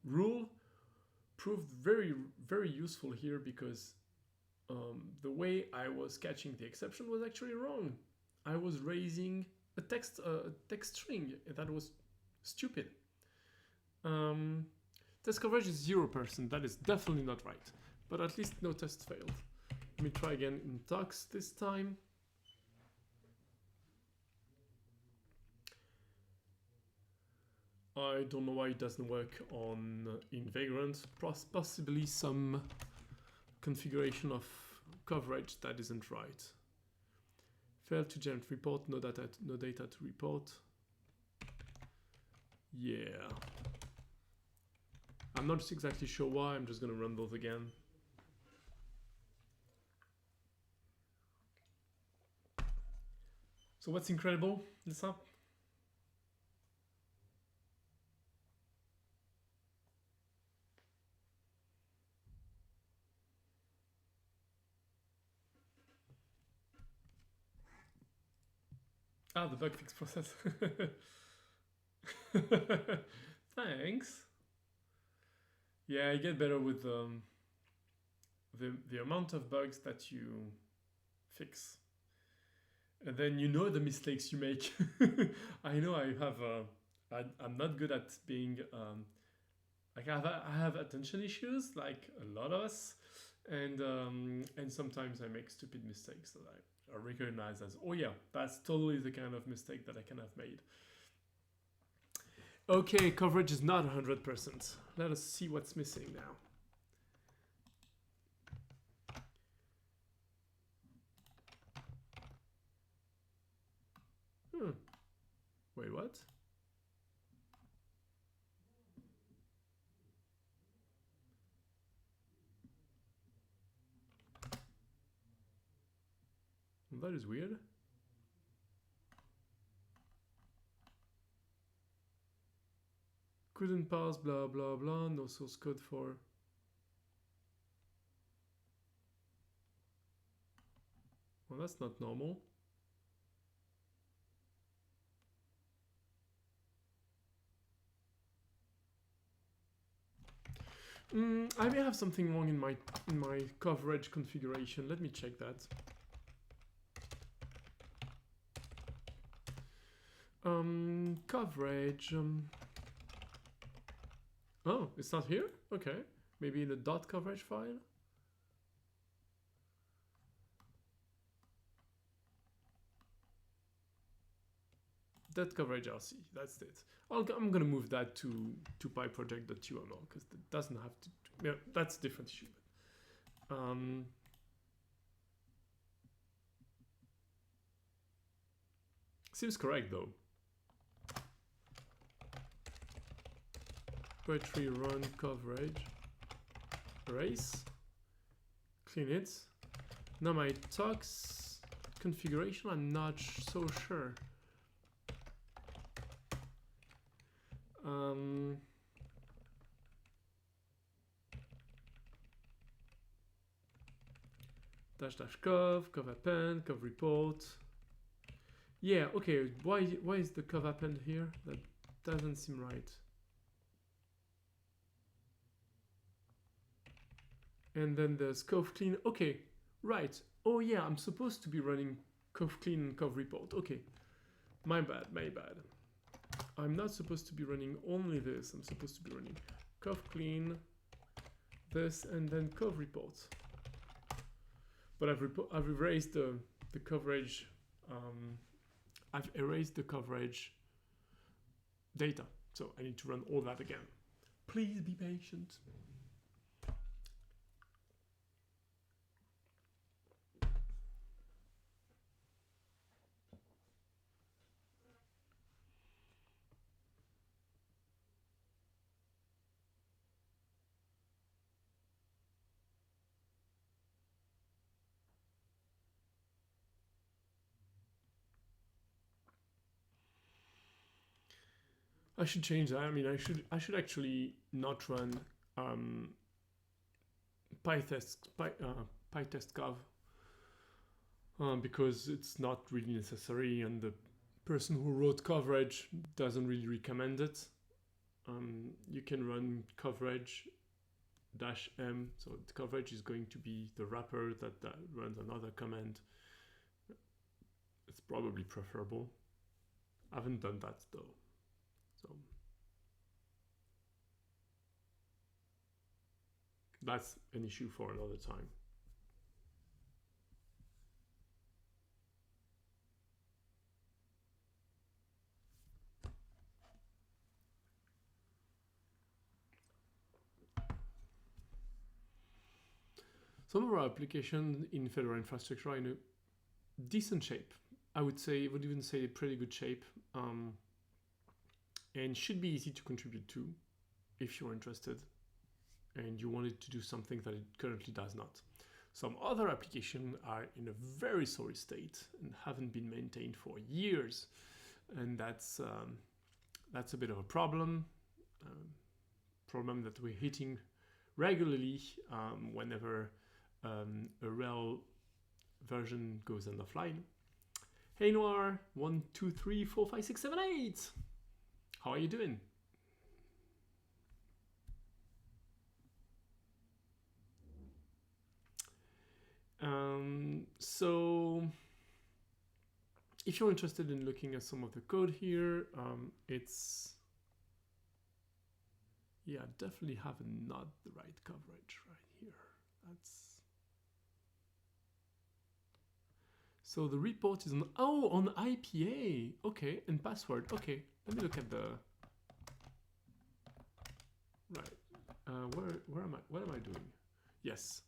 Speaker 1: rule proved very useful here, because the way I was catching the exception was actually wrong. I was raising a text string that was stupid. Test coverage is 0%. That is definitely not right. But at least no test failed. Let me try again in Tux this time. I don't know why it doesn't work on in Vagrant. Possibly some configuration of coverage that isn't right. Failed to generate report, no data to report. Yeah. I'm not exactly sure why, I'm just gonna run those again. So what's incredible, Lisa? Ah, the bug fix process. Thanks. Yeah, I get better with the amount of bugs that you fix, and then you know the mistakes you make. I know I have I'm not good at being like I have attention issues, like a lot of us, and sometimes I make stupid mistakes that I recognize as, oh yeah, that's totally the kind of mistake that I can have made. Okay, coverage is not 100%. Let us see what's missing now. Wait, what? That is weird. Couldn't pass, blah, blah, blah, no source code for... Well, that's not normal. I may have something wrong in my coverage configuration. Let me check that. Coverage. Oh, it's not here? Okay. Maybe in the dot coverage file? Dot coverage RC, that's it. I'm gonna move that to pyproject.uml, because it doesn't have to... Yeah, that's a different issue. Seems correct though. Poetry run coverage, erase, clean it. Now my Tux configuration, I'm not so sure. Cov append, cov report. Yeah, okay. Why is the cov append here? That doesn't seem right. And then there's cov clean. Okay, right. Oh yeah, I'm supposed to be running cov clean and cov report. Okay, my bad. I'm not supposed to be running only this. I'm supposed to be running cov clean, this, and then cov report. But I've erased the coverage. I've erased the coverage data. So I need to run all that again. Please be patient. I should change that. I mean, I should actually not run pytest.gov because it's not really necessary, and the person who wrote coverage doesn't really recommend it. You can run coverage -m, so the coverage is going to be the wrapper that runs another command. It's probably preferable. I haven't done that though. So that's an issue for another time. Some of our applications in Fedora infrastructure are in a decent shape. I would even say pretty good shape, and should be easy to contribute to if you're interested and you wanted to do something that it currently does not. Some other applications are in a very sorry state and haven't been maintained for years, and that's a bit of a problem. Problem that we're hitting regularly whenever a rel version goes end of line. Hey Noir, 1, 2, 3, 4, 5, 6, 7, 8. How are you doing? So if you're interested in looking at some of the code here, yeah, definitely have not the right coverage right here. So the report is on IPA. Okay, and password. Okay, let me look at the right. Where am I? What am I doing? Yes.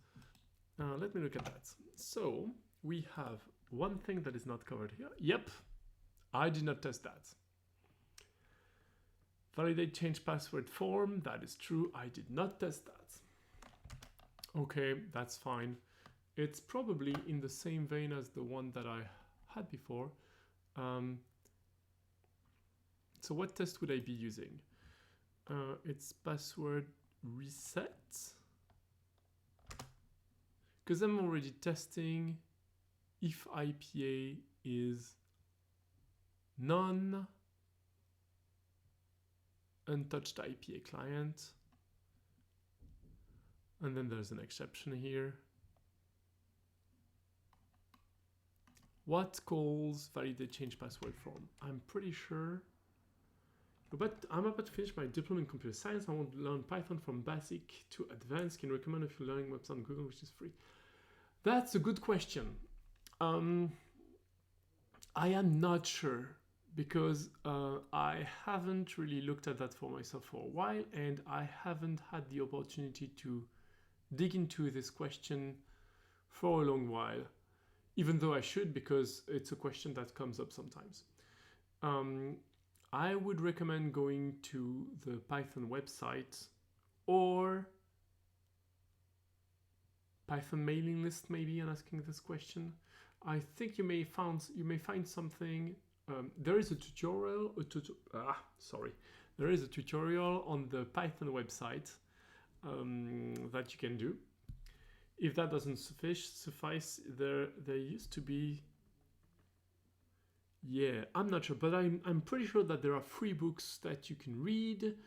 Speaker 1: Let me look at that. So we have one thing that is not covered here. Yep, I did not test that. Validate change password form. That is true. I did not test that. Okay, that's fine. It's probably in the same vein as the one that I had before. So what test would I be using? It's password reset. Because I'm already testing if IPA is non-untouched IPA client. And then there's an exception here. What calls validate change password form? I'm pretty sure. But I'm about to finish my diploma in computer science. I want to learn Python from basic to advanced. Can you recommend a few learning websites on Google, which is free? That's a good question. I am not sure because I haven't really looked at that for myself for a while, and I haven't had the opportunity to dig into this question for a long while, even though I should, because it's a question that comes up sometimes. I would recommend going to the Python website or Python mailing list maybe and asking this question. I think you may find something. There is a tutorial. There is a tutorial on the Python website that you can do. If that doesn't suffice, there used to be. Yeah, I'm not sure, but I'm pretty sure that there are free books that you can read.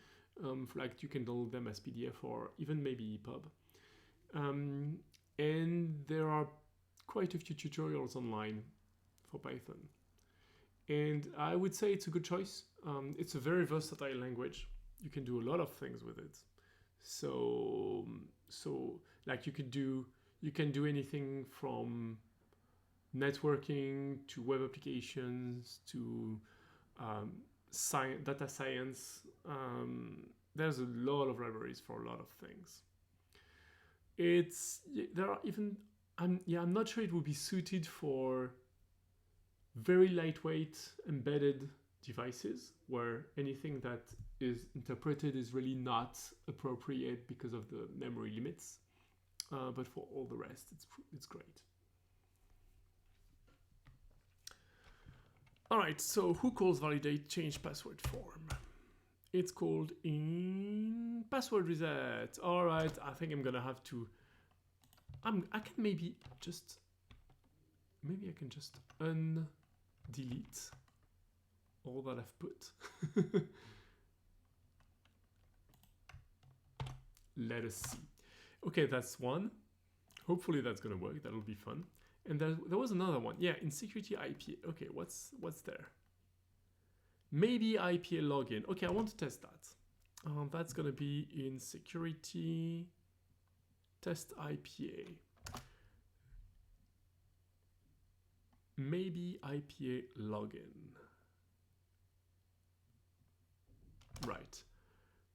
Speaker 1: Like you can download them as PDF or even maybe EPUB. And there are quite a few tutorials online for Python. And I would say it's a good choice. It's a very versatile language. You can do a lot of things with it. So like you can do anything from networking to web applications to data science. There's a lot of libraries for a lot of things. There are even, I'm not sure it would be suited for very lightweight embedded devices where anything that is interpreted is really not appropriate because of the memory limits. But for all the rest, it's great. All right, so who calls validate change password form? It's called in password reset. All right, I think I'm gonna have to. I can maybe I can just undelete all that I've put. Let us see. Okay, that's one. Hopefully that's gonna work. That'll be fun. And there was another one. Yeah, in security IPA. Okay, what's there? Maybe IPA login. Okay, I want to test that. That's gonna be in security test IPA. Maybe IPA login. Right.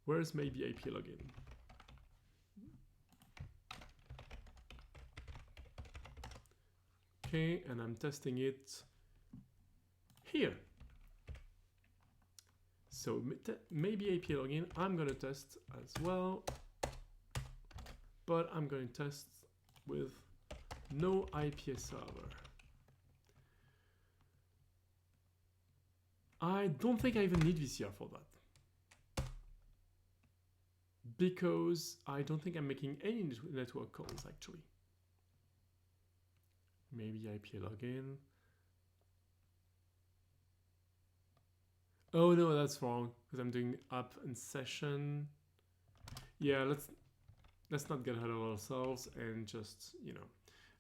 Speaker 1: Where's maybe IPA login? Okay, and I'm testing it here. So maybe IPA login, I'm gonna test as well, but I'm going to test with no IPA server. I don't think I even need VCR for that, because I don't think I'm making any network calls actually. Maybe IPA login. Oh no, that's wrong, because I'm doing app and session. Yeah, let's not get ahead of ourselves and just, you know.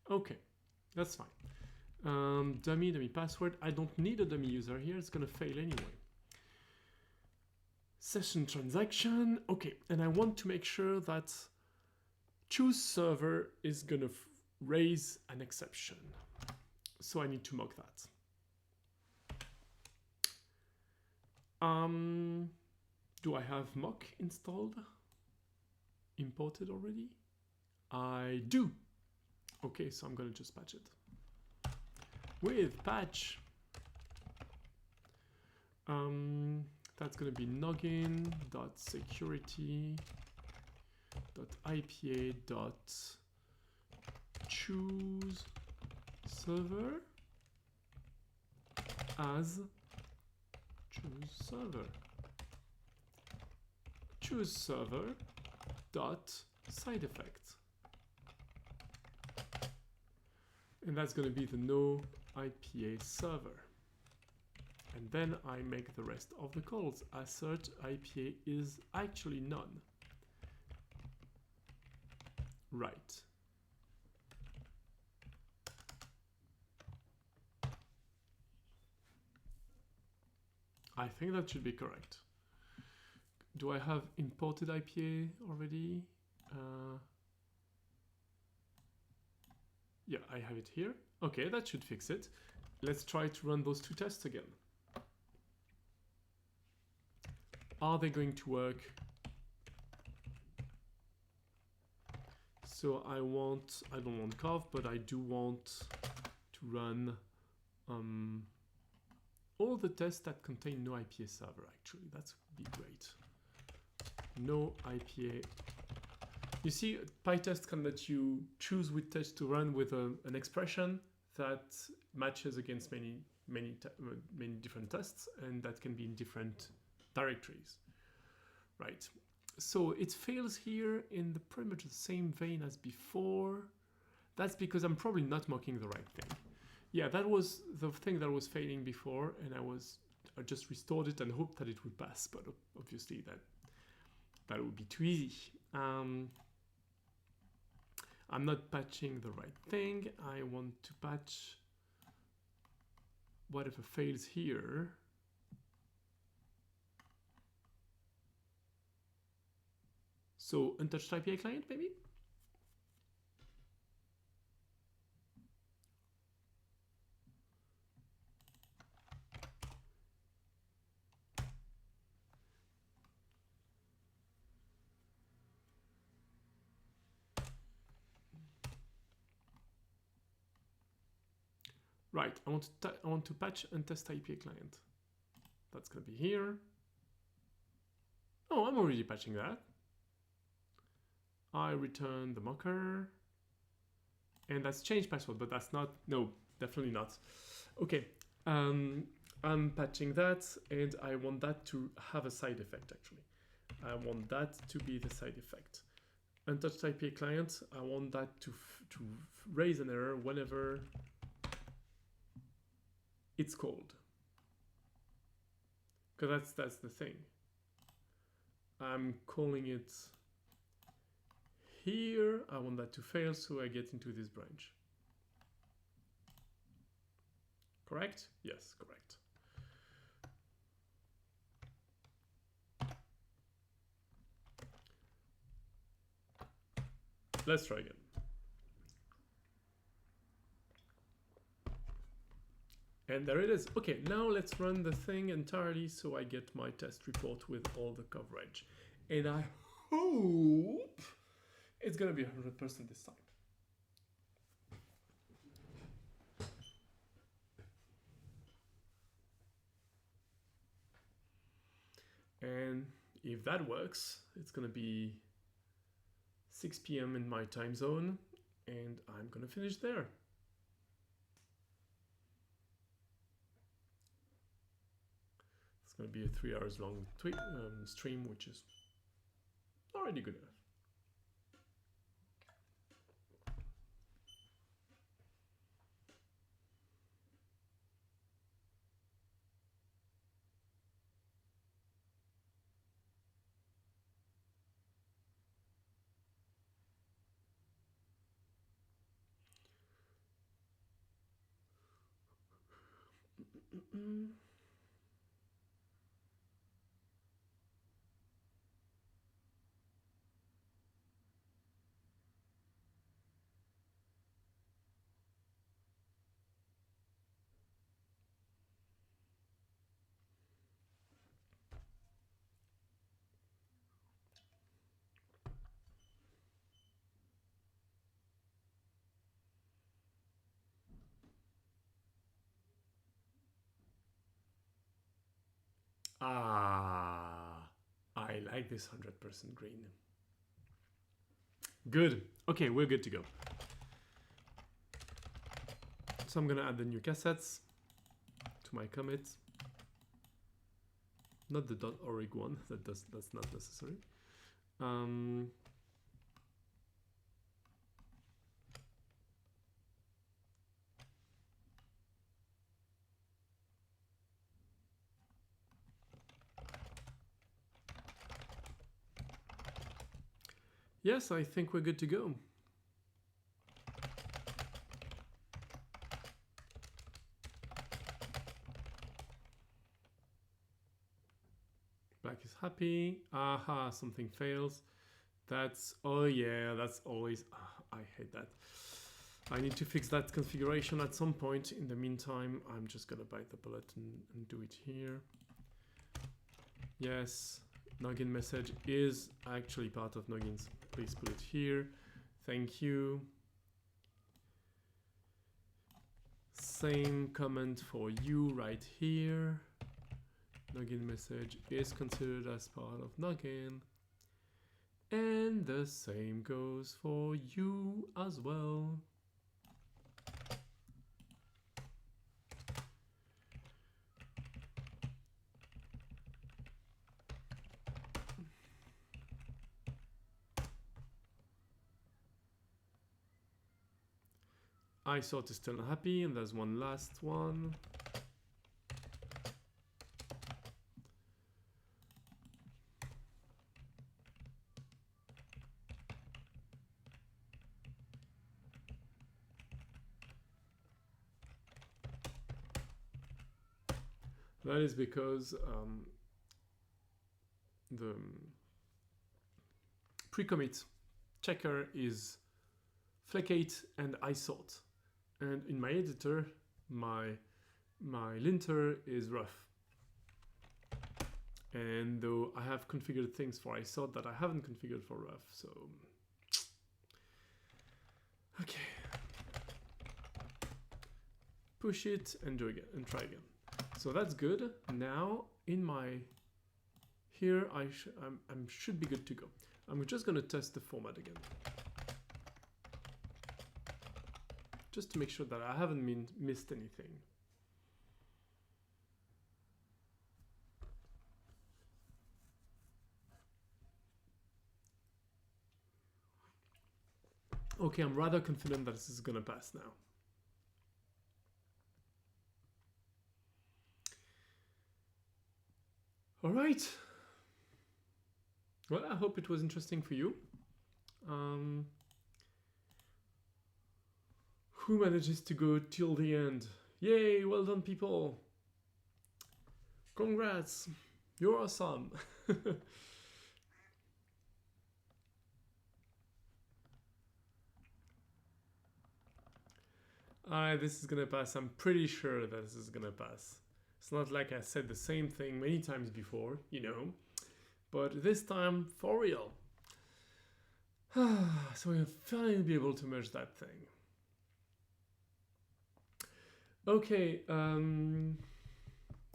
Speaker 1: Okay, that's fine. Dummy password. I don't need a dummy user here. It's gonna fail anyway. Session transaction. Okay, and I want to make sure that choose server is gonna raise an exception. So I need to mock that. Do I have mock installed? Imported already? I do. Okay, so I'm gonna just patch it with patch. That's gonna be noggin.security.ipa.choose server as choose server dot side effect, and that's going to be the no IPA server. And then I make the rest of the calls. Assert IPA is actually none. Right. I think that should be correct. Do I have imported IPA already? Yeah, I have it here. Okay, that should fix it. Let's try to run those two tests again. Are they going to work? So I don't want Cov, but I do want to run all the tests that contain no IPA server, actually. That would be great. No IPA. You see, PyTest can let you choose which test to run with an expression that matches against many different tests, and that can be in different directories, right? So it fails here in pretty much the same vein as before. That's because I'm probably not mocking the right thing. Yeah, that was the thing that was failing before, and I just restored it and hoped that it would pass, but obviously that would be too easy. I'm not patching the right thing. I want to patch whatever fails here. So untouched IPA client, maybe? Right, I want to patch and test IPA client. That's gonna be here. Oh, I'm already patching that. I return the mocker. And that's change password, but that's not, no, definitely not. Okay, I'm patching that, and I want that to have a side effect, actually. I want that to be the side effect. Untouched IPA client, I want that to raise an error whenever it's called. Because that's the thing. I'm calling it here. I want that to fail, so I get into this branch. Correct? Yes, correct. Let's try again. And there it is. Okay, now let's run the thing entirely so I get my test report with all the coverage. And I hope it's gonna be 100% this time. And if that works, it's gonna be 6 p.m. in my time zone, and I'm gonna finish there. It's gonna be a 3 hours long stream, which is already good enough. I like this 100% green. Good. Okay, we're good to go. So I'm gonna add the new cassettes to my commit. Not the .org one. That's not necessary. Yes, I think we're good to go. Black is happy. Aha, something fails. That's, oh yeah, that's always, I hate that. I need to fix that configuration at some point. In the meantime, I'm just gonna bite the bullet and do it here. Yes, Noggin message is actually part of Noggin's. Please put it here. Thank you. Same comment for you right here. Noggin message is considered as part of Noggin. And the same goes for you as well. iSort is still unhappy, and there's one last one. That is because the pre-commit checker is Fleckate and iSort. And in my editor, my linter is rough. And though I have configured things for iSort that I haven't configured for rough, so okay. push it and do again and try again. So that's good. Now in my here I should be good to go. I'm just going to test the format again, just to make sure that I haven't missed anything. Okay, I'm rather confident that this is going to pass now. All right. Well, I hope it was interesting for you. Who manages to go till the end? Yay, well done, people. Congrats, you're awesome. Alright, this is gonna pass. I'm pretty sure that this is gonna pass. It's not like I said the same thing many times before, you know, but this time for real. So we'll finally be able to merge that thing. Okay,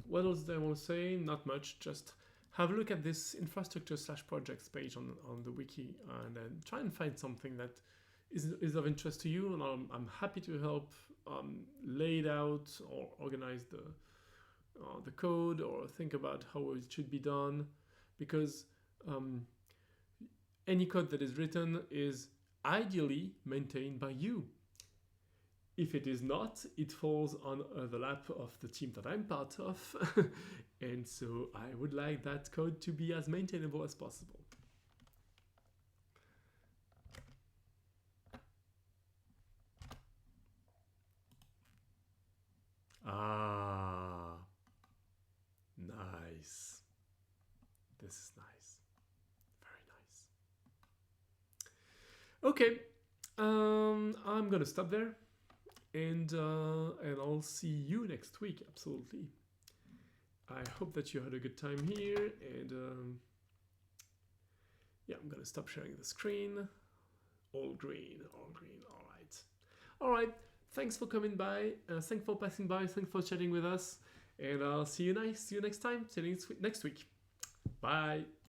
Speaker 1: what else do I want to say? Not much, just have a look at this infrastructure/projects page on the wiki and then try and find something that is of interest to you, and I'm happy to help lay it out or organize the code or think about how it should be done, because any code that is written is ideally maintained by you. If it is not, it falls on the lap of the team that I'm part of, and so I would like that code to be as maintainable as possible. Ah, nice. This is nice. Very nice. Okay, I'm gonna stop there, and I'll see you next week. Absolutely. I hope that you had a good time here, and yeah, I'm gonna stop sharing the screen. All green, all green. All right, all right. Thanks for coming by. Thanks for passing by. Thanks for chatting with us. And I'll see you next time. See you next week. Bye.